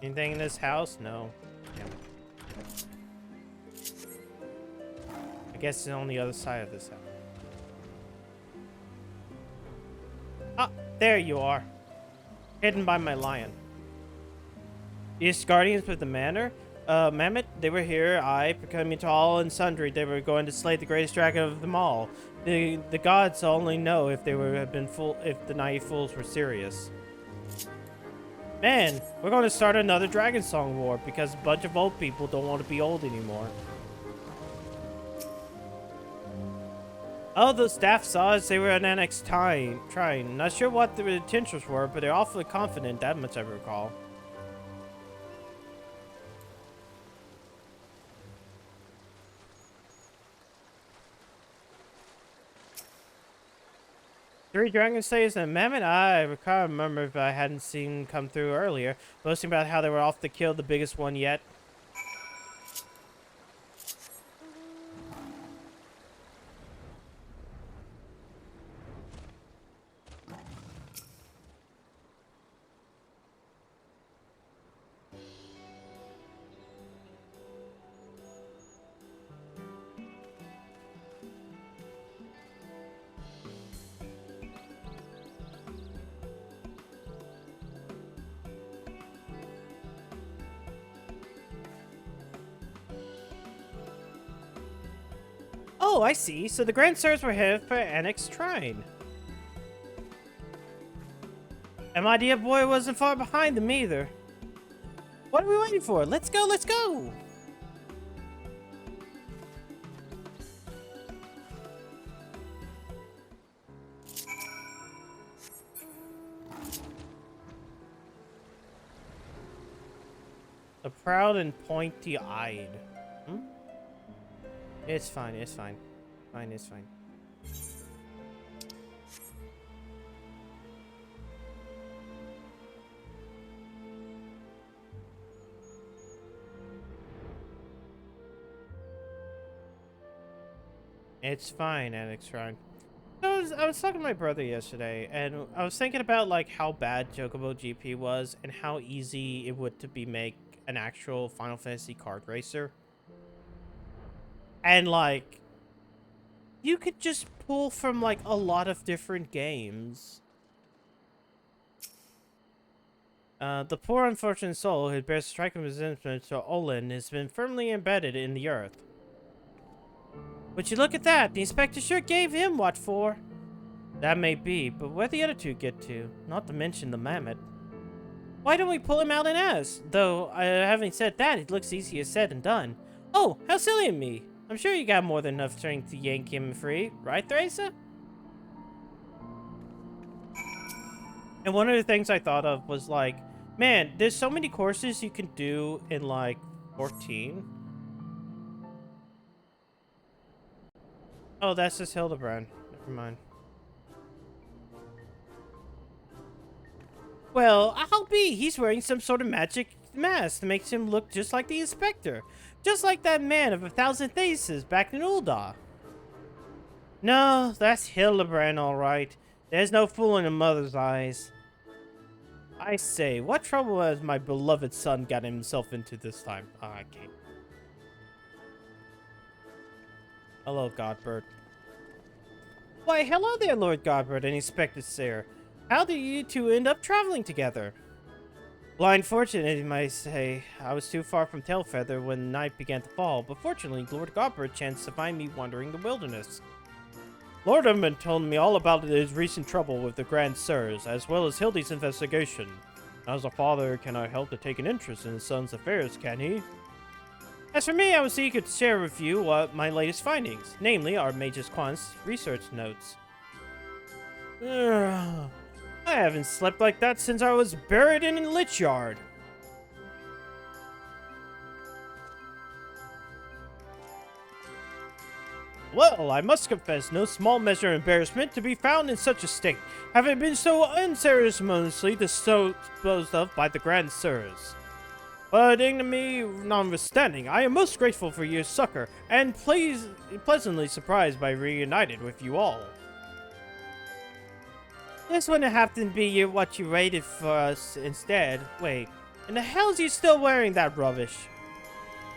Anything in this house? No. Damn it. I guess it's on the other side of this house. Ah, there you are. Hidden by my lion. These guardians of the manor? Mammoth, they were here, becoming tall and sundry. They were going to slay the greatest dragon of them all. The gods only know if they were if the naive fools were serious. Man, we're going to start another Dragon Song war because a bunch of old people don't want to be old anymore. Oh, the staff saw us. They were an annex trying. Not sure what their intentions were, but they're awfully confident, that much I recall. Three Dragon Slayers and a Mammoth? I can't remember if I hadn't seen come through earlier, boasting about how they were off to kill the biggest one yet. Oh, I see. So the Grand Sirs were headed for Annex Shrine. And my dear boy wasn't far behind them either. What are we waiting for? Let's go, let's go! The proud and pointy-eyed. Hmm? It's fine, it's fine. Fine, it's fine. It's fine, Annex Shrine. I was talking to my brother yesterday, and I was thinking about like how bad Chocobo GP was and how easy it would to be make an actual Final Fantasy kart racer. And like you could just pull from like a lot of different games. The poor unfortunate soul who bears striking resentment to Olin has been firmly embedded in the earth. Would you look at that? The inspector sure gave him what for. That may be, but where'd the other two get to? Not to mention the mammoth. Why don't we pull him out and ask? Though, having said that, it looks easier said than done. Oh, how silly of me. I'm sure you got more than enough strength to yank him free, right, Theresa? And one of the things I thought of was like, man, there's so many courses you can do in like 14. Oh, that's just Hildebrand. Never mind. Well, I'll be. He's wearing some sort of magic mask that makes him look just like the inspector. Just like that man of 1,000 faces back in Ul'dah. No, that's Hildebrand, all right. There's no fool in a mother's eyes. I say, what trouble has my beloved son got himself into this time? Ah, okay. Hello, Godbird. Why, hello there, Lord Godbird and Inspector Sayre. How did you two end up traveling together? Blind fortune, you might say. I was too far from Tailfeather when night began to fall, but fortunately, Lord Godbird chanced to find me wandering the wilderness. Lord Edmund told me all about his recent trouble with the Grand Sirs, as well as Hildy's investigation. As a father, cannot help to take an interest in his son's affairs, can he? As for me, I was eager to share with you my latest findings, namely our Mage's Quant's research notes. I haven't slept like that since I was buried in a lich yard. Well, I must confess, no small measure of embarrassment to be found in such a state, having been so unceremoniously disposed of by the Grand Sirs. But ignominy notwithstanding, I am most grateful for your succor, and pleasantly surprised by reunited with you all. This wouldn't have to be what you rated for us instead. Wait, and the hell's you still wearing that rubbish?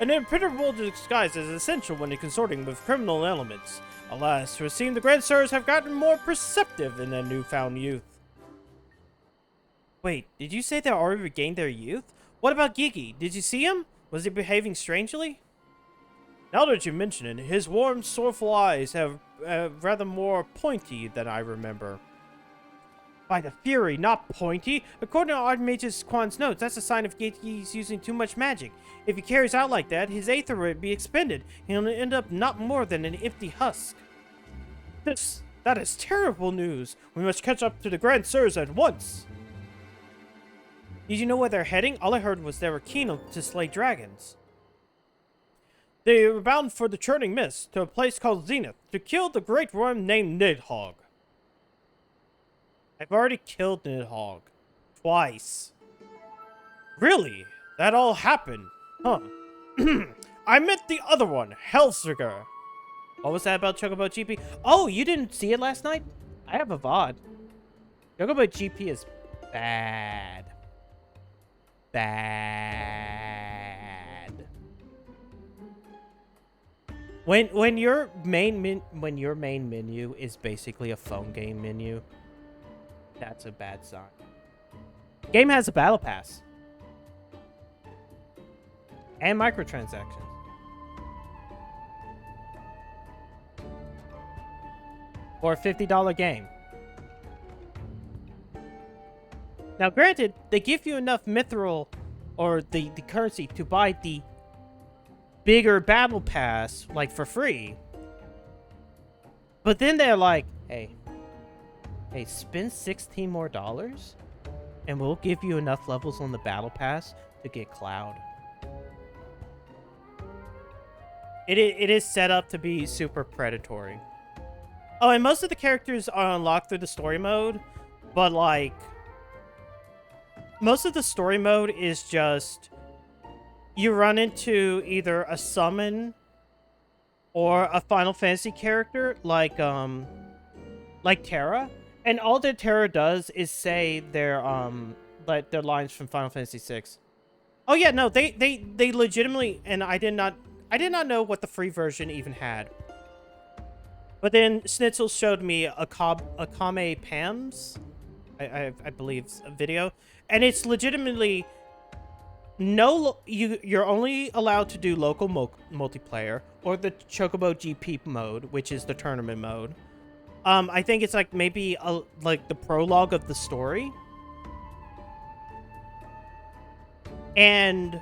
An impenetrable disguise is essential when consorting with criminal elements. Alas, it seems the Grand Sirs have gotten more perceptive in their newfound youth. Wait, did you say they already regained their youth? What about Gigi? Did you see him? Was he behaving strangely? Now that you mention it, his warm, sorrowful eyes have rather more pointy than I remember. By the Fury, not pointy. According to Archmage's Quan's notes, that's a sign of Gigi's using too much magic. If he carries out like that, his aether would be expended. He'll end up not more than an empty husk. That is terrible news. We must catch up to the Grand Sirs at once. Did you know where they're heading? All I heard was they were keen to slay dragons. They were bound for the Churning Mist, to a place called Zenith, to kill the great worm named Nidhogg. I've already killed Nidhogg. Twice. Really? That all happened? Huh. I meant the other one, Hellsinger. What was that about Chocobo GP? Oh, you didn't see it last night? I have a VOD. Chocobo GP is bad. Bad. When your main menu is basically a phone game menu, that's a bad sign. Game has a battle pass and microtransactions. For a $50 game. Now, granted, they give you enough mithril or the currency to buy the bigger battle pass, like, for free. But then they're like, hey, spend $16 more and we'll give you enough levels on the battle pass to get Cloud. It is set up to be super predatory. Oh, and most of the characters are unlocked through the story mode, but, like, most of the story mode is just you run into either a summon or a Final Fantasy character like Terra, and all that Terra does is say their lines from Final Fantasy VI. Oh yeah, no, they legitimately, and I did not know what the free version even had. But then Schnitzel showed me a Kame Pam's, I believe, a video, and it's legitimately you're only allowed to do local multiplayer or the Chocobo GP mode, which is the tournament mode. I think it's like maybe like the prologue of the story, and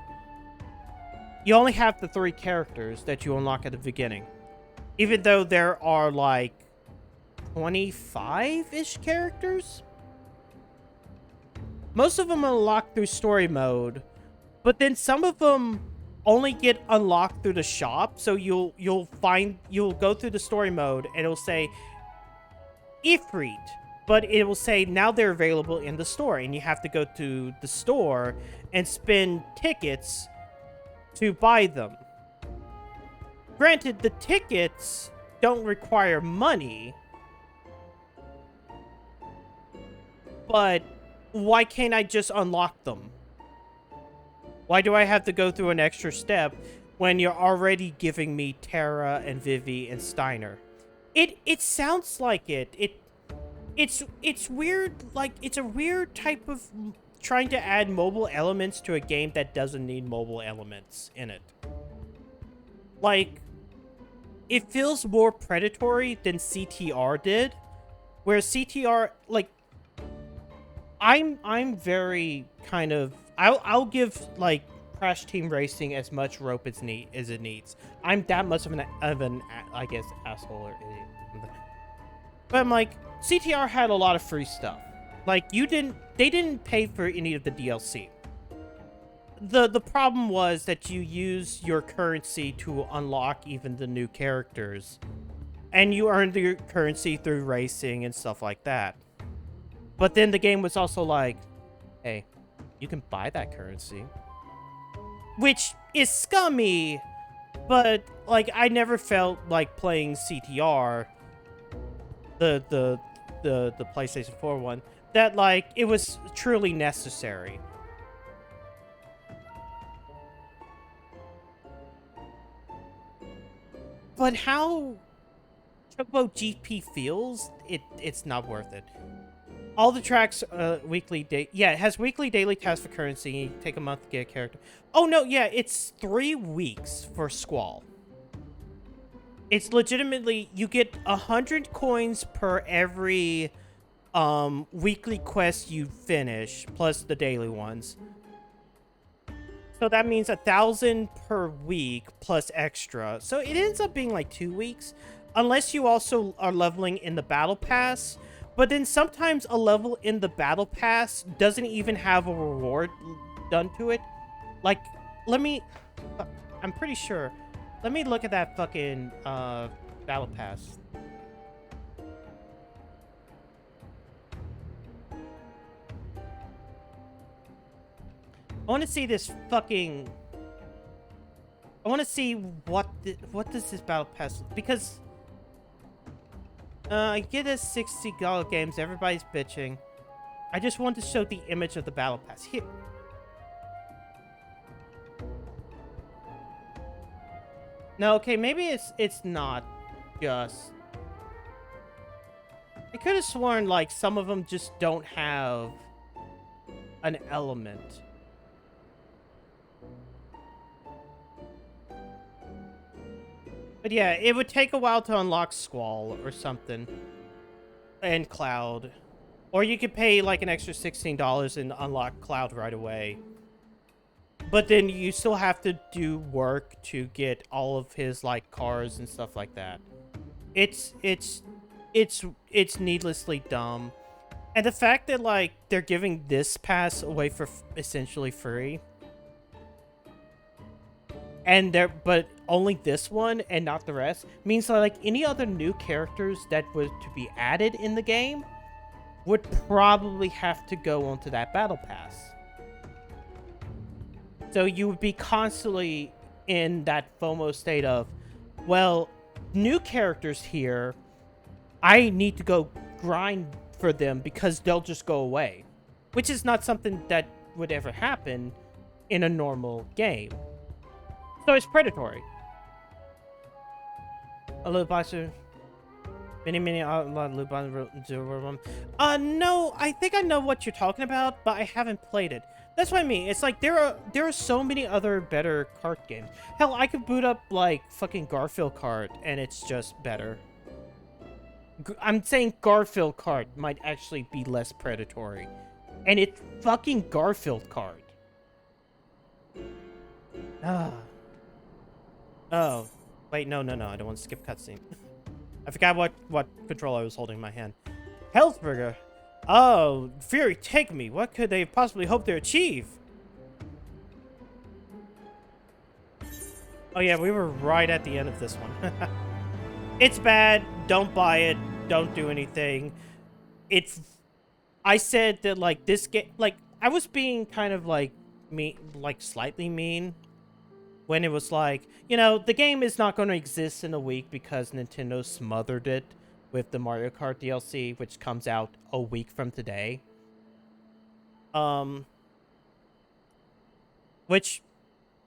you only have the 3 characters that you unlock at the beginning. Even though there are, like, 25-ish characters? Most of them unlock through story mode, but then some of them only get unlocked through the shop. So you'll go through the story mode, and it'll say Ifrit, but it will say now they're available in the store, and you have to go to the store and spend tickets to buy them. Granted, the tickets don't require money, but why can't I just unlock them? Why do I have to go through an extra step when you're already giving me Terra and Vivi and Steiner? It sounds like it. It's weird. Like, it's a weird type of trying to add mobile elements to a game that doesn't need mobile elements in it. Like, it feels more predatory than CTR did, where CTR, like, I'm very kind of, I'll give like Crash Team Racing as much rope as it needs. I'm that much of an I guess asshole or idiot. But I'm like, CTR had a lot of free stuff. Like, they didn't pay for any of the DLC. The problem was that you use your currency to unlock even the new characters. And you earned your currency through racing and stuff like that. But then the game was also like, hey, you can buy that currency. Which is scummy, but like, I never felt like playing CTR, the PlayStation 4 one, that like it was truly necessary. But how Chocobo GP feels, it's not worth it. All the tracks, yeah, it has weekly daily tasks for currency. You take a month to get a character. Oh, no, yeah, it's 3 weeks for Squall. It's legitimately, you get 100 coins per every weekly quest you finish, plus the daily ones. So that means 1,000 per week, plus extra. So it ends up being like 2 weeks, unless you also are leveling in the Battle Pass. But then sometimes a level in the Battle Pass doesn't even have a reward done to it. Like, I'm pretty sure. Let me look at that fucking Battle Pass. I want to see this fucking... I want to see what does this Battle Pass... Because... I get us $60 games. Everybody's bitching. I just want to show the image of the Battle Pass. Here. No, okay, maybe it's not just... I could have sworn, like, some of them just don't have an element. But yeah, it would take a while to unlock Squall or something. And Cloud. Or you could pay like an extra $16 and unlock Cloud right away. But then you still have to do work to get all of his like cars and stuff like that. It's needlessly dumb. And the fact that like they're giving this pass away for essentially free. And but only this one and not the rest means that like any other new characters that was to be added in the game would probably have to go onto that Battle Pass. So you would be constantly in that FOMO state of, well, new characters here, I need to go grind for them because they'll just go away. Which is not something that would ever happen in a normal game. So it's predatory. A little boxer. No, I think I know what you're talking about, but I haven't played it. That's what I mean. It's like there are so many other better kart games. Hell, I could boot up like fucking Garfield Kart and it's just better. I'm saying Garfield Kart might actually be less predatory. And it's fucking Garfield Kart. Ah. Oh, wait, no, I don't want to skip cutscene. I forgot what controller I was holding in my hand. Hellsburger. Oh, Fury, take me. What could they possibly hope to achieve? Oh yeah, we were right at the end of this one. It's bad. Don't buy it. Don't do anything. I said that like this game, like I was being kind of like mean, like slightly mean. When it was like, you know, the game is not going to exist in a week because Nintendo smothered it with the Mario Kart DLC, which comes out a week from today. Which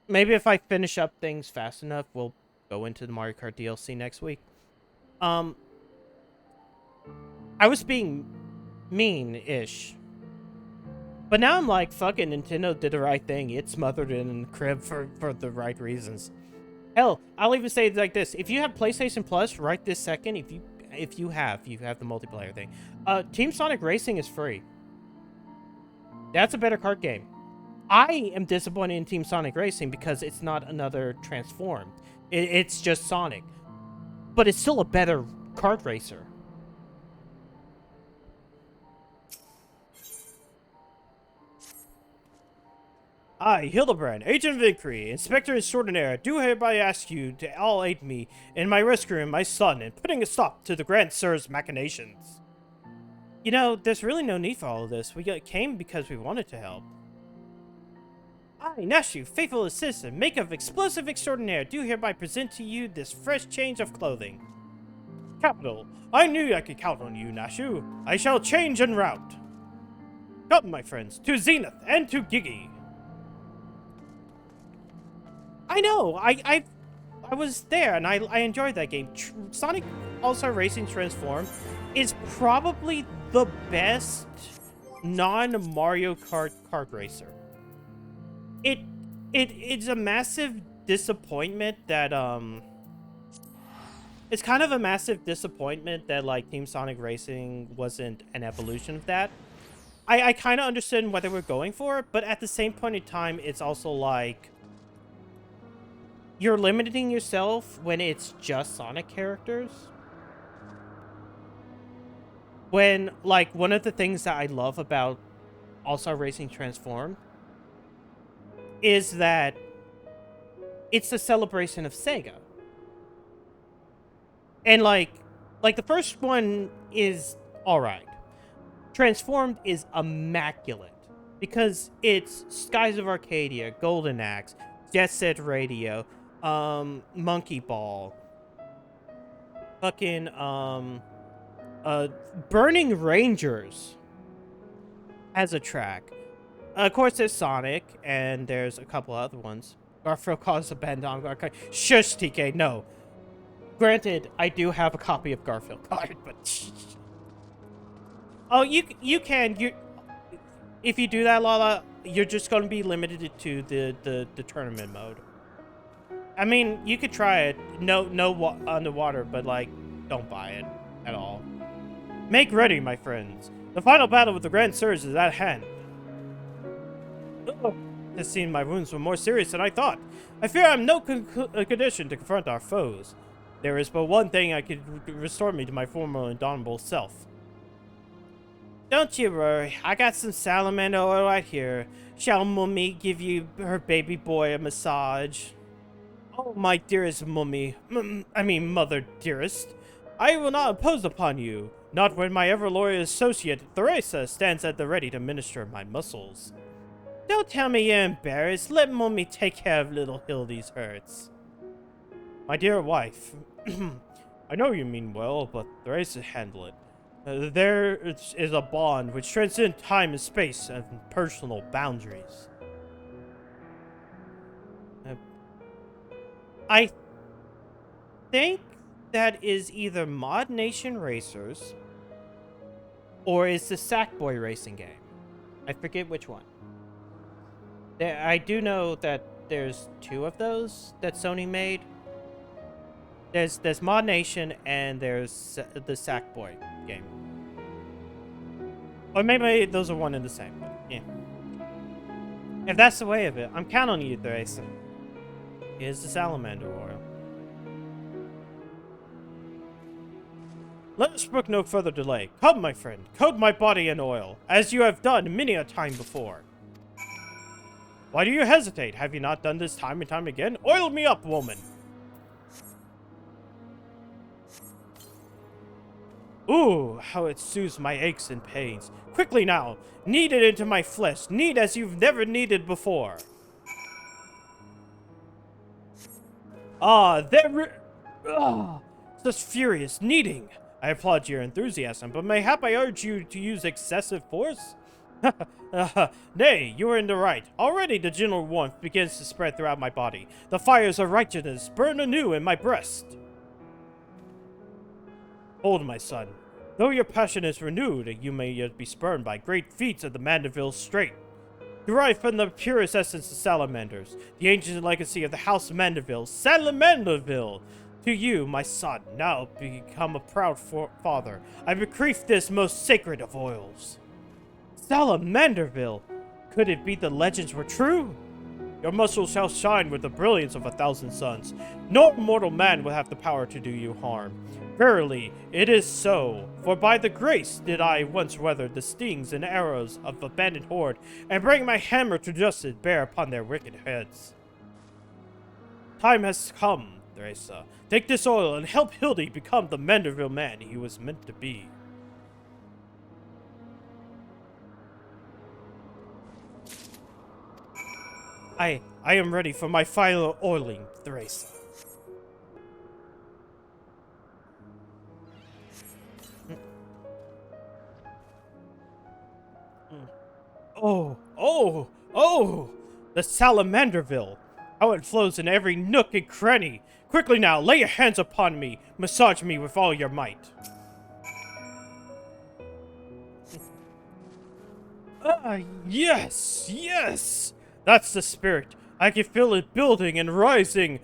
maybe if I finish up things fast enough, we'll go into the Mario Kart DLC next week. I was being mean-ish. But now I'm like, fucking Nintendo did the right thing. It smothered it in the crib for the right reasons. Hell, I'll even say it like this. If you have PlayStation Plus right this second, if you have the multiplayer thing, Team Sonic Racing is free. That's a better kart game. I am disappointed in Team Sonic Racing because it's not another Transformed. It's just Sonic. But it's still a better kart racer. I, Hildebrand, Agent of Inquiry, Inspector Extraordinaire, do hereby ask you to all aid me in my rescuing my son and putting a stop to the Grand Sir's machinations. You know, there's really no need for all of this. We came because we wanted to help. I, Nashu, faithful assistant, make of explosive extraordinaire, do hereby present to you this fresh change of clothing. Capital. I knew I could count on you, Nashu. I shall change en route. Come, my friends, to Zenith and to Gigi. I know. I was there and I enjoyed that game. Sonic All-Star Racing Transform is probably the best non-Mario Kart kart racer. It's a massive disappointment that it's kind of a massive disappointment that like Team Sonic Racing wasn't an evolution of that. I kind of understand what they were going for, but at the same point in time, it's also like you're limiting yourself when it's just Sonic characters. When, like, one of the things that I love about All-Star Racing Transform is that it's a celebration of Sega. And, like the first one is alright. Transformed is immaculate. Because it's Skies of Arcadia, Golden Axe, Jet Set Radio, Monkey Ball, fucking, Burning Rangers has a track. Of course, there's Sonic, and there's a couple other ones. Garfield calls a band on Garfield. Shush, TK, no. Granted, I do have a copy of Garfield card, but... Oh, you can. If you do that, Lala, you're just going to be limited to the tournament mode. I mean, you could try it. No underwater, but, like, don't buy it at all. Make ready, my friends. The final battle with the Grand Sirs is at hand. This seemed my wounds were more serious than I thought. I fear I'm no condition to confront our foes. There is but one thing that could restore me to my former indomitable self. Don't you worry, I got some salamander oil right here. Shall Mummy give you her baby boy a massage? Oh, my dearest Mummy, mother dearest, I will not impose upon you, not when my ever-loyal associate, Theresa, stands at the ready to minister my muscles. Don't tell me you're embarrassed, let Mummy take care of little Hildy's hurts. My dear wife, I know you mean well, but Theresa handle it. There is a bond which transcends time and space and personal boundaries. I think that is either Mod Nation Racers or is the Sackboy racing game. I forget which one. I do know that there's two of those that Sony made. There's Mod Nation and there's the Sackboy game. Or maybe those are one and the same, but yeah. If that's the way of it, I'm counting on you, Theresa. Here's the salamander oil. Let us brook no further delay. Come, my friend, coat my body in oil, as you have done many a time before. Why do you hesitate? Have you not done this time and time again? Oil me up, woman! Ooh, how it soothes my aches and pains. Quickly now, knead it into my flesh. Knead as you've never kneaded before. Such furious kneading. I applaud your enthusiasm, but mayhap I urge you to use excessive force? Nay, you are in the right. Already the gentle warmth begins to spread throughout my body. The fires of righteousness burn anew in my breast. Hold, my son. Though your passion is renewed, you may yet be spurned by great feats of the Mandeville Strait. Derived from the purest essence of salamanders, the ancient legacy of the House of Mandeville, Salamanderville! To you, my son, now become a proud father, I bequeath this most sacred of oils. Salamanderville! Could it be the legends were true? Your muscles shall shine with the brilliance of 1,000 suns. No mortal man will have the power to do you harm. Verily, it is so, for by the grace did I once weather the stings and arrows of a bandit horde, and bring my hammer to justice bear upon their wicked heads. Time has come, Theresa. Take this oil and help Hildy become the Manderville man he was meant to be. I am ready for my final oiling, Theresa. Oh! The Salamanderville! How it flows in every nook and cranny! Quickly now, lay your hands upon me! Massage me with all your might! Yes! That's the spirit! I can feel it building and rising!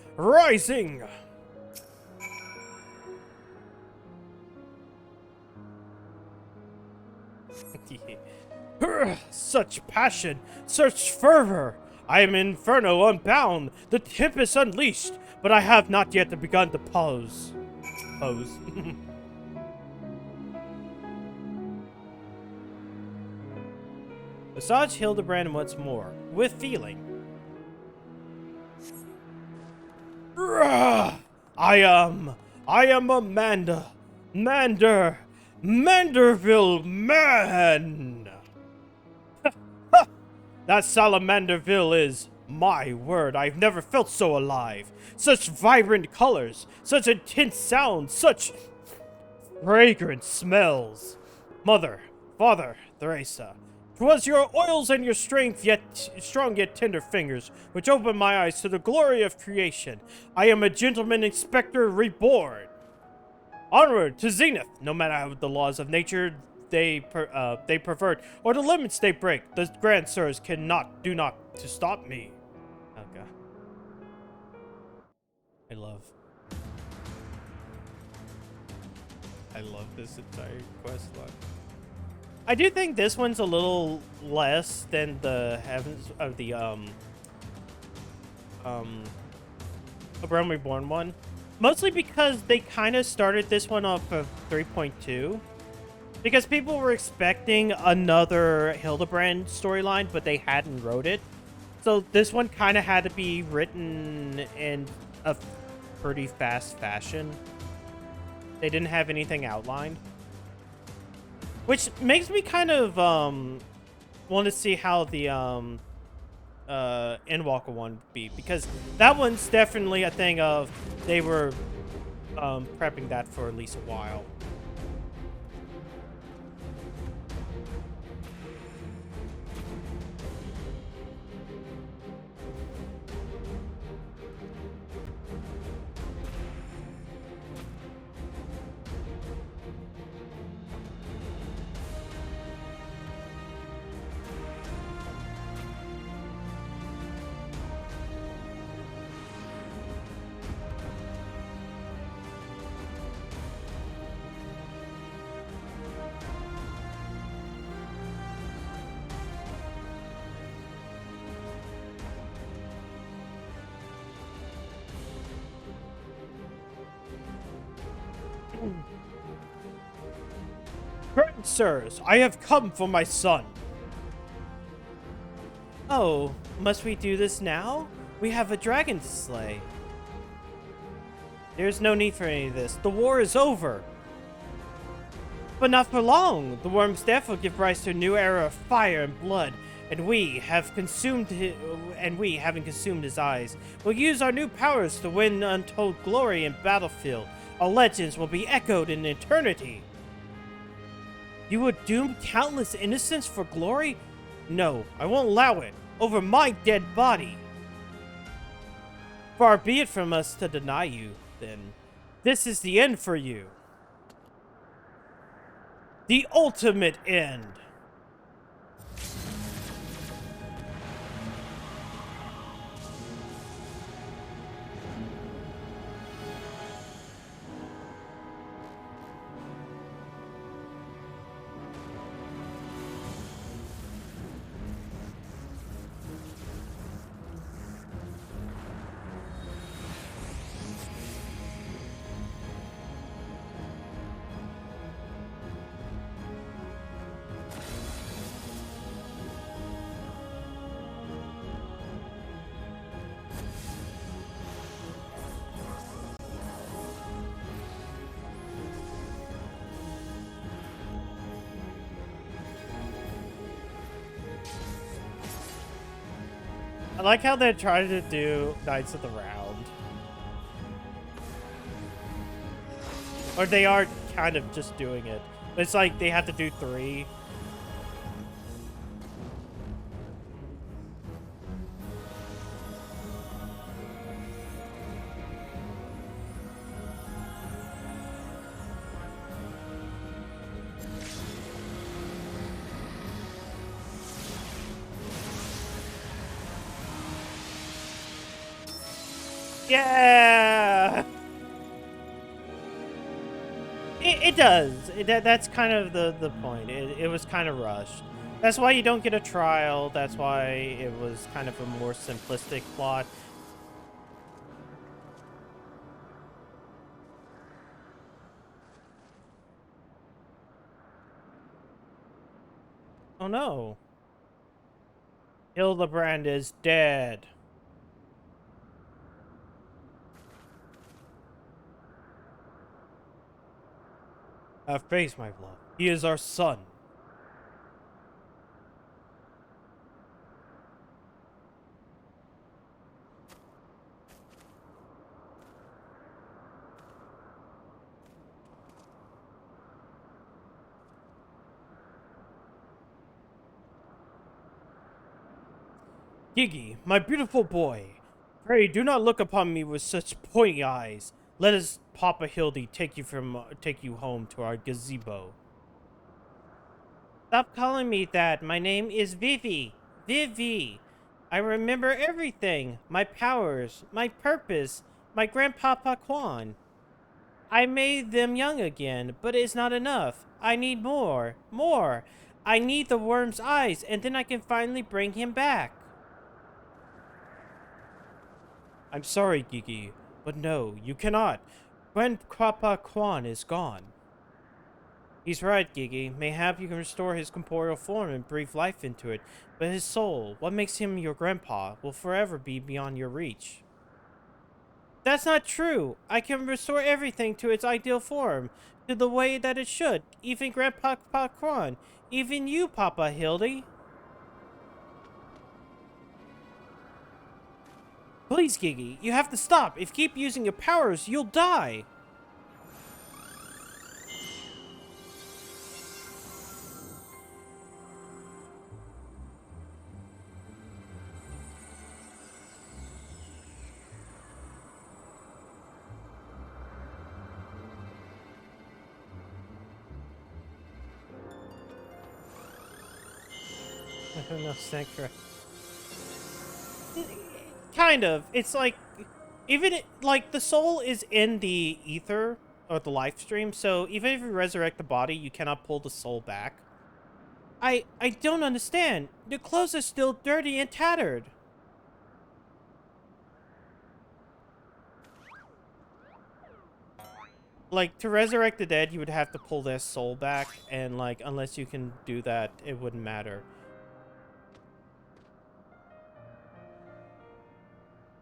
Such passion, such fervor! I am inferno unbound, the tempest unleashed, but I have not yet begun to pose. Massage Hildebrand once more, with feeling. I am Amanda. Manderville man! That Salamanderville is my word. I've never felt so alive. Such vibrant colors, such intense sounds, such fragrant smells. Mother, Father, Theresa, 'twas your oils and your strong yet tender fingers which opened my eyes to the glory of creation. I am a gentleman inspector reborn. Onward to zenith, no matter how the laws of nature they pervert or the limits they break. The grand sirs do not to stop me. Okay. I love this entire quest line. I do think this one's a little less than the Heavens of the A Realm Reborn one. Mostly because they kind of started this one off of 3.2. Because people were expecting another Hildebrand storyline, but they hadn't wrote it. So this one kind of had to be written in a pretty fast fashion. They didn't have anything outlined. Which makes me kind of want to see how the Endwalker one would be. Because that one's definitely a thing of they were prepping that for at least a while. Grand sirs, I have come for my son. Oh, must we do this now? We have a dragon to slay. There's no need for any of this. The war is over. But not for long. The worm's death will give rise to a new era of fire and blood, and we, having consumed his eyes, will use our new powers to win untold glory in battlefield. Our legends will be echoed in eternity. You would doom countless innocents for glory? No, I won't allow it. Over my dead body. Far be it from us to deny you, then. This is the end for you. The ultimate end. I like how they're trying to do Knights of the Round. Or they are kind of just doing it. But it's like they have to do 3. Yeah! It does. That's kind of the point. It was kind of rushed. That's why you don't get a trial. That's why it was kind of a more simplistic plot. Oh no. Hildebrand is dead. Have faith, my love. He is our son. Gigi, my beautiful boy, pray do not look upon me with such pointy eyes. Let us, Papa Hildy, take you home to our gazebo. Stop calling me that. My name is Vivi. Vivi. I remember everything. My powers, my purpose, my grandpapa Quan. I made them young again, but it's not enough. I need more. More. I need the worm's eyes, and then I can finally bring him back. I'm sorry, Gigi, but no, you cannot. Grandpapa Quan is gone. He's right, Gigi. Mayhap you can restore his corporeal form and breathe life into it, but his soul, what makes him your grandpa, will forever be beyond your reach. That's not true. I can restore everything to its ideal form, to the way that it should, even Grandpapa Quan, even you, Papa Hildy. Please, Gigi, you have to stop. If you keep using your powers, you'll die. No, Sankra. Kind of. It's like, like the soul is in the ether or the life stream, so even if you resurrect the body, you cannot pull the soul back. I don't understand. The clothes are still dirty and tattered. Like, to resurrect the dead, you would have to pull their soul back, and like, unless you can do that, it wouldn't matter.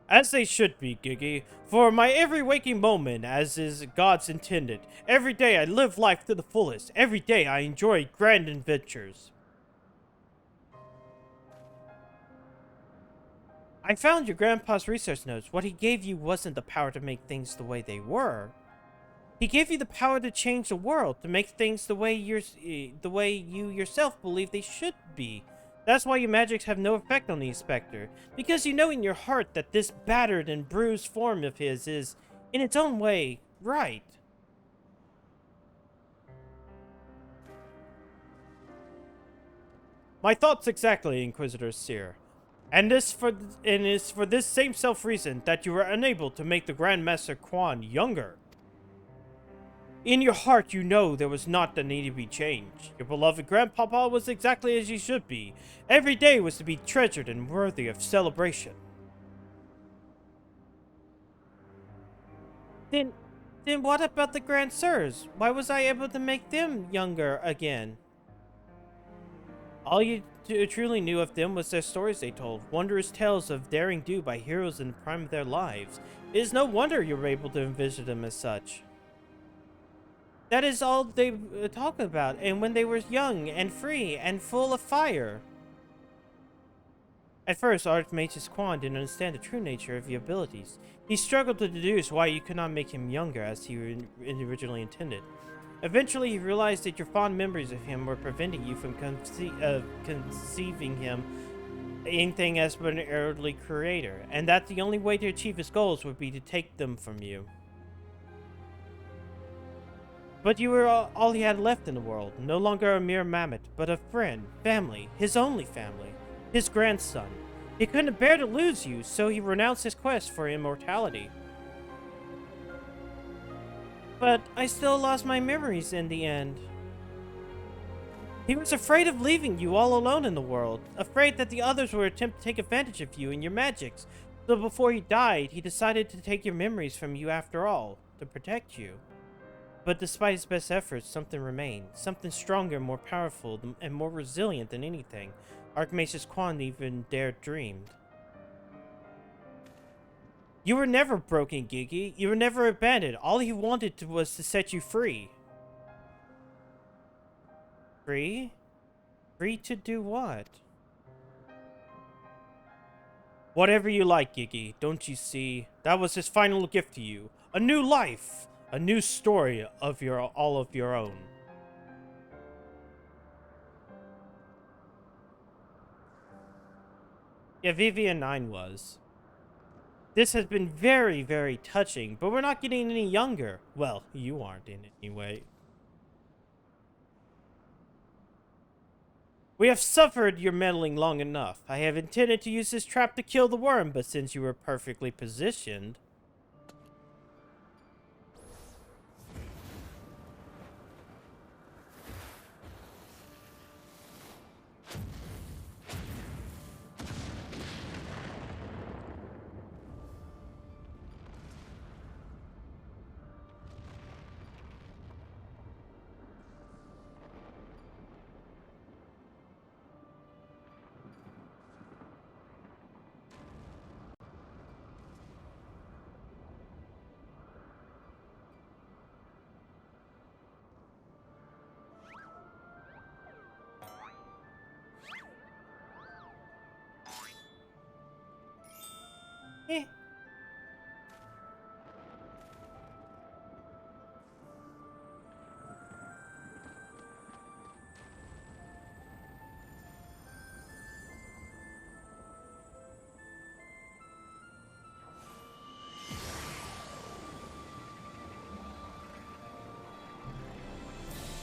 As they should be, Gigi. For my every waking moment, as is God's intended. Every day I live life to the fullest. Every day I enjoy grand adventures. I found your grandpa's research notes. What he gave you wasn't the power to make things the way they were. He gave you the power to change the world, to make things the way you yourself believe they should be. That's why your magics have no effect on the Inspector, because you know in your heart that this battered and bruised form of his is, in its own way, right. My thoughts exactly, Inquisitor Seer. And is for this same self-reason that you were unable to make the Grand Master Quan younger. In your heart, you know there was not the need to be changed. Your beloved grandpapa was exactly as he should be. Every day was to be treasured and worthy of celebration. Then, then what about the Grand Sirs? Why was I able to make them younger again? All you truly knew of them was their stories they told, wondrous tales of daring do by heroes in the prime of their lives. It is no wonder you were able to envision them as such. That is all they talk about, and when they were young and free and full of fire. At first, Archmagus Quan didn't understand the true nature of your abilities. He struggled to deduce why you could not make him younger as he originally intended. Eventually, he realized that your fond memories of him were preventing you from conceiving him anything as but an earthly creator, and that the only way to achieve his goals would be to take them from you. But you were all he had left in the world, no longer a mere mammoth, but a friend, family, his only family, his grandson. He couldn't bear to lose you, so he renounced his quest for immortality. But I still lost my memories in the end. He was afraid of leaving you all alone in the world, afraid that the others would attempt to take advantage of you and your magics. So before he died, he decided to take your memories from you after all, to protect you. But despite his best efforts, something remained. Something stronger, more powerful, and more resilient than anything Archmagus Quan even dared dreamed. You were never broken, Gigi. You were never abandoned. All he wanted was to set you free. Free? Free to do what? Whatever you like, Gigi. Don't you see? That was his final gift to you. A new life. A new story of all of your own. Yeah, Vivian 9 was. This has been very, very touching, but we're not getting any younger. Well, you aren't in any way. We have suffered your meddling long enough. I have intended to use this trap to kill the worm, but since you were perfectly positioned... Eh.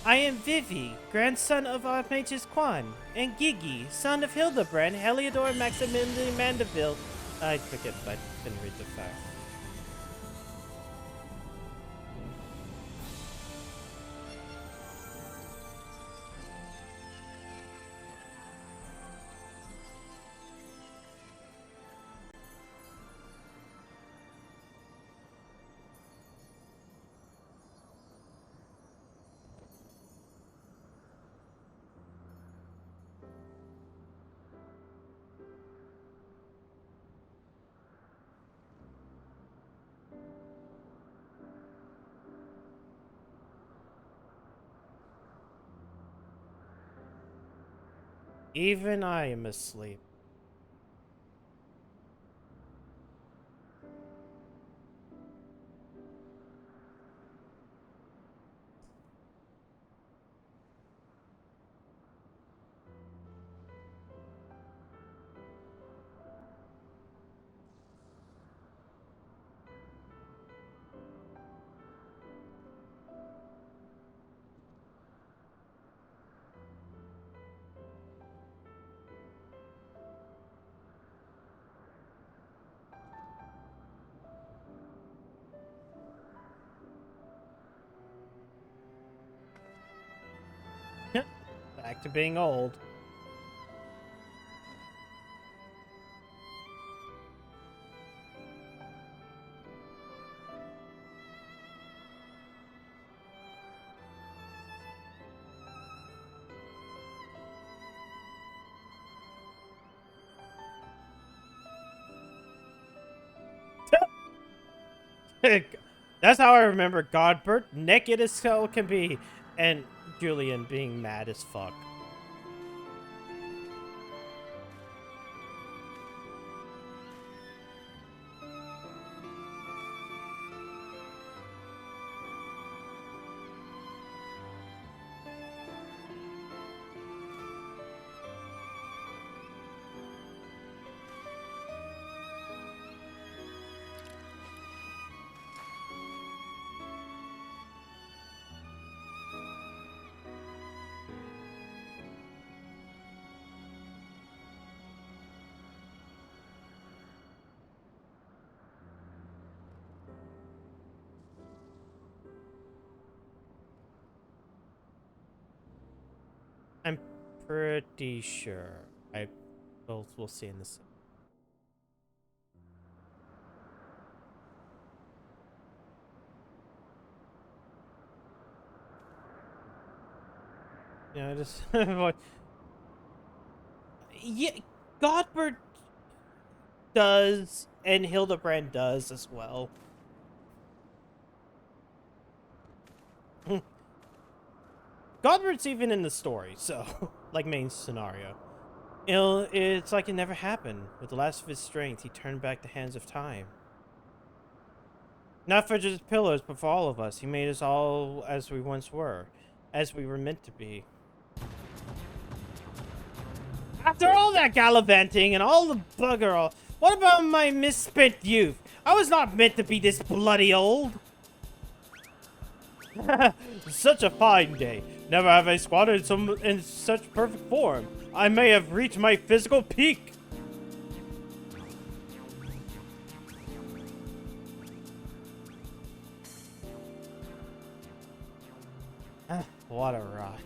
I am Vivi, grandson of Archmagus Quan, and Gigi, son of Hildebrand, Heliodor, Maximilian Mandeville. I forget, but I couldn't read the fact. Even I am asleep. Back to being old. That's how I remember Godbert, naked as hell can be, and Julian being mad as fuck. I'm pretty sure. I both will see in this. Yeah, just yeah, Godbert does, and Hildebrand does as well. Godbert's even in the story, so like main scenario. You know, it's like it never happened. With the last of his strength, he turned back the hands of time. Not for just pillars, but for all of us. He made us all as we once were, as we were meant to be. After all that gallivanting and all the bugger, what about my misspent youth? I was not meant to be this bloody old. Such a fine day. Never have I squatted in such perfect form. I may have reached my physical peak. What a rot.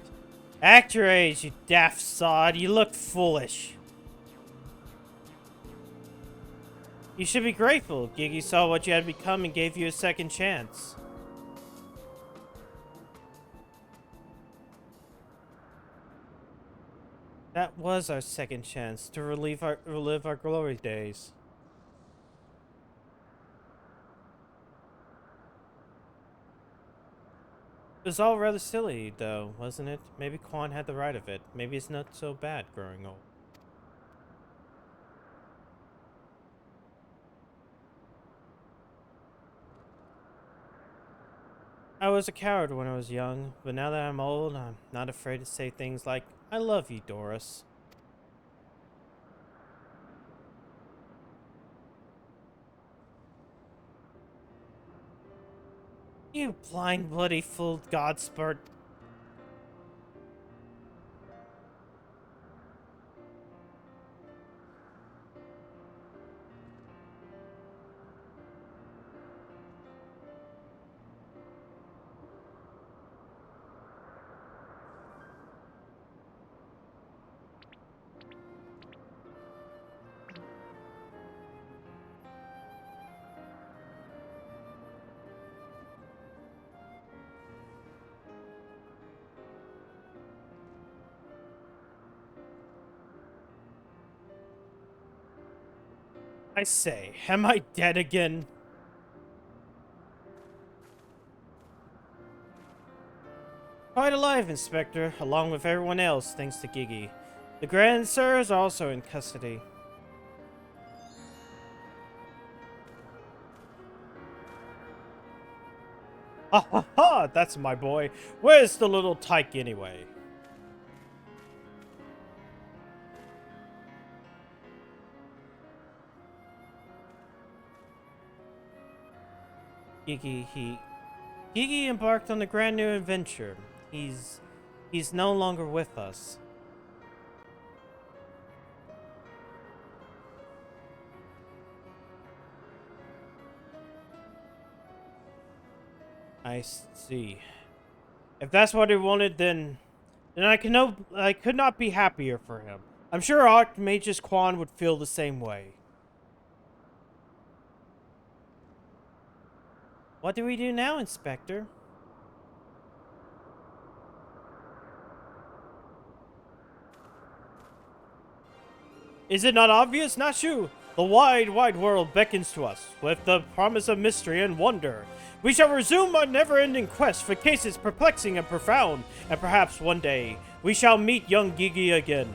Act your age, you daft sod. You look foolish. You should be grateful. Gigi saw what you had become and gave you a second chance. That was our second chance to relive our glory days. It was all rather silly, though, wasn't it? Maybe Quan had the right of it. Maybe it's not so bad growing old. I was a coward when I was young, but now that I'm old, I'm not afraid to say things like, I love you, Doris. You blind, bloody fool, Godspurt. I say, am I dead again? Quite alive, Inspector, along with everyone else, thanks to Gigi. The Grand Sirs are also in custody. Ha ha ha! That's my boy. Where's the little tyke anyway? Gigi embarked on a grand new adventure. He's no longer with us. I see. If that's what he wanted, then And I could not be happier for him. I'm sure Archmagus Quan would feel the same way. What do we do now, Inspector? Is it not obvious, Nashu? The wide, wide world beckons to us, with the promise of mystery and wonder. We shall resume our never-ending quest for cases perplexing and profound, and perhaps one day, we shall meet young Gigi again.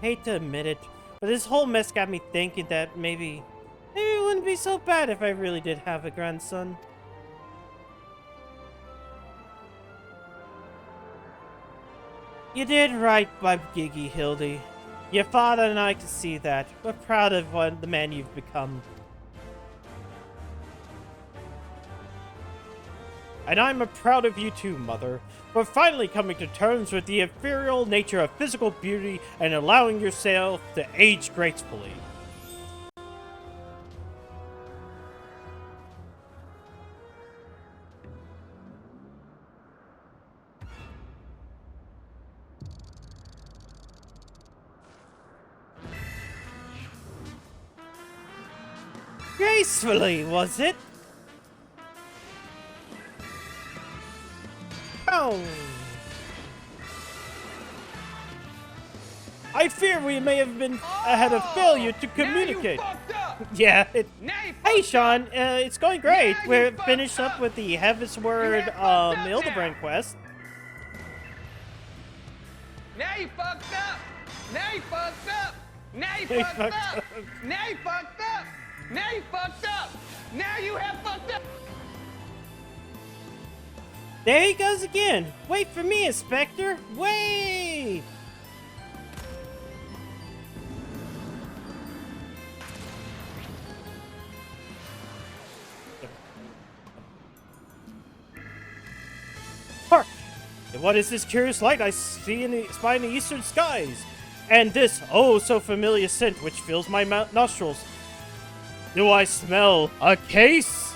Hate to admit it, but this whole mess got me thinking that maybe it wouldn't be so bad if I really did have a grandson. You did right by Gigi, Hildy. Your father and I can see that. We're proud of the man you've become. And I'm proud of you too, Mother, for finally coming to terms with the ethereal nature of physical beauty and allowing yourself to age gracefully. Gracefully, was it? Oh. I fear we may have been had a failure to communicate. Yeah. Hey, Sean. It's going great. We're finished up with the Heavisward Hildebrand quest. Now you fucked up. Now you fucked up. Now you fucked up. Now you fucked up. Now you fucked up. Now you have fucked up. There he goes again. Wait for me, Inspector. Wait. Hark! What is this curious light I spy in the eastern skies? And this oh so familiar scent which fills my nostrils. Do I smell a case?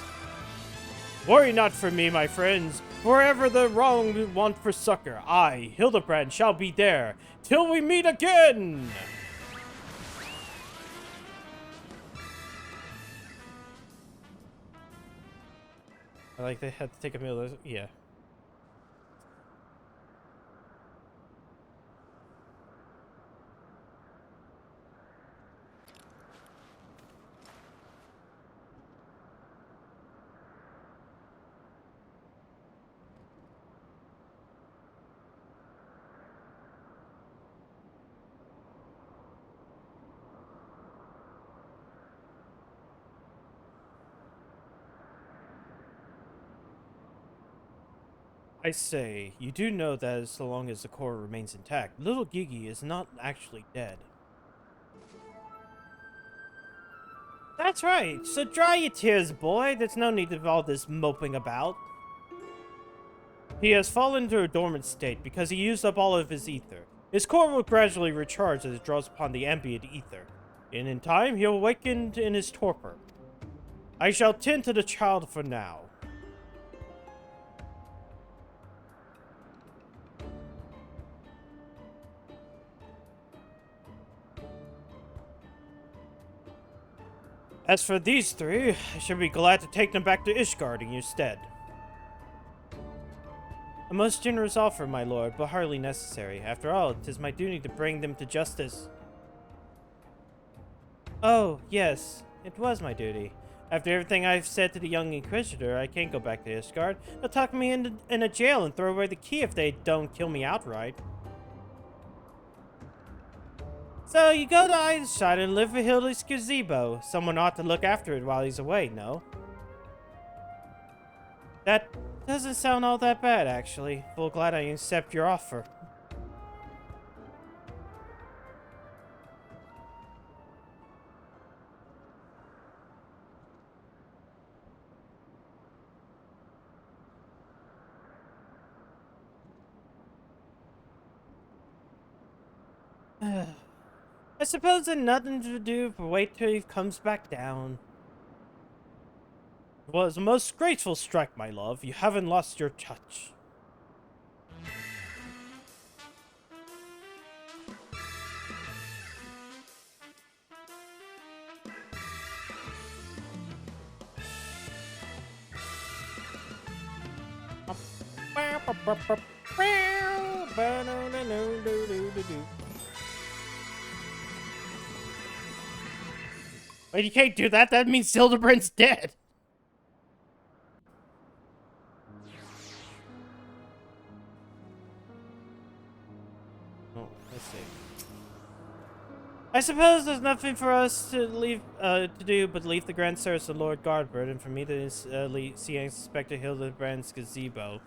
Worry not for me, my friends. Wherever the wrong want for succor, I, Hildebrand, shall be there, till we meet again! I like they had to take a meal. Yeah. I say, you do know that as long as the core remains intact, little Gigi is not actually dead. That's right, so dry your tears, boy. There's no need of all this moping about. He has fallen into a dormant state because he used up all of his ether. His core will gradually recharge as it draws upon the ambient ether, and in time he'll awaken in his torpor. I shall tend to the child for now. As for these three, I should be glad to take them back to Ishgard in your stead. A most generous offer, my lord, but hardly necessary. After all, it is my duty to bring them to justice. Oh, yes, it was my duty. After everything I've said to the young Inquisitor, I can't go back to Ishgard. They'll tuck me in a jail and throw away the key if they don't kill me outright. So you go to Eisenstein and live with Hildy's gazebo. Someone ought to look after it while he's away, no? That doesn't sound all that bad, actually. Full glad I accept your offer. I suppose there's nothing to do but wait till he comes back down. It was a most graceful strike, my love. You haven't lost your touch. Wait, you can't do that? That means Hildebrand's dead. Oh, let's see. I suppose there's nothing for us to do but leave the grand service of Lord Guardbird and for me to see and inspect Hildebrand's gazebo.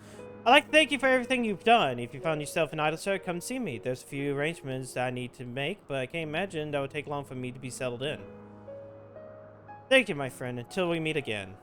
I'd like to thank you for everything you've done. If you found yourself in Idleshire, come see me. There's a few arrangements that I need to make, but I can't imagine that would take long for me to be settled in. Thank you, my friend. Until we meet again.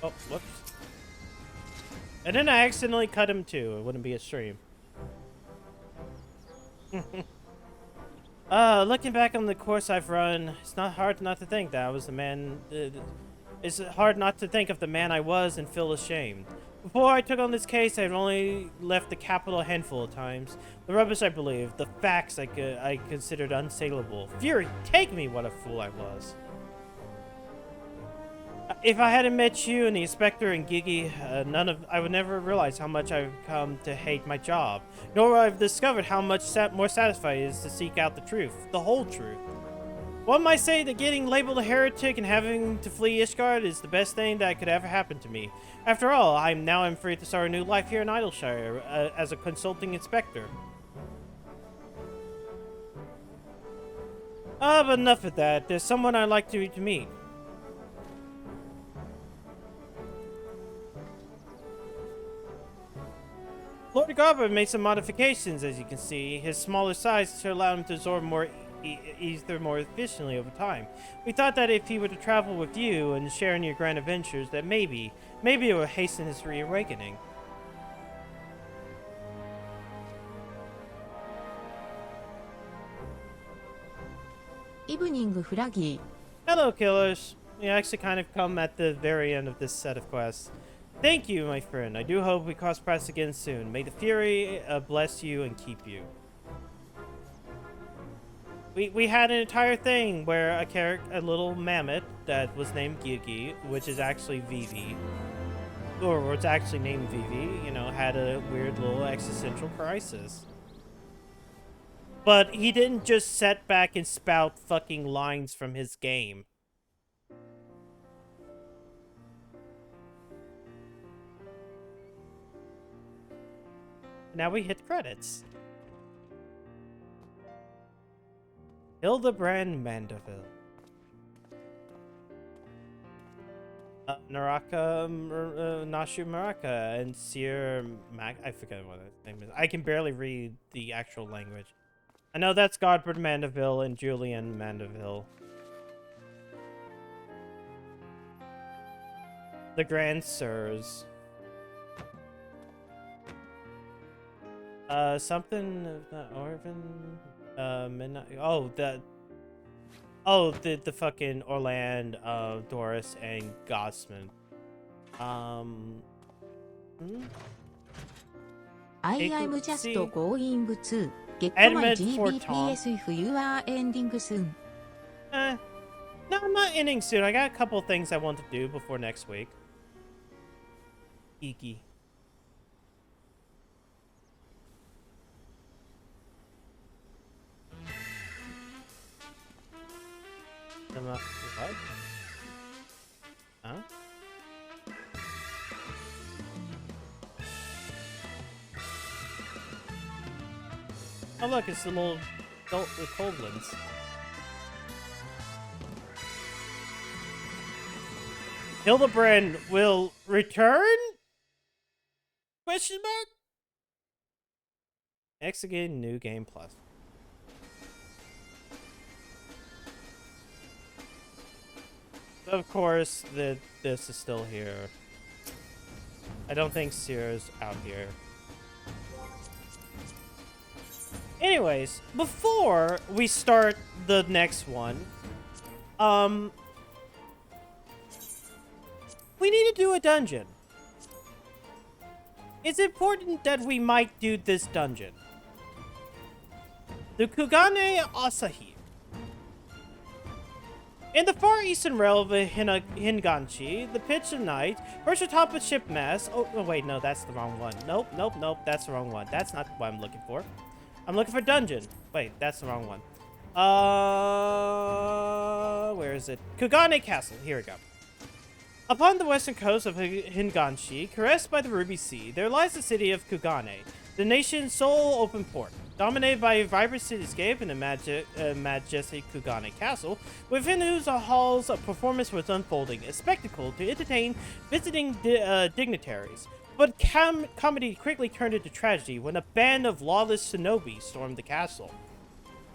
Oh, whoops. And then I accidentally cut him too. It wouldn't be a stream. Looking back on the course I've run, it's not hard not to think that I was the man. It's hard not to think of the man I was and feel ashamed. Before I took on this case, I'd only left the capital a handful of times. The rubbish I believed, the facts I considered unsaleable. Fury, take me! What a fool I was. If I hadn't met you and the inspector and Gigi, I would never realize how much I've come to hate my job. Nor would I've discovered how much more satisfying it is to seek out the truth, the whole truth. One might say that getting labeled a heretic and having to flee Ishgard is the best thing that could ever happen to me. After all, I'm free to start a new life here in Idleshire as a consulting inspector. But enough of that. There's someone I'd like to meet. Lord Garber made some modifications, as you can see. His smaller size to allow him to absorb more ether more efficiently over time. We thought that if he were to travel with you and share in your grand adventures, that maybe it would hasten his reawakening. Evening, Fraggy. Hello, killers. You actually kind of come at the very end of this set of quests. Thank you, my friend. I do hope we cross paths again soon. May the Fury bless you and keep you. We had an entire thing where a little mammoth that was named Gigi, which is actually Vivi, or it's actually named Vivi, you know, had a weird little existential crisis. But he didn't just sit back and spout fucking lines from his game. Now we hit credits. Hildebrand Mandeville. Nashu Maraka and Sir Mac. I forget what his name is. I can barely read the actual language. I know that's Godfrey Mandeville and Julian Mandeville. The Grand Sirs. Something Orvin, midnight. Oh, the fucking Orland, Doris, and Gossman. I am just going to get my Edmund for GBPS if you are ending soon. No, I'm not ending soon. I got a couple things I want to do before next week. Iki. What? Huh? Oh look, it's the little the Coldlands. Hildebrand will return? Question mark? Next again, new game plus. Of course, this is still here. I don't think Sierra's out here. Anyways, before we start the next one, we need to do a dungeon. It's important that we might do this dungeon. The Kugane Asahi. In the far eastern realm of Hinganshi, the pitch of night, perched atop a ship mast. Oh, wait, no, that's the wrong one. Nope, that's the wrong one. That's not what I'm looking for. I'm looking for dungeon. Wait, that's the wrong one. Where is it? Kugane Castle. Here we go. Upon the western coast of Hinganshi, caressed by the Ruby Sea, there lies the city of Kugane, the nation's sole open port. Dominated by a vibrant cityscape and a majestic Kugane Castle, within whose halls a performance was unfolding, a spectacle to entertain visiting dignitaries. But comedy quickly turned into tragedy when a band of lawless shinobi stormed the castle.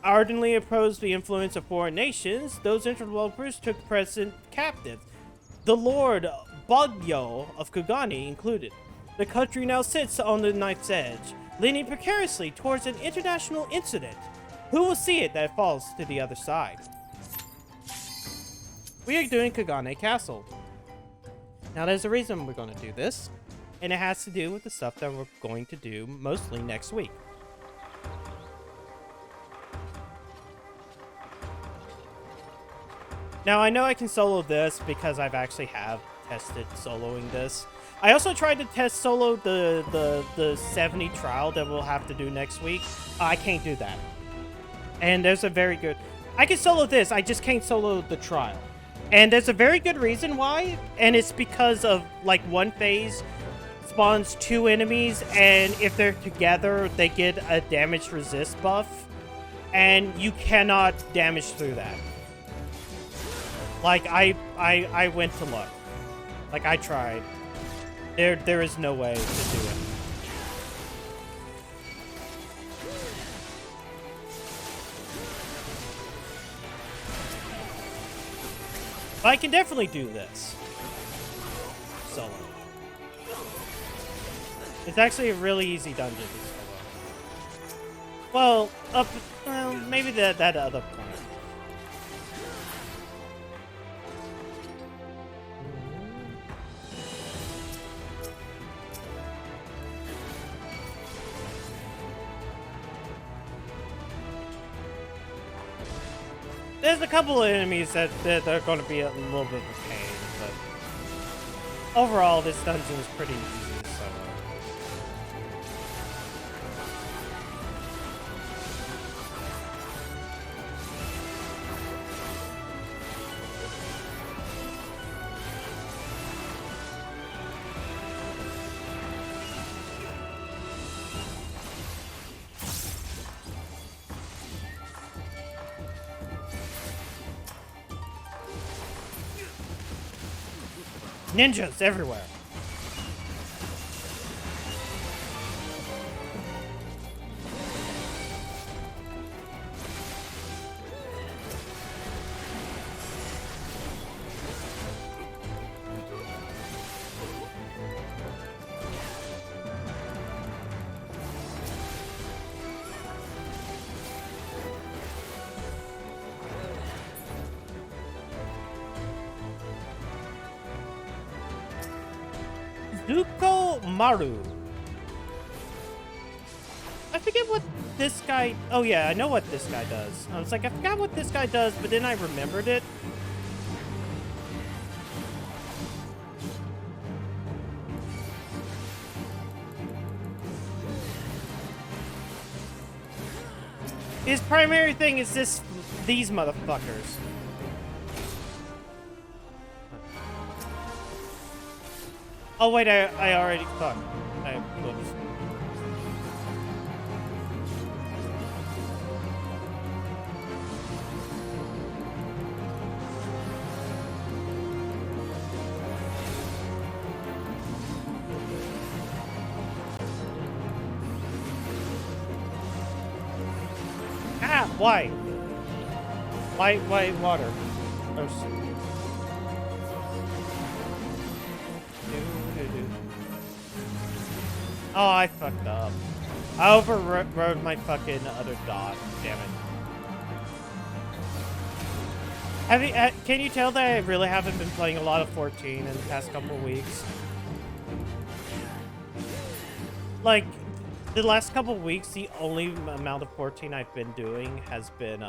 Ardently opposed the influence of foreign nations, those interlopers took present captives, the Lord Bagyo of Kugane included. The country now sits on the knife's edge, leaning precariously towards an international incident. Who will see it that falls to the other side? We are doing Kugane Castle. Now there's a reason we're going to do this, and it has to do with the stuff that we're going to do mostly next week. Now I know I can solo this because I've actually have tested soloing this. I also tried to test solo the 70 trial that we'll have to do next week. I can't do that. And there's a very good... I can solo this, I just can't solo the trial. And there's a very good reason why, and it's because of, like, one phase spawns 2 enemies, and if they're together, they get a damage resist buff, and you cannot damage through that. Like, I went to luck. Like, I tried. There is no way to do it. But I can definitely do this solo. It's actually a really easy dungeon to solo. Well, maybe that other point. There's a couple of enemies that are going to be a little bit of a pain, but overall, this dungeon is pretty easy to solo. Ninjas everywhere. Zuko Maru. I forget what this guy... Oh yeah, I know what this guy does. I was like, I forgot what this guy does, but then I remembered it. His primary thing is these motherfuckers. Oh wait, I already... Fuck. Whoops. Ah, why? Why water? Oh, I fucked up. I overrode my fucking other dot. Damn it. Can you tell that I really haven't been playing a lot of 14 in the past couple weeks? Like, the last couple weeks, the only amount of 14 I've been doing has been,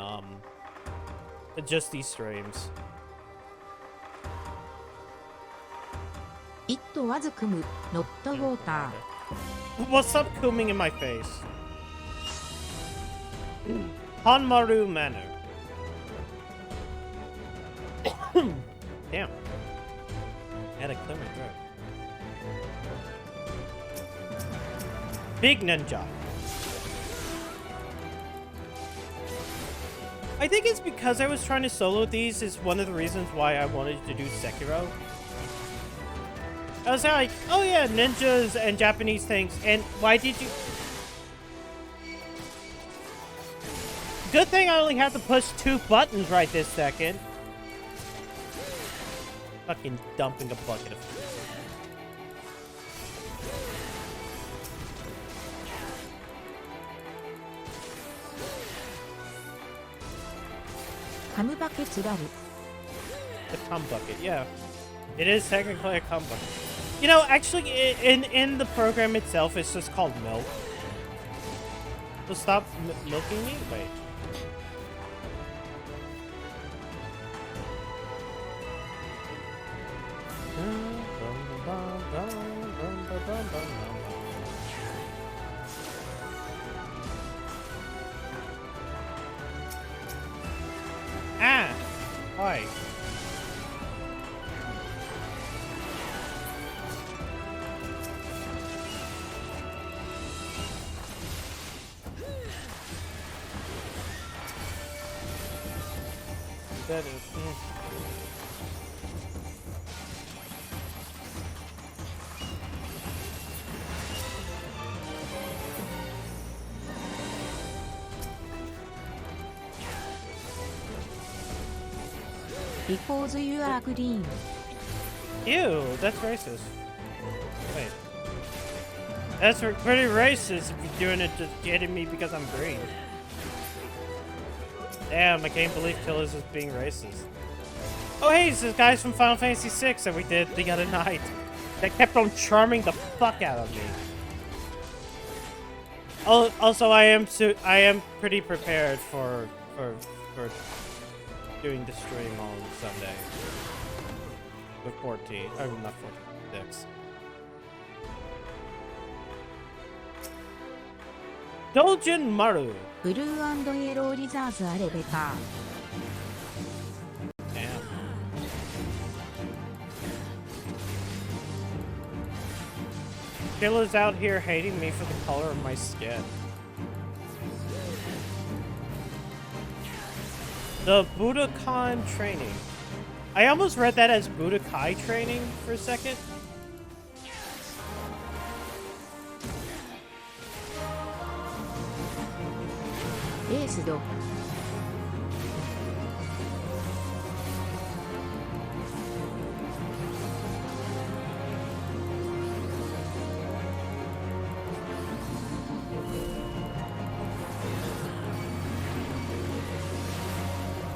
just these streams. It was cum, not water. Well, stop cooming in my face. Hanmaru Manor. Damn. I had to clear my throat. Big ninja. I think it's because I was trying to solo these is one of the reasons why I wanted to do Sekiro. I was like, oh yeah, ninjas and Japanese things, and why did you... Good thing I only have to push 2 buttons right this second. Fucking dumping a bucket of food. Cum bucket tsugaru. The cum bucket, yeah. It is technically a cum bucket. You know, actually, in the program itself, it's just called milk. So stop milking me? Wait. Ah! Why? That is... Because you are green. Ew, that's racist. Wait. That's pretty racist if you're doing it just getting me because I'm green. Damn, I can't believe Killers is being racist. Oh hey, it's this guy's from Final Fantasy VI that we did the other night. That kept on charming the fuck out of me. Oh, also, I am pretty prepared for doing the stream on Sunday. With 14, or not 46. Dojin Maru. Blue and yellow lizards elevator. Damn. Killer's out here hating me for the color of my skin. The Budokan training. I almost read that as Budokai training for a second. Yes, though.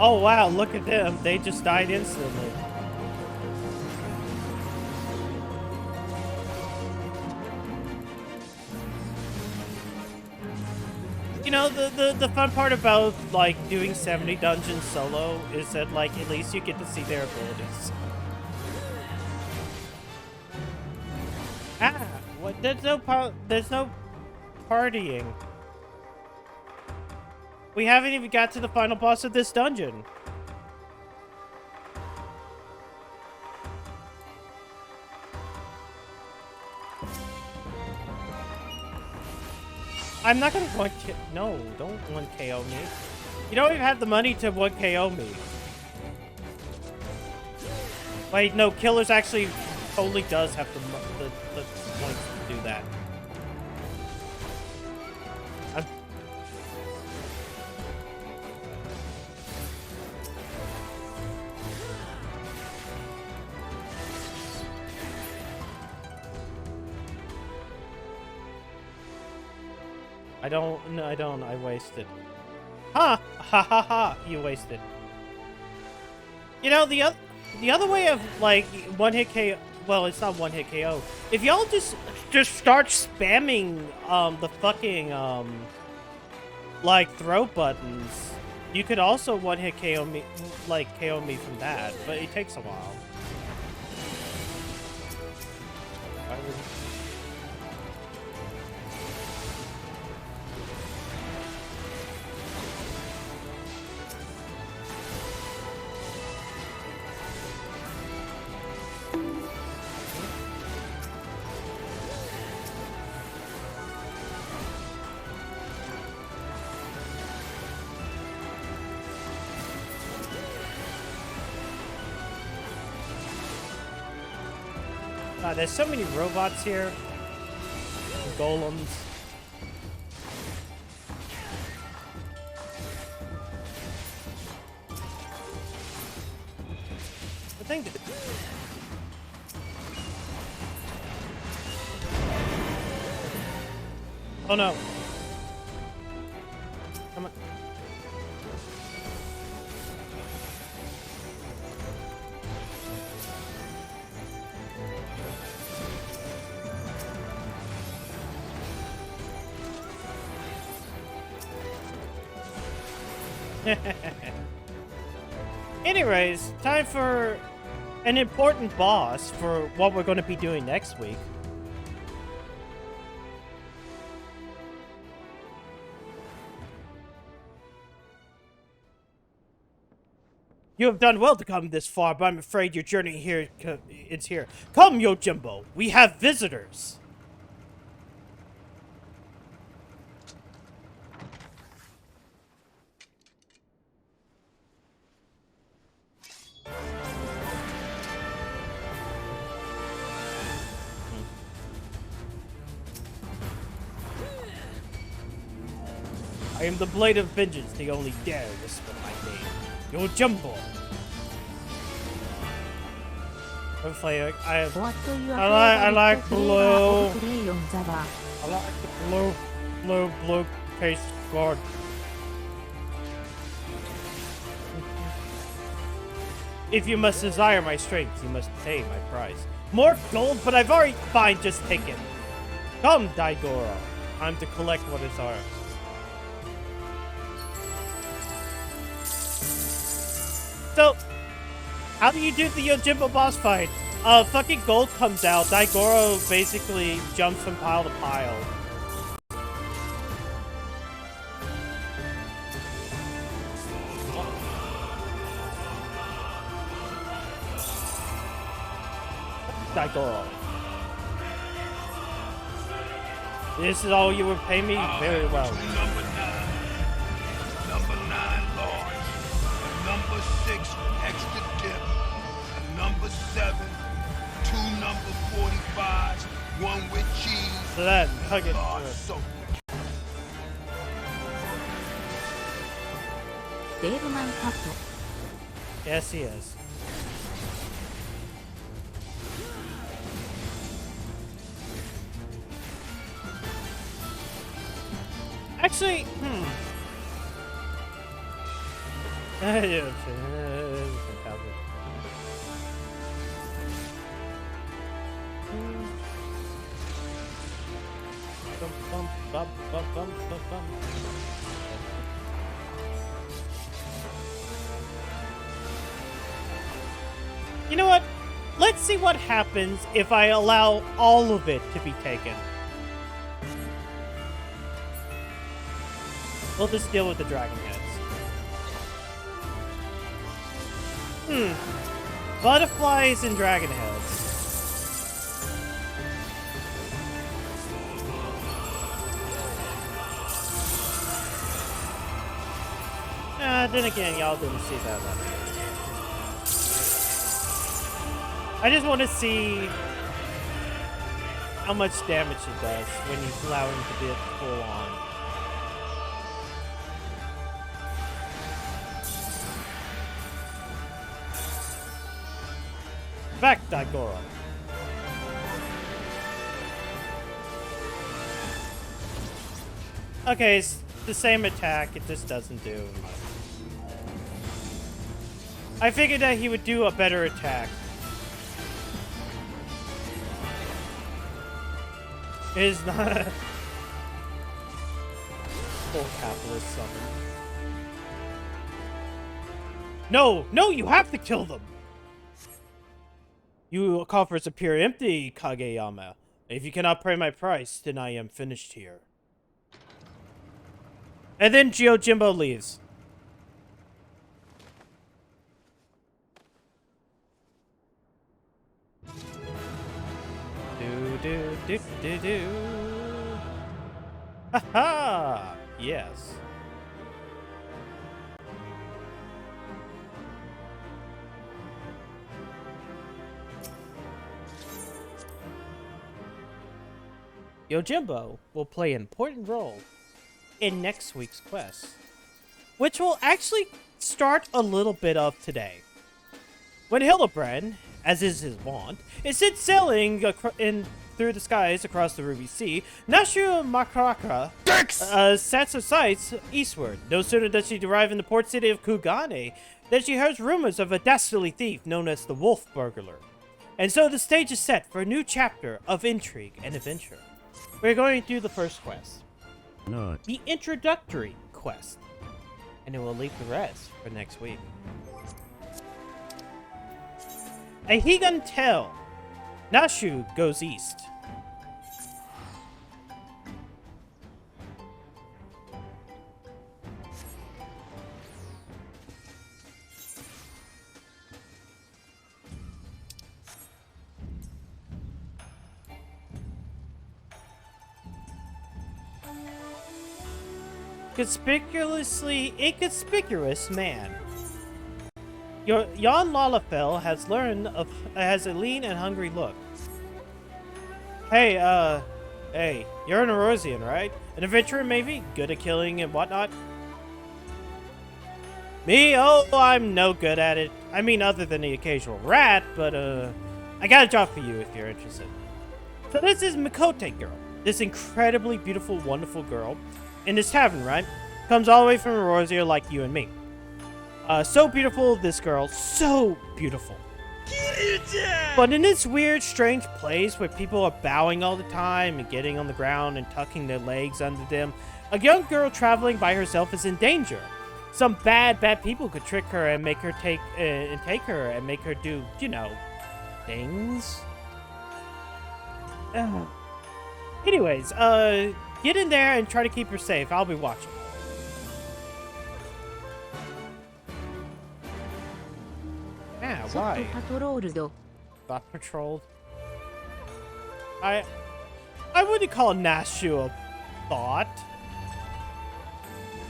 Oh wow, look at them. They just died instantly. You know, the fun part about, like, doing 70 dungeons solo is that, like, at least you get to see their abilities. Ah! What? There's no partying. We haven't even got to the final boss of this dungeon. I'm not gonna one K. No, don't 1KO me. You don't even have the money to 1KO me. Wait, no, Killers actually totally does have the points to do that. don't. No, I don't. I wasted. Ha! Ha ha ha! You wasted. You know, the other way of, like, one-hit KO... Well, it's not one-hit KO. If y'all just start spamming, the fucking, like, throw buttons, you could also one-hit KO me, like, KO me from that, but it takes a while. Why would... there's so many robots here. Golems. I think... Oh no. Come on. Anyways, time for an important boss for what we're going to be doing next week. You have done well to come this far, but I'm afraid your journey here is here. Come, Yojimbo. We have visitors. I am the Blade of Vengeance, the only dare whisper my name. Yojimbo. I like blue. I like the blue case guard. If you must desire my strength, you must pay my price. More gold, but I've already... Fine, just take it. Come, Daigoro. I'm to collect what is ours. So, how do you do the Yojimbo boss fight? Fucking gold comes out. Daigoro basically jumps from pile to pile. Daigoro. This is all you would pay me? Very well. Number 9 large. Number 6 extra dip. Number 7 2 number 45s, 1 with cheese. So that, hug it. Yes, he is. Actually, You know what? Let's see what happens if I allow all of it to be taken. We'll just deal with the dragon heads. Butterflies and dragon heads. Then again, y'all didn't see that one. I just want to see how much damage it does when you allow him to be full on. Back, Daigoro. Okay, it's the same attack. It just doesn't do much. I figured that he would do a better attack. It is not a full capitalist summon. No! No, you have to kill them! You coffers appear empty, Kageyama. If you cannot pay my price, then I am finished here. And then Gyojimbo leaves. Do. Ha! Yes. Yojimbo will play an important role in next week's quest, which will actually start a little bit of today. When Hildebrand, as is his wont, is sent sailing through the skies across the Ruby Sea, Nashu Makaraka sets her sights eastward. No sooner does she arrive in the port city of Kugane than she hears rumors of a dastardly thief known as the Wolf Burglar. And so the stage is set for a new chapter of intrigue and adventure. We're going to do the first quest. No. The introductory quest. And then we'll leave the rest for next week. A Higan tell. Nashu goes east. Conspicuously inconspicuous man. Jan Lalafell has a lean and hungry look. Hey, you're an Erosian, right? An adventurer, maybe? Good at killing and whatnot? Me? Oh, I'm no good at it. I mean, other than the occasional rat, but, I got a job for you if you're interested. So this is Mikote girl. This incredibly beautiful, wonderful girl. In this tavern, right? Comes all the way from Erosia like you and me. So beautiful, this girl. So beautiful. But in this weird, strange place where people are bowing all the time and getting on the ground and tucking their legs under them, a young girl traveling by herself is in danger. Some bad people could trick her and make her take her and make her do, you know, things. Anyways, get in there and try to keep her safe. I'll be watching. Yeah, why? Thought patrolled. I wouldn't call Nashu a thought.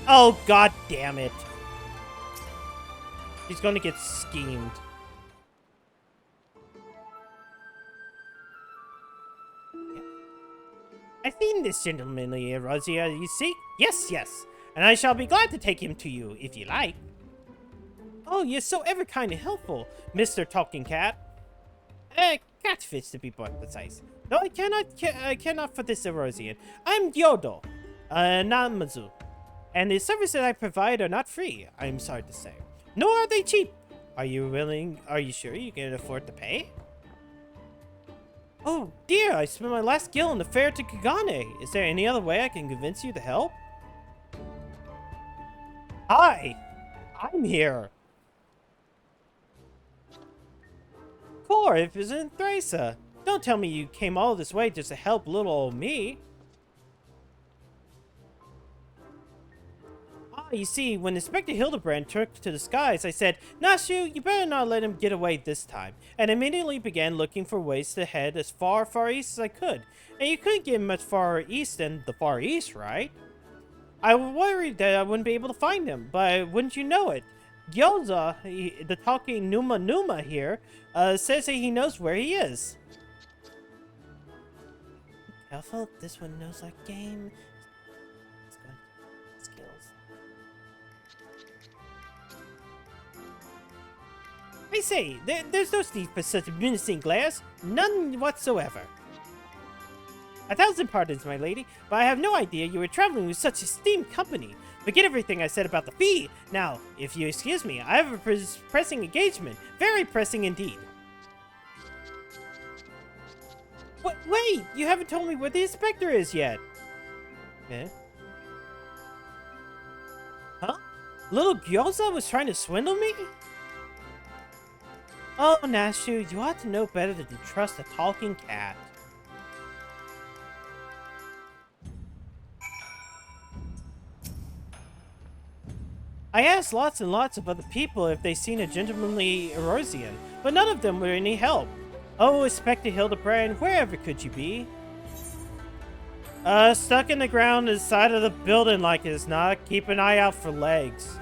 Oh, god damn it. He's gonna get schemed. I've seen this gentleman, Rosia, you see? Yes. And I shall be glad to take him to you, if you like. Oh, you're so ever kind and helpful, Mr. Talking Cat. Catfish to be more precise. No, I cannot for this Erosian. I'm Yodo, Namazu. And the services I provide are not free, I'm sorry to say. Nor are they cheap. Are you sure you can afford to pay? Oh dear, I spent my last gil on the fare to Kagane. Is there any other way I can convince you to help? Hi, I'm here. Core, if it's in Thracia. Don't tell me you came all this way just to help little old me. You see, when Inspector Hildebrand took to the skies, I said, Nashu, you better not let him get away this time, and immediately began looking for ways to head as far east as I could. And you couldn't get much far east than the Far East, right? I was worried that I wouldn't be able to find him, but wouldn't you know it, Gyoza, the talking Numa here, says that he knows where he is. Careful, this one knows our game. It's good. Skills. I say, there's no need for such menacing glares. None whatsoever. 1,000 pardons, my lady, but I have no idea you were traveling with such esteemed company. Forget everything I said about the fee. Now, if you excuse me, I have a pressing engagement. Very pressing indeed. Wait, you haven't told me where the inspector is yet. Eh? Huh? Little Gyoza was trying to swindle me? Oh, Nashu, you ought to know better than to trust a talking cat. I asked lots and lots of other people if they seen a gentlemanly Erosian, but none of them were any help. Oh, Inspector Hildebrand, wherever could you be? Stuck in the ground on the side of the building like it's not. Keep an eye out for legs.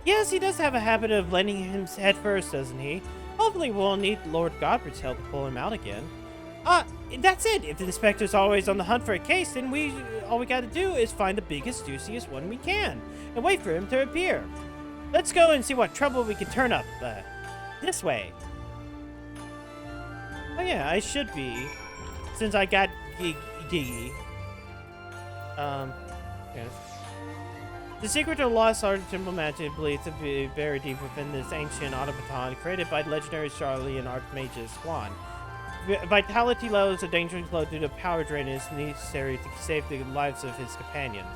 Yes, he does have a habit of landing him head first, doesn't he? Hopefully we'll need Lord Godfrey's help to pull him out again. That's it. If the inspector's always on the hunt for a case, then all we gotta do is find the biggest, juiciest one we can, and wait for him to appear. Let's go and see what trouble we can turn up, this way. Oh yeah, I should be, since I got Gigi. Yes. The secret of the lost art of temple magic believed to be buried deep within this ancient automaton created by legendary Charlatan archmagus Swan. Vitality levels are dangerously low due to power drain and is necessary to save the lives of his companions.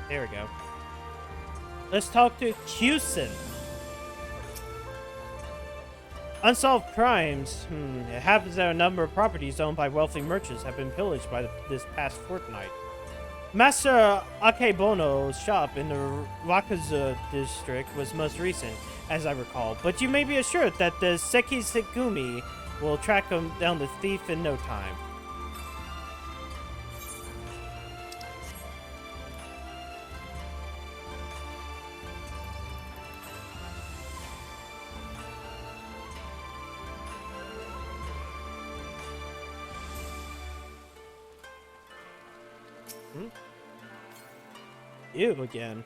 There we go. Let's talk to Cusin. Unsolved crimes. It happens that a number of properties owned by wealthy merchants have been pillaged by this past fortnight. Master Akebono's shop in the Wakazu district was most recent, as I recall, but you may be assured that the Sekisegumi will track down the thief in no time. You again.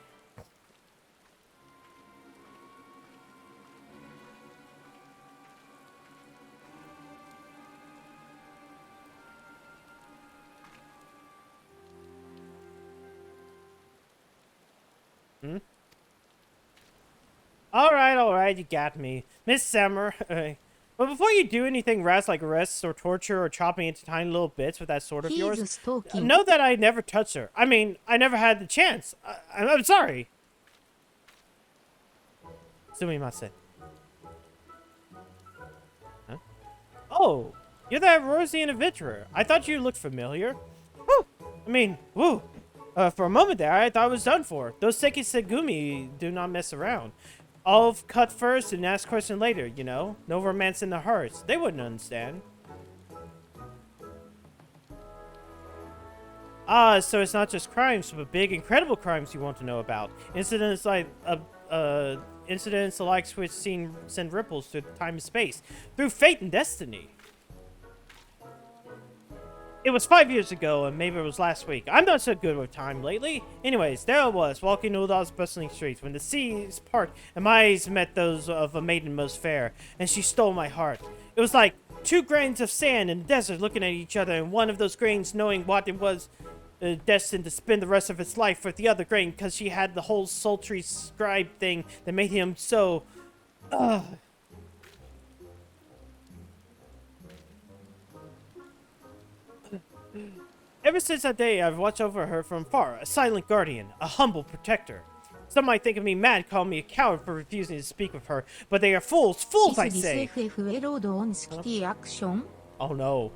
Alright, you got me. Miss Sammer. But before you do anything rash like arrests or torture or chopping into tiny little bits with that sword of yours, know that I never touched her. I mean, I never had the chance. I'm sorry. Sumimasen. Huh? Oh, you're that Rosian adventurer. I thought you looked familiar. Woo! I mean, woo! For a moment there, I thought I was done for. Those Sekisegumi do not mess around. I'll cut first and ask question later, you know? No romance in the hearts. They wouldn't understand. Ah, so it's not just crimes, but big, incredible crimes you want to know about. Incidents like, incidents alike which send ripples through time and space, through fate and destiny. It was 5 years ago, and maybe it was last week. I'm not so good with time lately. Anyways, there I was, walking Uldal's bustling streets, when the seas part and my eyes met those of a maiden most fair, and she stole my heart. It was like 2 grains of sand in the desert looking at each other, and one of those grains knowing what it was destined to spend the rest of its life with the other grain, because she had the whole sultry scribe thing that made him so... Ever since that day, I've watched over her from far, a silent guardian, a humble protector. Some might think of me mad, calling me a coward for refusing to speak with her, but they are fools, fools I say! Oh no.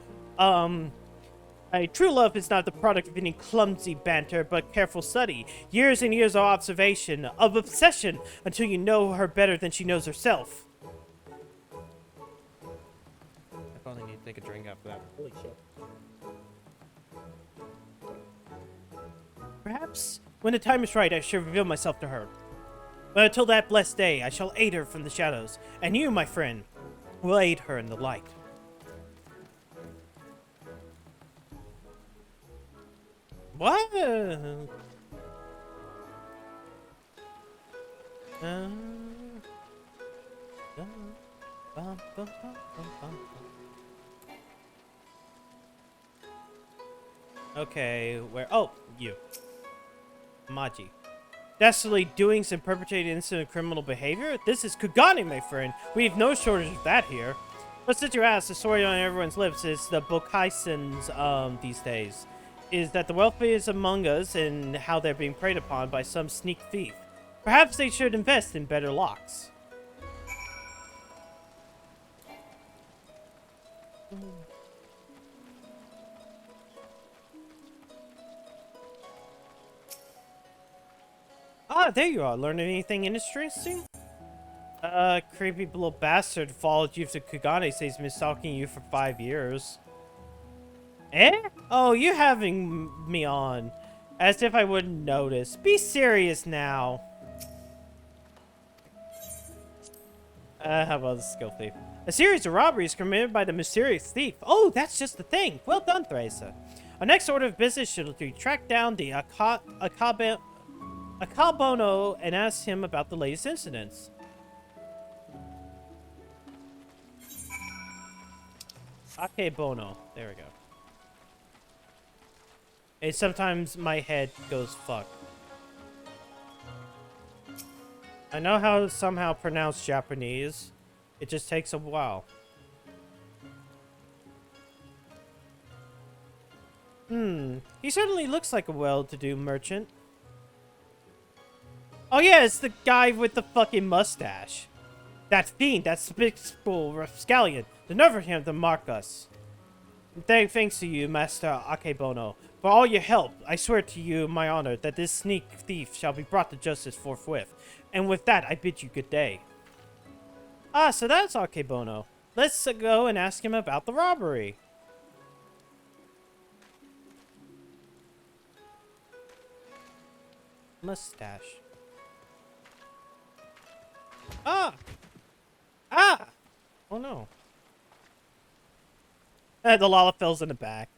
True love is not the product of any clumsy banter, but careful study. Years and years of observation, of obsession, until you know her better than she knows herself. I probably need to take a drink after that. Holy shit. Perhaps, when the time is right, I shall reveal myself to her. But until that blessed day, I shall aid her from the shadows, and you, my friend, will aid her in the light. What? Okay, where? Oh, you. Maji. Dastardly doings and perpetrating incident of criminal behavior? This is Kugane, my friend. We have no shortage of that here. But since you asked, the story on everyone's lips is the Bokaisens, these days. Is that the wealthiest among us and how they're being preyed upon by some sneak thief. Perhaps they should invest in better locks. Ah, there you are. Learning anything interesting? Creepy little bastard followed you to Kugane, says he's been stalking you for 5 years. Eh? Oh, you having me on. As if I wouldn't notice. Be serious now. How about the skill thief? A series of robberies committed by the mysterious thief. Oh, that's just the thing. Well done, Theresa. Our next order of business should be track down the Akabono and ask him about the latest incidents. Akebono. There we go. And sometimes my head goes fuck. I know how to somehow pronounce Japanese. It just takes a while. He certainly looks like a well-to-do merchant. Oh yeah, it's the guy with the fucking mustache. That fiend, that despicable rapscallion. The nerve of him to mark us. Thanks to you, Master Akebono, for all your help. I swear to you, my honor, that this sneak thief shall be brought to justice forthwith. And with that, I bid you good day. Ah, so that's Akebono. Let's go and ask him about the robbery. Mustache. Ah! Ah! Oh no. The Lalafell's in the back.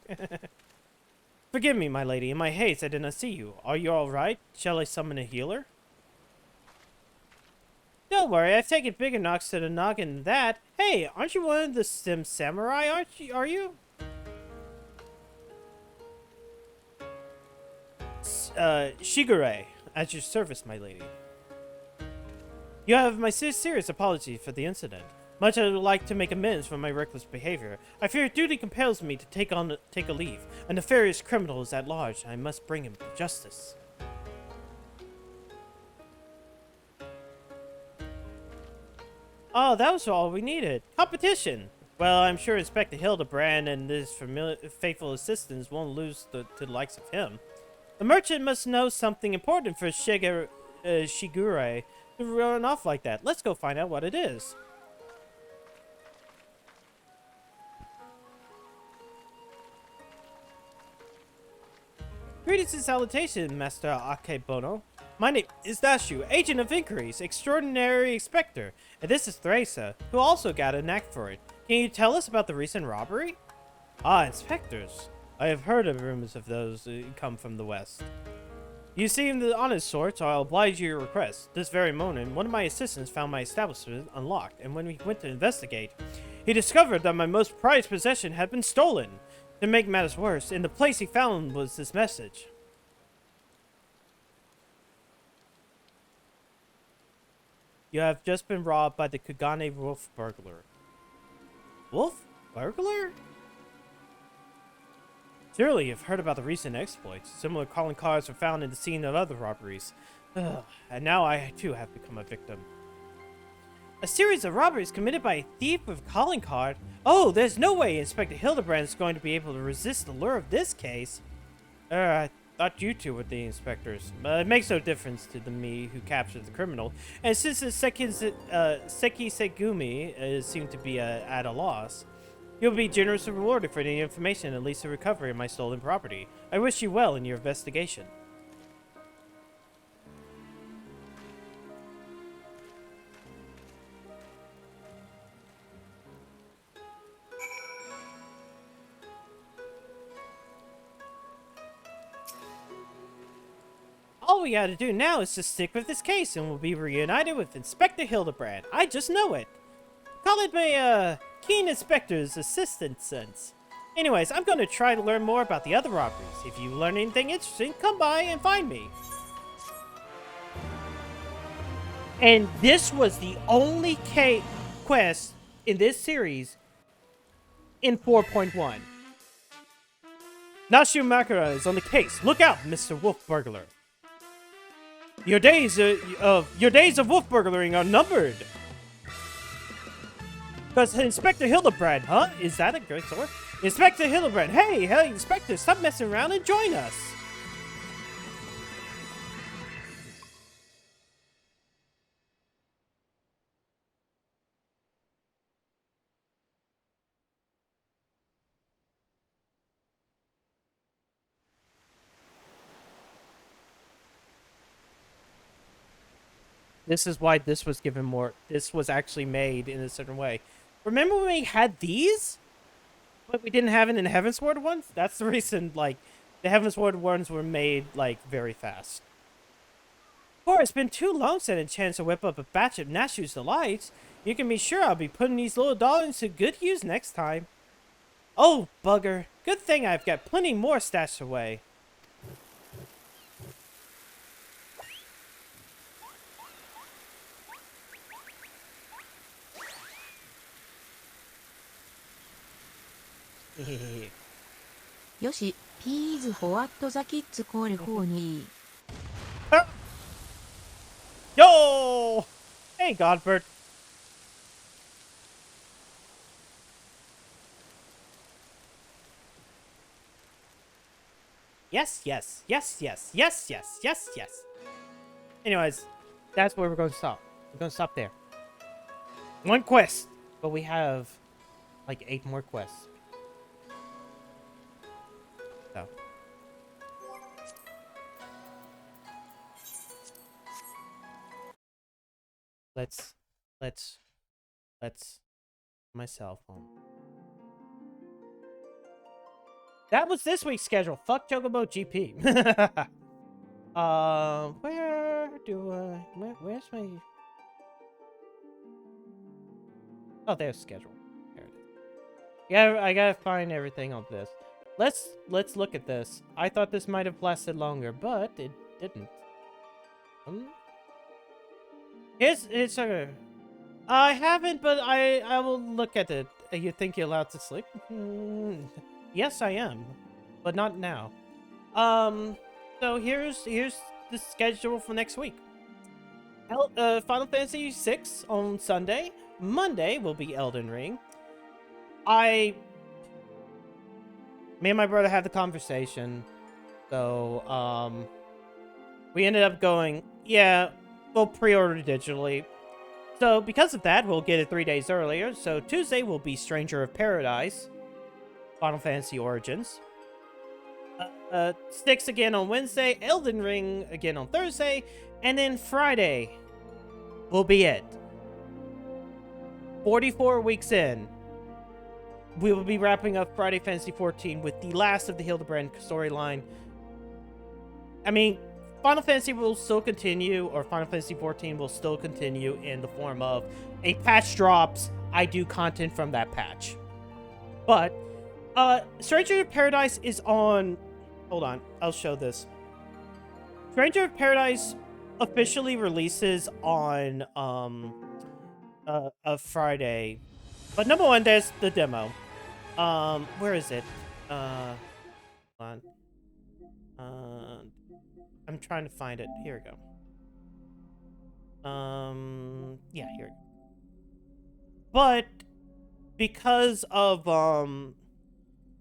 Forgive me, my lady. In my haste, I did not see you. Are you alright? Shall I summon a healer? Don't worry, I've taken bigger knocks to the noggin than that. Hey, aren't you one of the Sim Samurai, are you? Shigure, at your service, my lady. You have my serious apology for the incident. Much I would like to make amends for my reckless behavior. I fear duty compels me to take a leave. A nefarious criminal is at large, and I must bring him to justice. Oh, that was all we needed. Competition! Well, I'm sure Inspector Hildebrand and his faithful assistants won't lose to the likes of him. The merchant must know something important for Shigure to run off like that. Let's go find out what it is. Greetings and salutation, Master Akebono. My name is Dashu, Agent of Inquiries, Extraordinary Inspector, and this is Theresa, who also got a knack for it. Can you tell us about the recent robbery? Ah, inspectors. I have heard of rumors of those come from the west. You seem the honest sort, so I'll oblige your request. This very morning, one of my assistants found my establishment unlocked, and when we went to investigate, he discovered that my most prized possession had been stolen. To make matters worse, in the place he found was this message. You have just been robbed by the Kugane Wolf Burglar. Wolf Burglar? Surely you've heard about the recent exploits. Similar calling cards were found in the scene of other robberies. Ugh, and now I too have become a victim. A series of robberies committed by a thief with a calling card? Oh, there's no way Inspector Hildebrand is going to be able to resist the lure of this case. I thought you two were the inspectors. It makes no difference to me who captured the criminal. And since the Seki Segumi seem to be at a loss, you'll be generously rewarded for any information, at least the recovery of my stolen property. I wish you well in your investigation. All we gotta do now is just stick with this case and we'll be reunited with Inspector Hildebrand. I just know it. Call it my, keen inspector's assistant sense. Anyways, I'm gonna try to learn more about the other robberies. If you learn anything interesting, come by and find me. And this was the only quest in this series in 4.1. Nashu Makara is on the case. Look out, Mr. Wolf Burglar. Your days of wolf burglaring are numbered. Because Inspector Hildebrand, huh? Is that a great sword? Inspector Hildebrand, hey, Inspector, stop messing around and join us. This is why this was given more. This was actually made in a certain way. Remember when we had these? But we didn't have it in the Heavensward ones? That's the reason, like, the Heavensward ones were made, like, very fast. Boy, it's been too long since I had a chance to whip up a batch of Nashu's Delights. You can be sure I'll be putting these little dollars to good use next time. Oh, bugger. Good thing I've got plenty more stashed away. Yoshi, please what the kids call honey. Yo! Hey, Godbert. Yes. Anyways, that's where we're going to stop. We're going to stop there. One quest, but we have like 8 more quests. So. Let's my cell phone. That was this week's schedule. Fuck Chocobo GP. Where's my... Oh, there's schedule. There it is. Yeah, I gotta find everything on this. Let's look at this. I thought this might have lasted longer, but it didn't. It's okay. I haven't, but I will look at it. You think you're allowed to sleep? Yes, I am, but not now. So here's the schedule for next week. Final Fantasy VI on Sunday. Monday will be Elden Ring. Me and my brother had the conversation, so we ended up going, yeah, we'll pre-order digitally. So because of that, we'll get it 3 days earlier. So Tuesday will be Stranger of Paradise, Final Fantasy Origins. 6 again on Wednesday, Elden Ring again on Thursday, and then Friday will be it. 44 weeks in, we will be wrapping up Friday Fantasy XIV with the last of the Hildebrand storyline. I mean, Final Fantasy will still continue, or Final Fantasy XIV will still continue in the form of a patch drops, I do content from that patch. But, Stranger of Paradise is on... Hold on, I'll show this. Stranger of Paradise officially releases on, a Friday. But number one, there's the demo. Where is it? Hold on. I'm trying to find it. Here we go. Yeah, here we go. But because of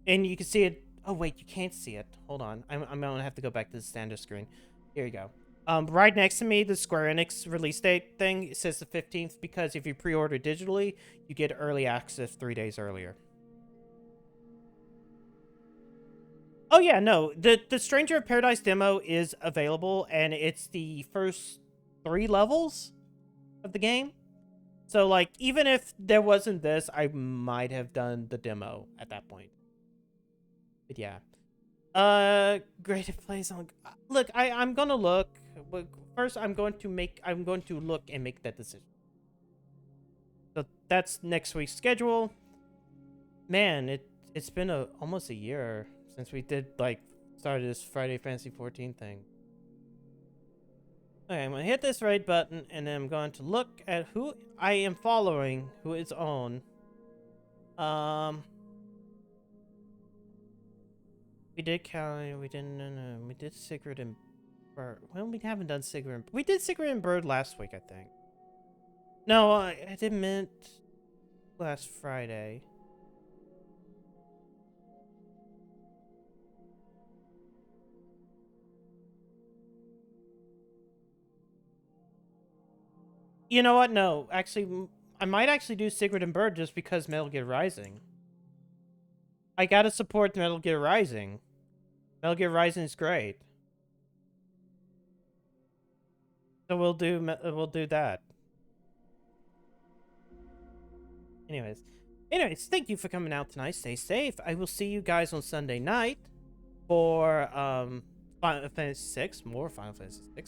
and you can see it. Oh wait, you can't see it. Hold on. I'm gonna have to go back to the standard screen. Here you go. Right next to me, the Square Enix release date thing, it says the 15th because if you pre-order digitally, you get early access 3 days earlier. Oh yeah, no, the Stranger of Paradise demo is available, and it's the first 3 levels of the game. So, like, even if there wasn't this, I might have done the demo at that point. But yeah. Great plays on... Look, I'm gonna look. But first, I'm going to look and make that decision. So, that's next week's schedule. Man, It's been almost a year since we did like started this Friday Fantasy 14 thing. Okay, I'm gonna hit this right button, and then I'm going to look at who I am following, who is on. We did Callie, we didn't, no, we did Sigrid and Bird. Well, we haven't done Sigrid and, we did Sigrid and Bird last week, I think. No, I didn't meant last Friday. You know what? No, actually, I might actually do Sigrid and Bird just because Metal Gear Rising. I gotta support Metal Gear Rising. Metal Gear Rising is great. So we'll do that. Anyways, thank you for coming out tonight. Stay safe. I will see you guys on Sunday night for Final Fantasy VI, more Final Fantasy VI.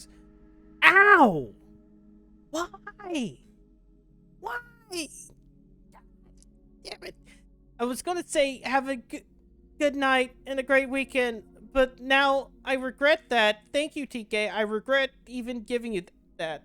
Ow! Why? Why? Damn it! I was gonna say have a good night and a great weekend, but now I regret that. Thank you, TK. I regret even giving you that.